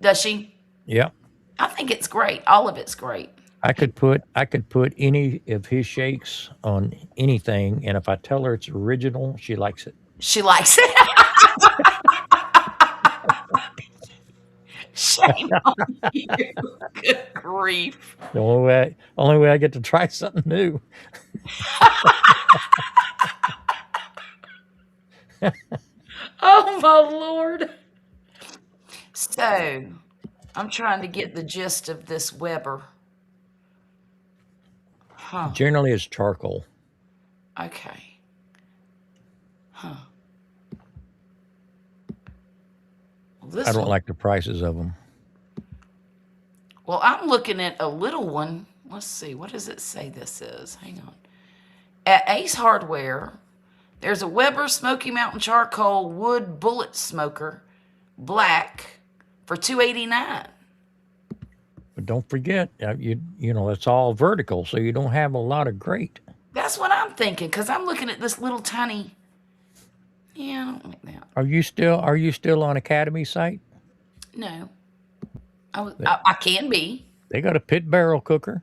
Does she? Yep. I think it's great. All of it's great. I could put any of his shakes on anything, and if I tell her it's original, she likes it. She likes it. Shame on you. Good grief. The only way I get to try something new. Oh my Lord. So, I'm trying to get the gist of this Weber. Huh. Generally, it's charcoal. Okay. Huh. Well, this I don't one, like the prices of them. well, I'm looking at a little one. Let's see. What does it say this is? Hang on. At Ace Hardware, there's a Weber Smoky Mountain Charcoal Wood Bullet Smoker, black, for $289. But don't forget, you know it's all vertical, so you don't have a lot of grate. That's what I'm thinking, because I'm looking at this little tiny. Yeah, I don't like that. Are you still on Academy site? No. I can be. They got a pit barrel cooker.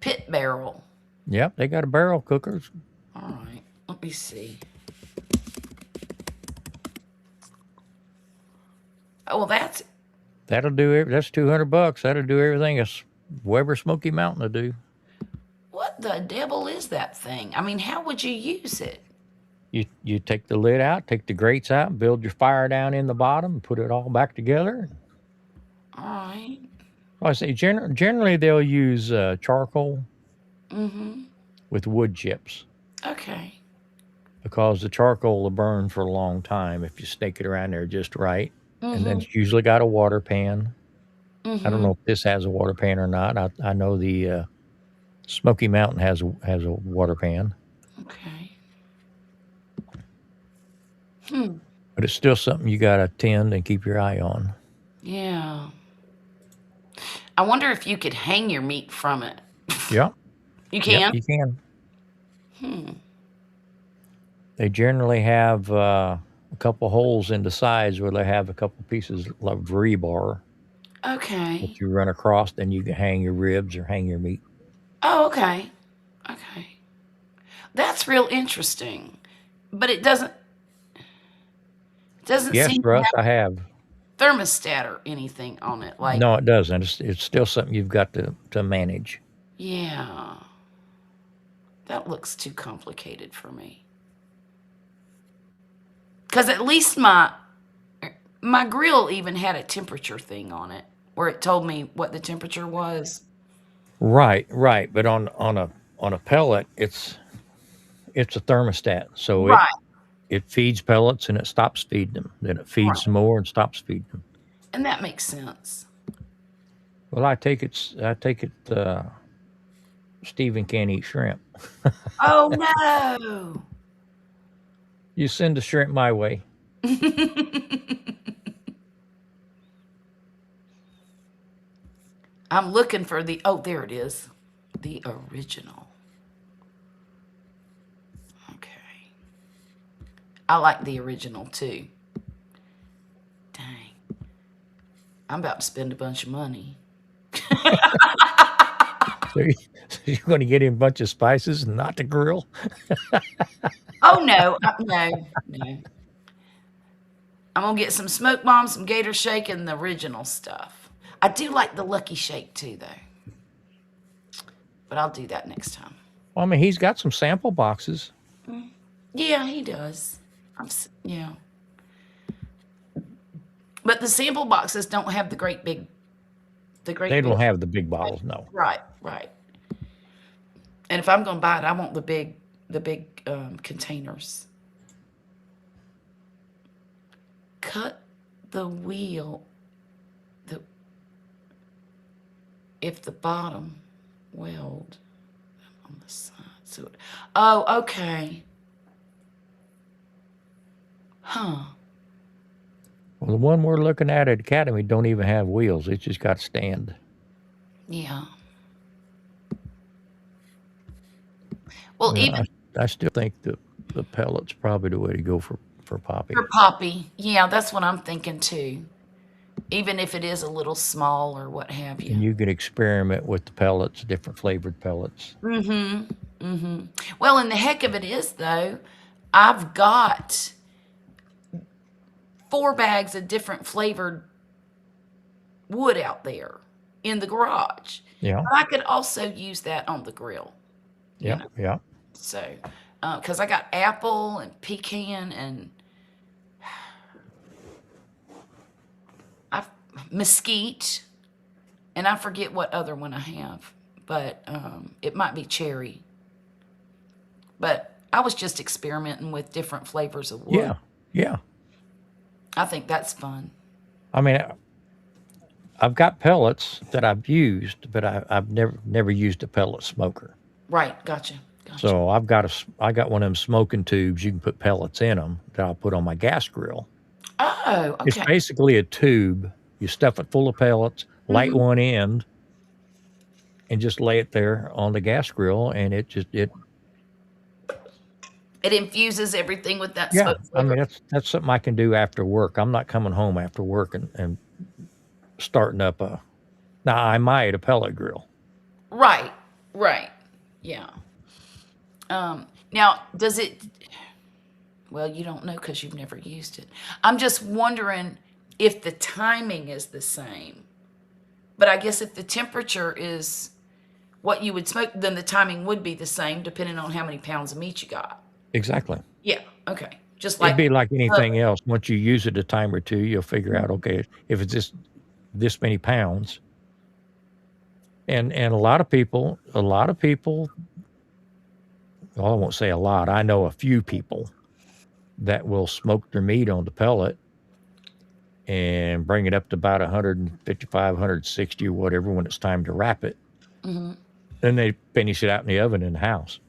Pit barrel. Yep, they got a barrel cooker. All right. Let me see. Oh, well, That'll do it. That's $200. That'll do everything a Weber Smoky Mountain will do. what the devil is that thing? I mean, how would you use it? You take the lid out, take the grates out, build your fire down in the bottom, put it all back together. All right. I say generally they'll use charcoal with wood chips Okay. because the charcoal will burn for a long time if you stake it around there just right. And then it's usually got a water pan. I don't know if this has a water pan or not. I know the Smoky Mountain has a water pan, Okay. but it's still something you got to tend and keep your eye on. Yeah. I wonder if you could hang your meat from it. Yep. You can? Yep, you can. They generally have a couple holes in the sides where they have a couple pieces of rebar Okay. that you run across, then you can hang your ribs or hang your meat. Oh, okay. Okay. That's real interesting. But it doesn't Yes, seem to Russ, have I have. thermostat or anything on it. Like, No, it doesn't. It's still something you've got to manage. yeah. That looks too complicated for me. Because at least my grill even had a temperature thing on it where it told me what the temperature was. Right. But on a pellet, it's a thermostat, so Right. it feeds pellets and it stops feeding them. Then it feeds some Right. more and stops feeding them. And that makes sense. Well, I take it. Stephen can't eat shrimp. Oh no. You send the shrimp my way. I'm looking for the, oh, there it is. The original. Okay. I like the original too. Dang. I'm about to spend a bunch of money. So, so you're going to get him a bunch of spices and not the grill. Oh no, no, no. I'm gonna get some smoke bombs, some gator shake, and the original stuff. I do like the Lucky Shake too, though. But I'll do that next time. Well, I mean, he's got some sample boxes. Yeah, he does. Yeah. But the sample boxes don't have the great big, They don't have the big bottles, no. right, right. And if I'm gonna buy it, I want the big containers. Cut the wheel, the if the bottom weld on the side. So, oh, okay. Huh. Well, the one we're looking at Academy don't even have wheels. It's just got stand. Yeah. Well, Well, even I still think the pellet's probably the way to go for Poppy. for Poppy, yeah, that's what I'm thinking too. Even if it is a little small or what have And you. you can experiment with the pellets, different flavored pellets. Well, and the heck of it is though, I've got 4 bags of different flavored wood out there in the garage. Yeah, But I could also use that on the grill, you yeah, know. yeah. So, because I got apple and pecan and I mesquite, and I forget what other one I have, but it might be cherry. But I was just experimenting with different flavors of wood. Yeah, yeah. I think that's fun. I mean, I've got pellets that I've used, but I've never used a pellet smoker. Right, gotcha, gotcha. So I got one of them smoking tubes. You can put pellets in them that I'll put on my gas grill. Oh, It's okay. basically a tube. You stuff it full of pellets, light Hmm. one end, and just lay it there on the gas grill, and it. It infuses everything with that Yeah, smoke I flavor. mean that's something I can do after work. I'm not coming home after work and starting up a. Now I might a pellet grill. Right, right. Yeah. Now, does it, well, you don't know because you've never used it. I'm just wondering if the timing is the same. But I guess if the temperature is what you would smoke, then the timing would be the same depending on how many pounds of meat you got. Exactly. Yeah, okay. Just It'd like be like anything oven. else. Once you use it a time or two, you'll figure out okay if it's this many pounds. And a lot of people. Well, I won't say a lot. I know a few people that will smoke their meat on the pellet and bring it up to about 155, 160 or whatever when it's time to wrap it. Then they finish it out in the oven in the house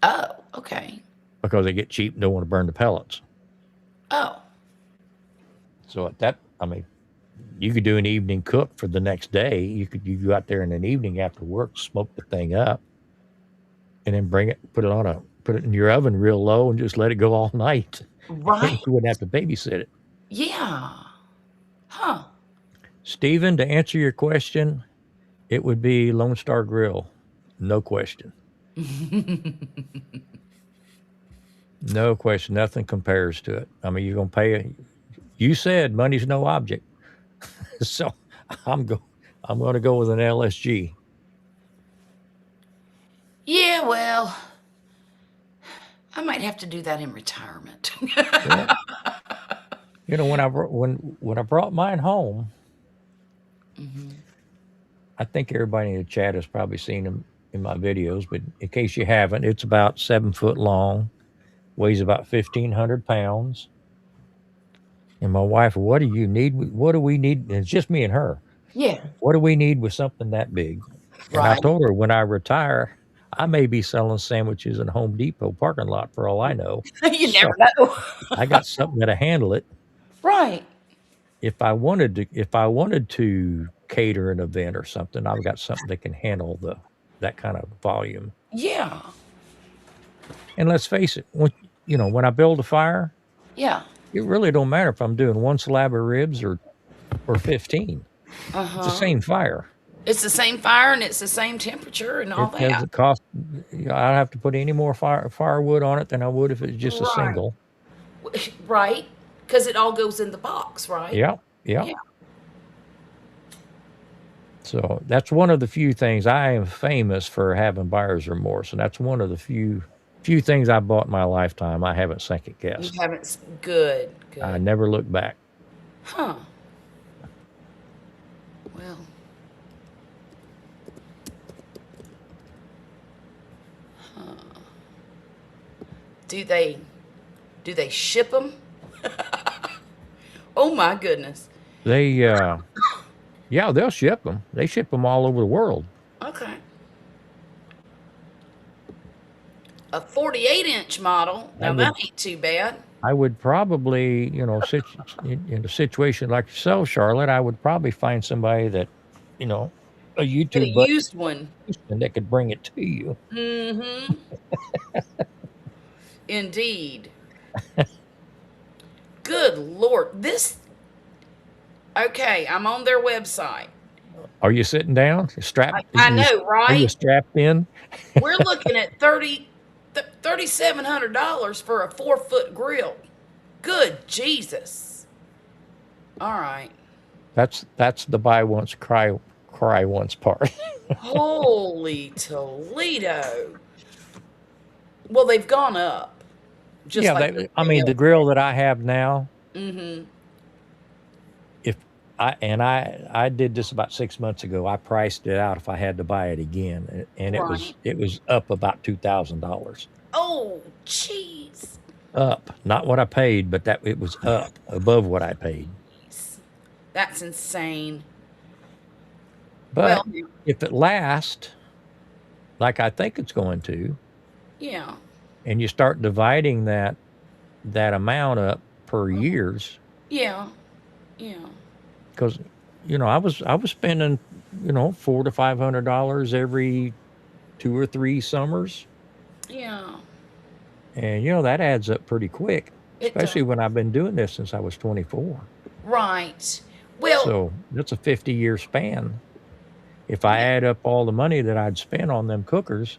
Oh, okay. because they get cheap and don't want to burn the pellets. Oh, So at that, I mean, you could do an evening cook for the next day. You go out there in an evening after work, smoke the thing up, and then bring it, put it in your oven real low, and just let it go all night, and right. you wouldn't have to babysit it. Yeah. Huh. Stephen, to answer your question, it would be Lone Star Grill, no question. No question. Nothing compares to it. I mean, you're gonna pay. You said money's no object, so I'm go. I'm going to go with an LSG. Yeah, well, I might have to do that in retirement. Well, when I brought mine home, I think everybody in the chat has probably seen them in my videos, but in case you haven't, it's about 7 foot long, weighs about 1,500 pounds. And my wife, what do you need? What do we need? And it's just me and her. Yeah. What do we need with something that big? And I Right. told her when I retire, I may be selling sandwiches in a Home Depot parking lot for all I know. You So never know. I got something that'll handle it. Right. If I wanted to cater an event or something, I've got something that can handle that kind of volume. Yeah. And let's face it, when I build a fire, Yeah. it really don't matter if I'm doing one slab of ribs or 15. It's the Uh-huh. same fire. It's the same fire and it's the same temperature and all It that. doesn't cost. I don't have to put any more firewood on it than I would if it's just a Right. single. Right. Because it all goes in the box, right? Yeah, yeah. Yeah. So that's one of the few things I am famous for having buyer's remorse, and that's one of the few things I bought in my lifetime I haven't second You guessed. haven't. Good. I Good. never look back. Huh. Well. Huh. Do they? Do they ship them? Oh my goodness. They, yeah, they'll ship them. They ship them all over the world. Okay. A 48-inch model. I Now would that ain't too bad. I would probably, in a situation like yourself, Charlotte, I would probably find somebody that, a Get a YouTube buddy used one. that could bring it to you. Mm-hmm. Indeed. Good Lord. This. Okay, I'm on their website. Are you sitting down? Strapped? I know, Are you right? strapped in? We're looking at $3,700 for a 4-foot grill. Good Jesus. All right. That's the buy once, cry once part. Holy Toledo. Well, they've gone up. Just Yeah, like I everything mean the else. grill that I have now. Mm-hmm. If I did this about 6 months ago, I priced it out if I had to buy it again, and it was Right. it was up about $2,000. Oh, jeez. Up, not what I paid, but that it was up above what I paid. That's insane. But Well, if it lasts like I think it's going to, yeah. and you start dividing that amount up per years, Yeah. Yeah. because I was spending $400 to $500 every 2 or 3 summers, Yeah. and that adds up pretty quick, It does. especially when I've been doing this since I was 24. Right. Well, So that's a 50-year span. If I add up all the money that I'd spent on them cookers,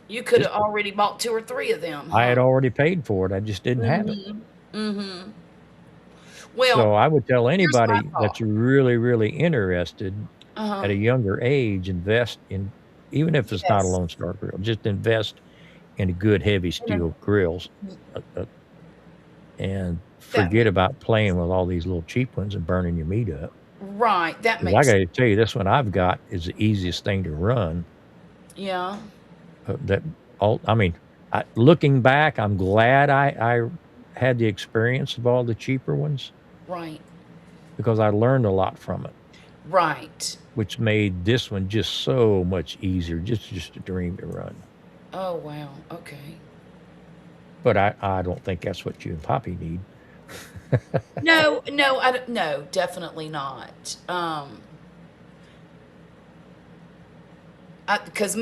you could have just already bought 2 or 3 of them, I huh? had already paid for it. I just didn't have it. Mm-hmm. Mm-hmm. Well, So I would tell here's my anybody thought. that's really, really interested Uh-huh. at a younger age, invest in, even if it's not a Yes. Lone Star grill, just invest in a good heavy And steel grills, and that forget about playing with all these little cheap ones and burning your meat up. right. That 'Cause I makes got to tell you, this one I've got is the easiest thing to run. yeah. I mean, looking back, I'm glad I had the experience of all the cheaper ones Right. because I learned a lot from it, Right. which made this one just so much easier, just a dream to run. Oh wow. Okay. But I don't think that's what you and Poppy need. No, no, I don't, no, definitely not. Because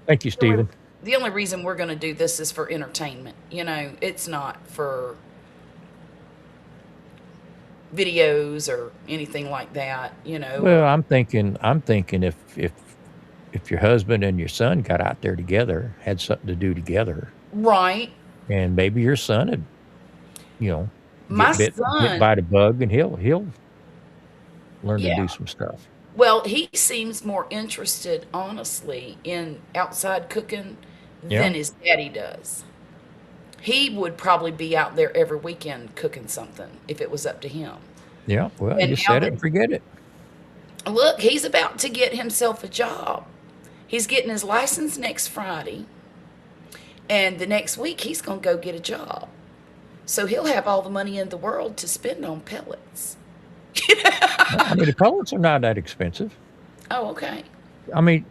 Thank you, Stephen. the only reason we're going to do this is for entertainment. It's not for videos or anything like that. Well, I'm thinking if your husband and your son got out there together, had something to do together, Right. and maybe your son had, you know, My get son, by the bug, and he'll learn to yeah. do some stuff. Well, he seems more interested, honestly, in outside cooking Yeah, than his daddy does. He would probably be out there every weekend cooking something if it was up to him. yeah. Well, And you now said it that, and forget it. look, he's about to get himself a job. He's getting his license next Friday. And the next week, he's going to go get a job. So he'll have all the money in the world to spend on pellets. Well, I mean, the pellets are not that expensive. Oh, okay. I mean,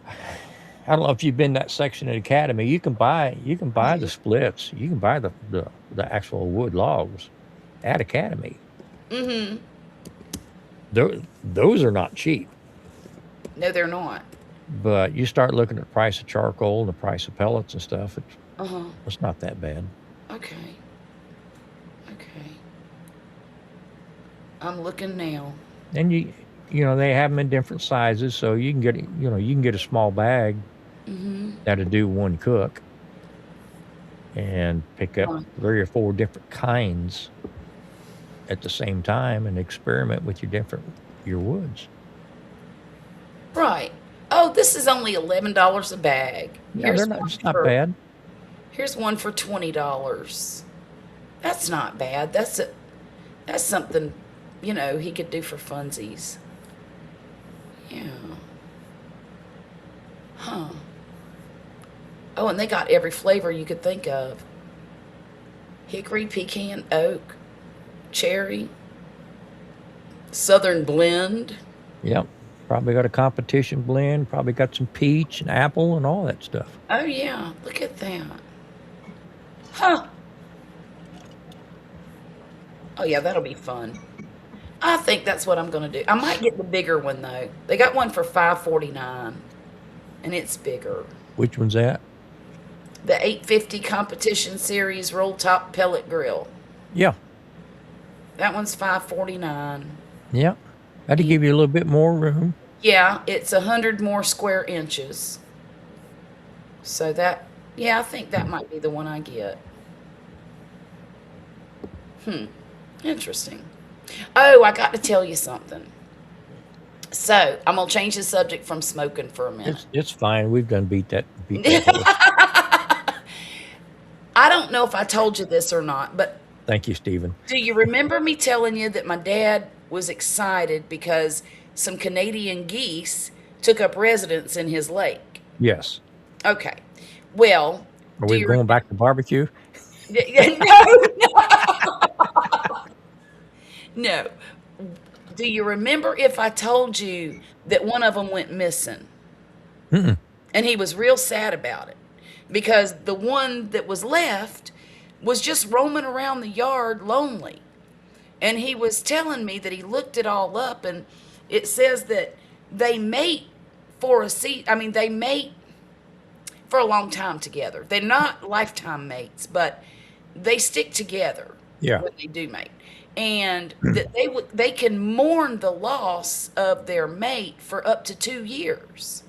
I don't know if you've been that section at Academy. You can buy the splits. You can buy the actual wood logs at Academy. Mm-hmm. Those are not cheap. No, they're not. But you start looking at the price of charcoal and the price of pellets and stuff. Uh-huh. It's not that bad. Okay. Okay. I'm looking now. And they have them in different sizes, so you can get a small bag Mm-hmm. that'll do one cook, and pick up Right. 3 or 4 different kinds at the same time and experiment with your woods. Right. Oh, this is only $11 a bag. Yeah, they're not. It's not bad. Here's one for $20. That's not bad. That's something, he could do for funsies. Yeah. Huh. Oh, and they got every flavor you could think of. Hickory, pecan, oak, cherry, southern blend. Yep. Probably got a competition blend. Probably got some peach and apple and all that stuff. Oh, yeah. Look at that. Huh. Oh, yeah, that'll be fun. I think that's what I'm going to do. I might get the bigger one, though. They got one for $5.49, and it's bigger. Which one's that? The 850 Competition Series Roll Top Pellet Grill. Yeah. That one's $5.49. Yeah. That'll give you a little bit more room. Yeah, it's 100 more square inches. So I think that might be the one I get. Interesting. Oh, I got to tell you something. So, I'm going to change the subject from smoking for a minute. It's fine. We've done beat that horse. I don't know if I told you this or not, but Thank you, Stephen. do you remember me telling you that my dad was excited because some Canadian geese took up residence in his lake? Yes. Okay. Well, Are we going back to barbecue? No. Do you remember if I told you that one of them went missing? Mm-mm. And he was real sad about it because the one that was left was just roaming around the yard lonely. And he was telling me that he looked it all up, and it says that they mate for they mate for a long time together. They're not lifetime mates, but they stick together Yeah. when they do mate. And that they can mourn the loss of their mate for up to 2 years.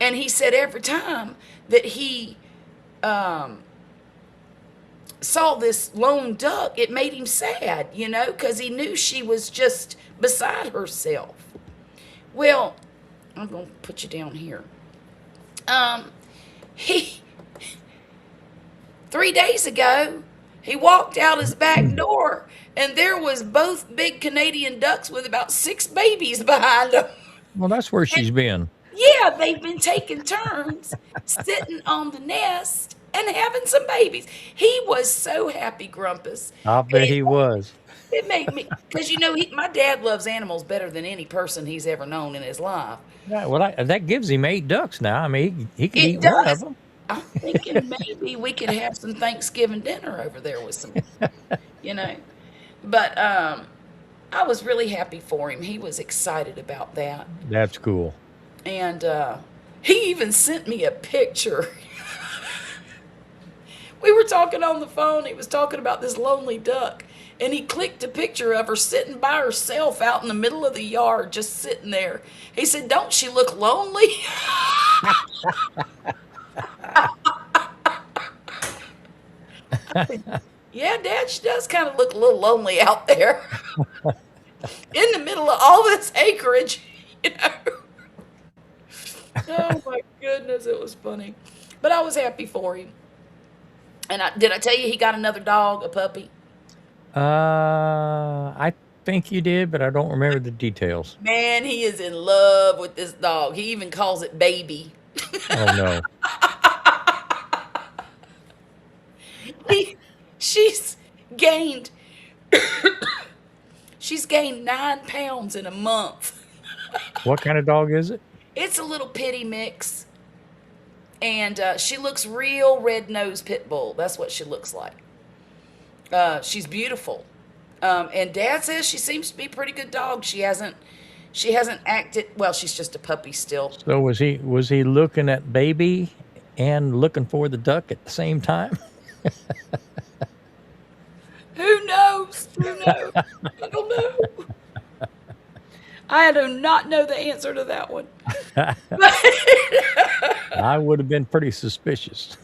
And he said every time that he saw this lone duck, it made him sad, because he knew she was just beside herself. Well, I'm going to put you down here. He 3 days ago, he walked out his back door, and there was both big Canadian ducks with about 6 babies behind them. Well, that's where she's been. Yeah, they've been taking turns sitting on the nest and having some babies. He was so happy, Grumpus. I bet he was. It made me, because my dad loves animals better than any person he's ever known in his life. Yeah, well, that gives him 8 ducks now. I mean, he could It eat one of does. them. I'm thinking maybe we could have some Thanksgiving dinner over there with some, But I was really happy for him. He was excited about that. That's cool. And he even sent me a picture. We were talking on the phone. He was talking about this lonely duck. And he clicked a picture of her sitting by herself out in the middle of the yard, just sitting there. He said, "Don't she look lonely?" Yeah, Dad, she does kind of look a little lonely out there in the middle of all this acreage, Oh my goodness, it was funny. But I was happy for him. And did I tell you he got another dog, a puppy? I think you did, but I don't remember the details. Man, he is in love with this dog. He even calls it baby. Oh no. he, she's gained she's gained 9 pounds in a month. What kind of dog is it? It's a little pitty mix, and she looks real red-nosed pit bull. That's what she looks like. She's beautiful, and Dad says she seems to be a pretty good dog. She hasn't acted well. She's just a puppy still. So was he looking at baby and looking for the duck at the same time? Who knows? Who knows? I don't know. I do not know the answer to that one. I would have been pretty suspicious.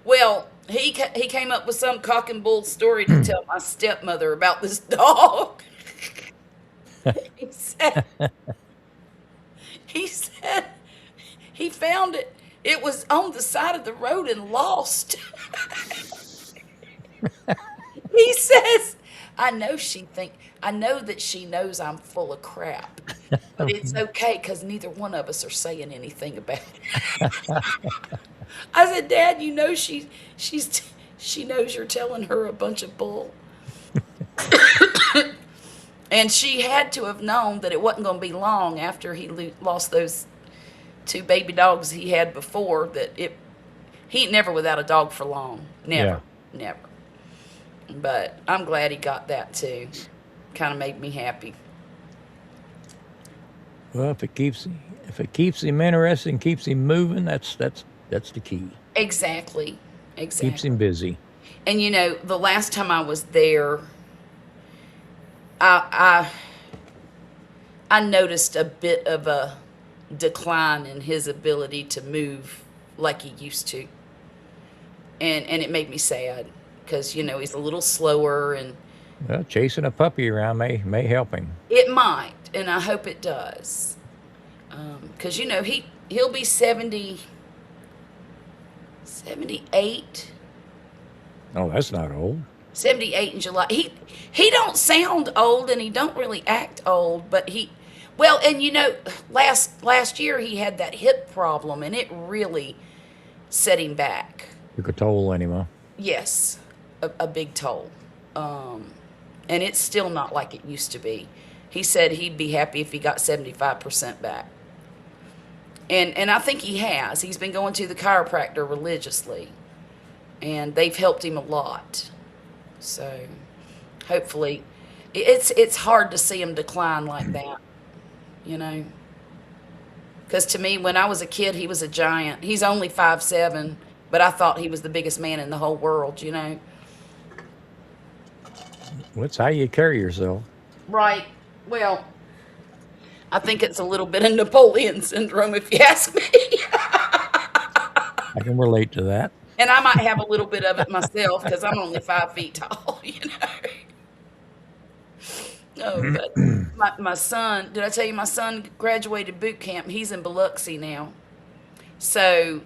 Well, he came up with some cock and bull story to tell my stepmother about this dog. he said he said he found it. It was on the side of the road and lost. He says, I know that she knows I'm full of crap, but it's okay because neither one of us are saying anything about it. I said, Dad, you know she knows you're telling her a bunch of bull. And she had to have known that it wasn't going to be long after he lost those 2 baby dogs he had before he ain't never without a dog for long. Never. Yeah. Never. But I'm glad he got that too. Kind of made me happy. Well, if it keeps him interested and keeps him moving, that's the key. Exactly. Keeps him busy. And the last time I was there, I noticed a bit of a decline in his ability to move like he used to. And it made me sad because, he's a little slower, and Well, chasing a puppy around may help him. it might, and I hope it does. Because, he'll be 78. Oh, that's not old. 78 in July. He don't sound old, and he don't really act old, but last year he had that hip problem, and it really set him back. Took a toll on him, huh? Yes, a big toll. And it's still not like it used to be. He said he'd be happy if he got 75% back. And I think he has. He's been going to the chiropractor religiously, and they've helped him a lot. So hopefully, it's hard to see him decline like that, Because to me, when I was a kid, he was a giant. He's only 5'7", but I thought he was the biggest man in the whole world, What's how you carry yourself? Right. Well, I think it's a little bit of Napoleon syndrome, if you ask me. I can relate to that. And I might have a little bit of it myself because I'm only 5 feet tall, Oh, but my son, did I tell you my son graduated boot camp? He's in Biloxi now. So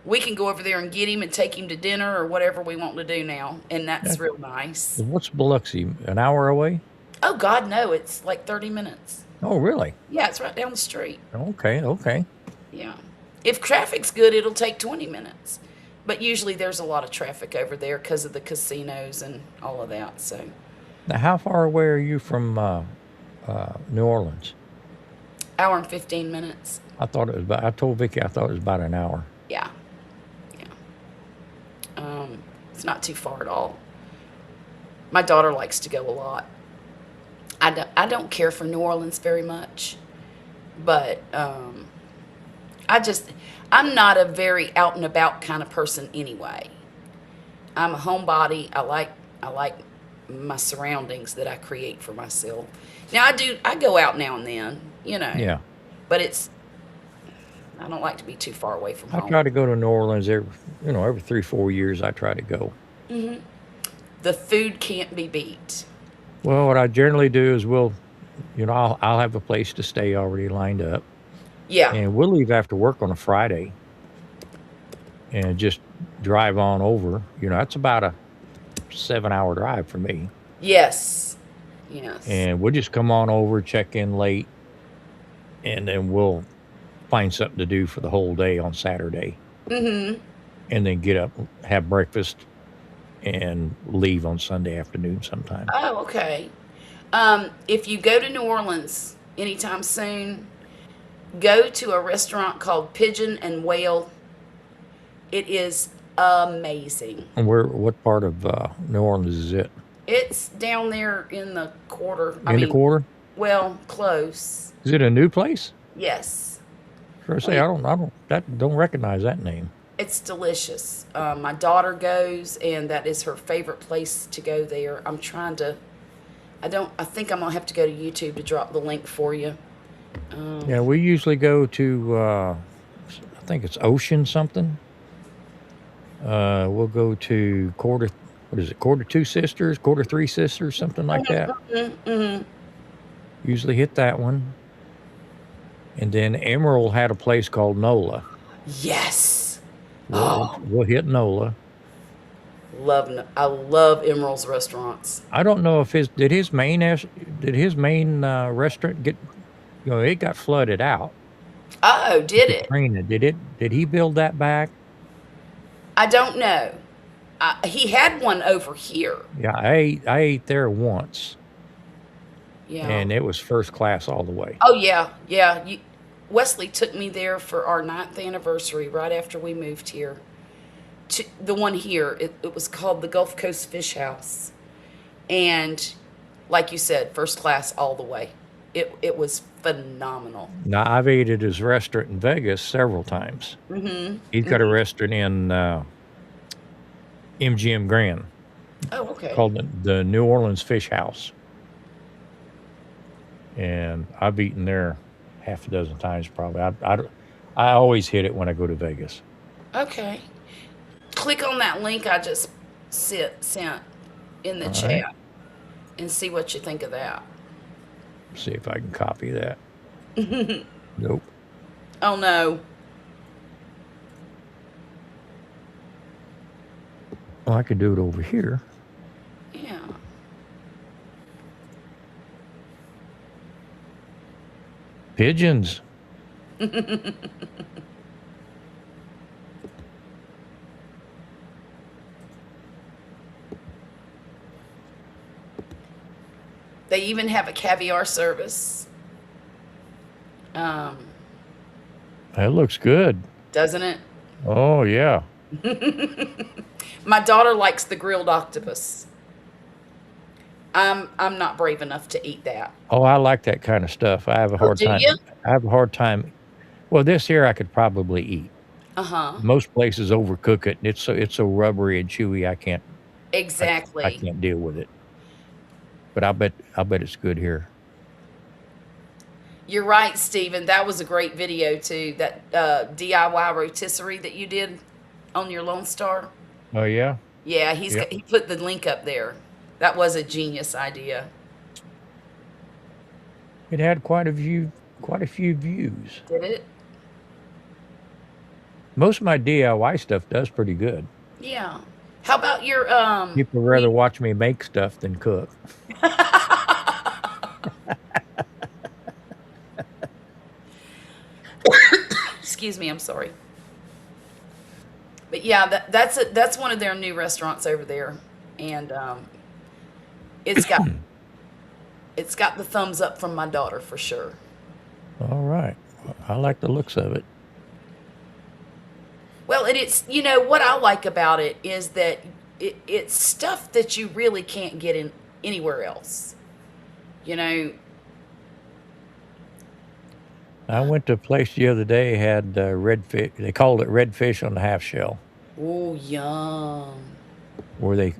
we can go over there and get him and take him to dinner or whatever we want to do now. And that's real nice. What's Biloxi? An hour away? Oh, God, no. It's like 30 minutes. Oh, really? Yeah, it's right down the street. Okay. Yeah. If traffic's good, it'll take 20 minutes. But usually there's a lot of traffic over there because of the casinos and all of that. So Now, how far away are you from New Orleans? hour and 15 minutes. I told Vicky I thought it was about an hour. Yeah. It's not too far at all. My daughter likes to go a lot. I don't care for New Orleans very much, but I'm not a very out and about kind of person anyway. I'm a homebody. I like my surroundings that I create for myself. Now I go out now and then, Yeah. but I don't like to be too far away from I home. try to go to New Orleans every 3-4 years. I try to go. The food can't be beat. Well, what I generally do is I'll have a place to stay already lined up, Yeah. and we'll leave after work on a Friday, and just drive on over. That's about a 7-hour drive for me, Yes. Yes. and we'll just come on over, check in late, and then we'll find something to do for the whole day on Saturday, and then get up, have breakfast, and leave on Sunday afternoon sometime. Oh, okay. If you go to New Orleans anytime soon, go to a restaurant called Pigeon and Whale. It is amazing. And what part of New Orleans is it? It's down there in the quarter. I In the mean, quarter? well, close. Is it a new place? Yes. Sure. Say don't recognize that name. It's delicious. My daughter goes, and that is her favorite place to go there. I'm trying to. I think I'm gonna have to go to YouTube to drop the link for you. Yeah, we usually go to. I think it's Ocean something. We'll go to quarter. What is it? Quarter two sisters, quarter three sisters, something like that. Mm-hmm. Usually hit that one. And then Emerald had a place called Nola. Yes. We'll hit Nola. I love Emerald's restaurants. I don't know if his main restaurant get, it got flooded out. Oh, did it? Katrina, did he build that back? I don't know. He had one over here. Yeah, I ate there once, Yeah. and it was first class all the way. Oh yeah, yeah. Wesley took me there for our 9th anniversary, right after we moved here. To the one here, it was called the Gulf Coast Fish House, and like you said, first class all the way. It was phenomenal. Now I've ate at his restaurant in Vegas several times. Mm-hmm. He's got a restaurant in MGM Grand Oh, okay. called the New Orleans Fish House, and I've eaten there half a dozen times probably. I always hit it when I go to Vegas. Okay. Click on that link I just sent in the All chat right. and see what you think of that. See if I can copy that. Nope. Oh no. Well, I could do it over here. Yeah. Pigeons. They even have a caviar service. That looks good. Doesn't it? Oh yeah. My daughter likes the grilled octopus. I'm not brave enough to eat that. Oh, I like that kind of stuff. I have a hard do time. you? I have a hard time. Well, this here I could probably eat. Uh-huh. Most places overcook it, and it's so rubbery and chewy. I can't Exactly. deal with it. But I bet it's good here. You're right, Stephen. That was a great video too. That DIY rotisserie that you did on your Lone Star. Oh yeah. Yeah, Yep. he put the link up there. That was a genius idea. It had quite a few views. Did it? Most of my DIY stuff does pretty good. Yeah. How about your People rather watch me make stuff than cook. excuse me, I'm sorry. But yeah, that's one of their new restaurants over there, and it's got the thumbs up from my daughter for sure. All right. I like the looks of it. Well, and it's what I like about it is that it's stuff that you really can't get in anywhere else. You know. I went to a place the other day, had red fish. They called it red fish on the half shell, Oh, yum. where they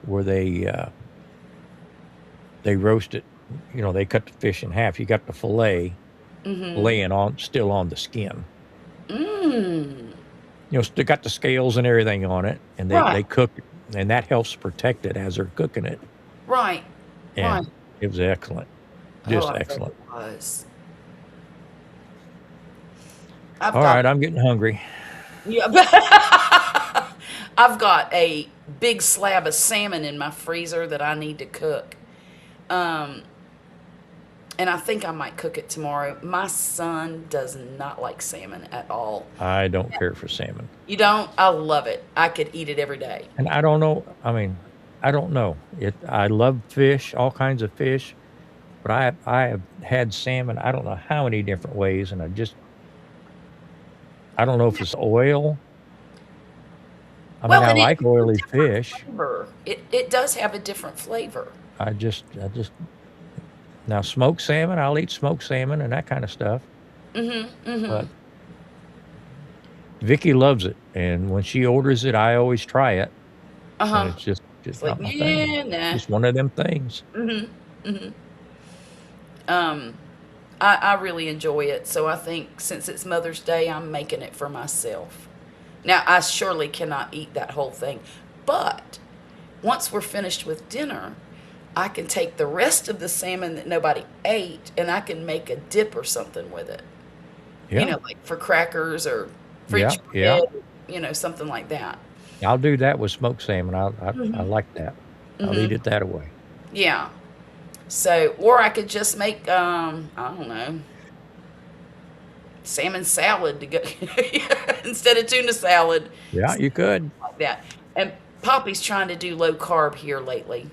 roast it. They cut the fish in half. You got the fillet laying still on the skin. Mmm. Still got the scales and everything on it, and they Right. cook it, and that helps protect it as they're cooking it. Right. And Right. it was excellent, Oh, just I bet excellent. it was. All right, I'm getting hungry. Yeah. I've got a big slab of salmon in my freezer that I need to cook. And I think I might cook it tomorrow. My son does not like salmon at all. I don't care for salmon, You don't? I love it. I could eat it every day. and I don't know. I mean, I don't know. I love fish, all kinds of fish, but I have had salmon. I don't know how many different ways, and I don't know if it's oil. I mean, Well, I and it like has a oily different fish. flavor. It does have a different flavor. I just now smoked salmon. I'll eat smoked salmon and that kind of stuff. But Vicky loves it, and when she orders it, I always try it, Uh and huh. it's just It's like, not my thing. yeah, nah. Just one of them things. Um, I really enjoy it. So I think since it's Mother's Day, I'm making it for myself. Now, I surely cannot eat that whole thing, but once we're finished with dinner, I can take the rest of the salmon that nobody ate and I can make a dip or something with it. You Yeah, know, like for crackers or yeah, French yeah. bread, something like that. I'll do that with smoked salmon. I like that. I'll eat Hmm. it that way. Yeah. So, or I could just make, I don't know, salmon salad to go instead of tuna salad, Yeah, you could. like that. And Poppy's trying to do low carb here lately.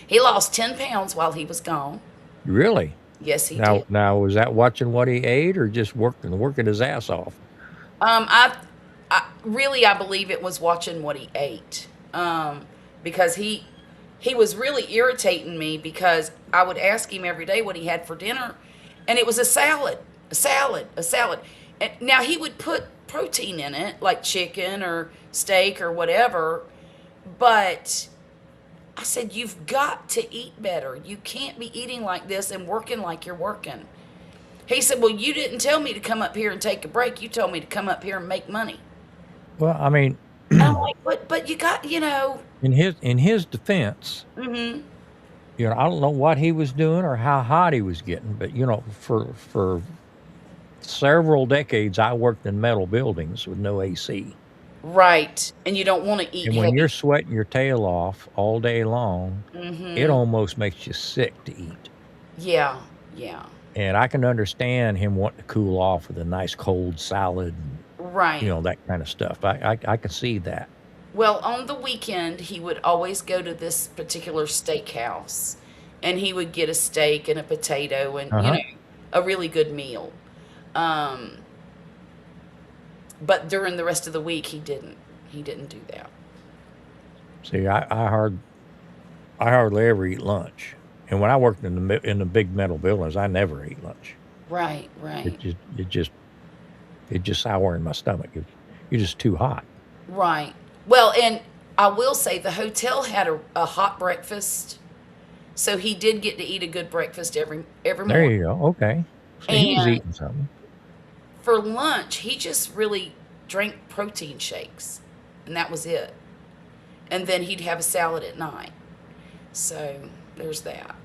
He lost 10 pounds while he was gone. Really? Yes, he Now, did. now was that watching what he ate or just working his ass off? I really, I believe it was watching what he ate. Because he was really irritating me because I would ask him every day what he had for dinner, and it was a salad, a salad, a salad. And now he would put protein in it, like chicken or steak or whatever, but I said, you've got to eat better. You can't be eating like this and working like you're working. He said, well, you didn't tell me to come up here and take a break. You told me to come up here and make money. Well, I mean, And I'm like, but you got, in his defense, mm-hmm. I don't know what he was doing or how hot he was getting, but for several decades I worked in metal buildings with no AC. Right. And you don't want to eat And when heavy. you're sweating your tail off all day long, it Mm-hmm. almost makes you sick to eat. Yeah. Yeah. And I can understand him wanting to cool off with a nice cold salad and, Right. that kind of stuff. I can see that. Well, on the weekend, he would always go to this particular steakhouse and he would get a steak and a potato and, Uh-huh. a really good meal. Um, but during the rest of the week, he didn't. He didn't do that. See, I hardly ever eat lunch. And when I worked in the big metal buildings, I never ate lunch. Right. It Right. just it just it just sour in my stomach. You're just too hot. Right. Well, and I will say the hotel had a hot breakfast, so he did get to eat a good breakfast every There morning. you go. Okay. So he was And eating something. for lunch, he just really drank protein shakes, and that was it. And then he'd have a salad at night. So there's that.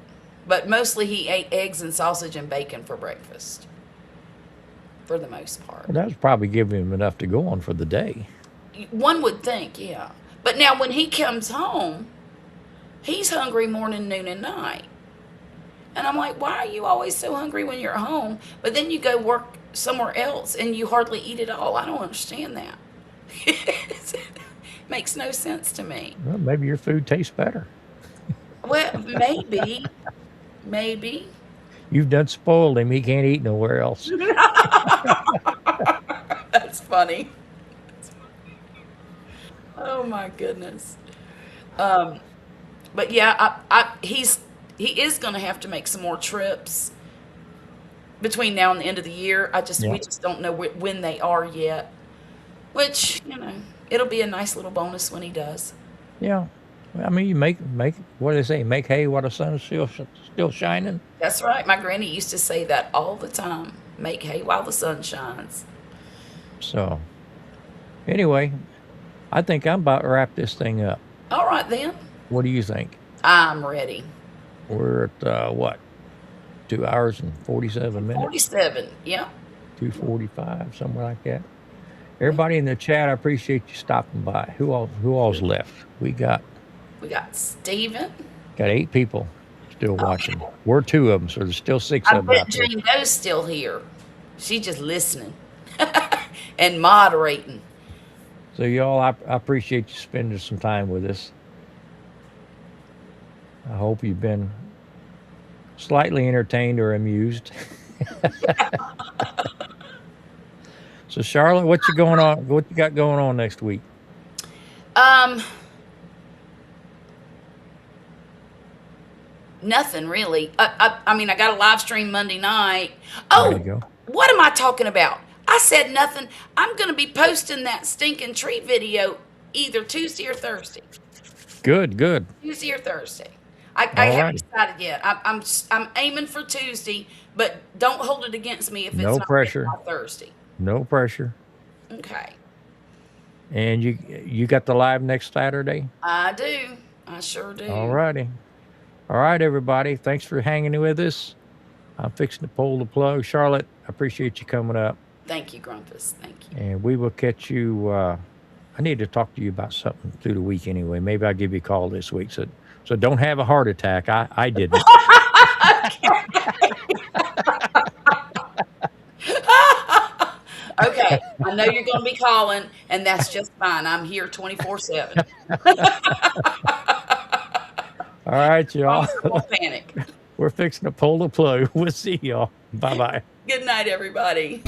But mostly he ate eggs and sausage and bacon for breakfast, for the most part. Well, that was probably giving him enough to go on for the day. One would think, yeah. But now when he comes home, he's hungry morning, noon, and night. And I'm like, why are you always so hungry when you're at home? But then you go work somewhere else and you hardly eat at all. I don't understand that. It makes no sense to me. Well, maybe your food tastes better. Well, maybe, maybe. You've done spoiled him. He can't eat nowhere else. That's funny. Oh my goodness. Um, but yeah, he is going to have to make some more trips between now and the end of the year. We Yeah. just don't know when they are yet. Which it'll be a nice little bonus when he does. Yeah. Well, I mean, you make what do they say? Make hay while the sun is still shining. That's right. My granny used to say that all the time. Make hay while the sun shines. So anyway, I think I'm about to wrap this thing up. All right then. What do you think? I'm ready. We're at what? 2 hours and 47 minutes. 47. Yeah. 2:45, somewhere like that. Everybody in the chat, I appreciate you stopping by. Who all's left? We got We got Steven. 8 people still watching. We're 2 of them, so there's still 6 I of them bet out there. Jane Doe's still here. She's just listening and moderating. So y'all, I appreciate you spending some time with us. I hope you've been slightly entertained or amused. So, Charlotte, what you going on? What you got going on next week? Nothing really. I mean, I got a live stream Monday night. There you Oh, go. what am I talking about? I said nothing. I'm going to be posting that stinking tree video either Tuesday or Thursday. Good, good. Tuesday or Thursday. I All haven't righty. decided yet. I'm aiming for Tuesday, but don't hold it against me if it's No not ready pressure. by Thursday. No pressure. Okay. And you got the live next Saturday? I do. I sure do. All righty. All right, everybody. Thanks for hanging with us. I'm fixing to pull the plug. Charlotte, I appreciate you coming up. Thank you, Grumpus. Thank you. And we will catch you. I need to talk to you about something through the week anyway. Maybe I'll give you a call this week. So don't have a heart attack. I didn't. Okay. I know you're going to be calling, and that's just fine. I'm here 24/7. All right, y'all. Don't panic. We're fixing to pull the plug. We'll see y'all. Bye-bye. Good night, everybody.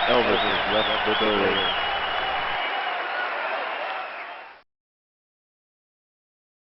Elvis has left the building.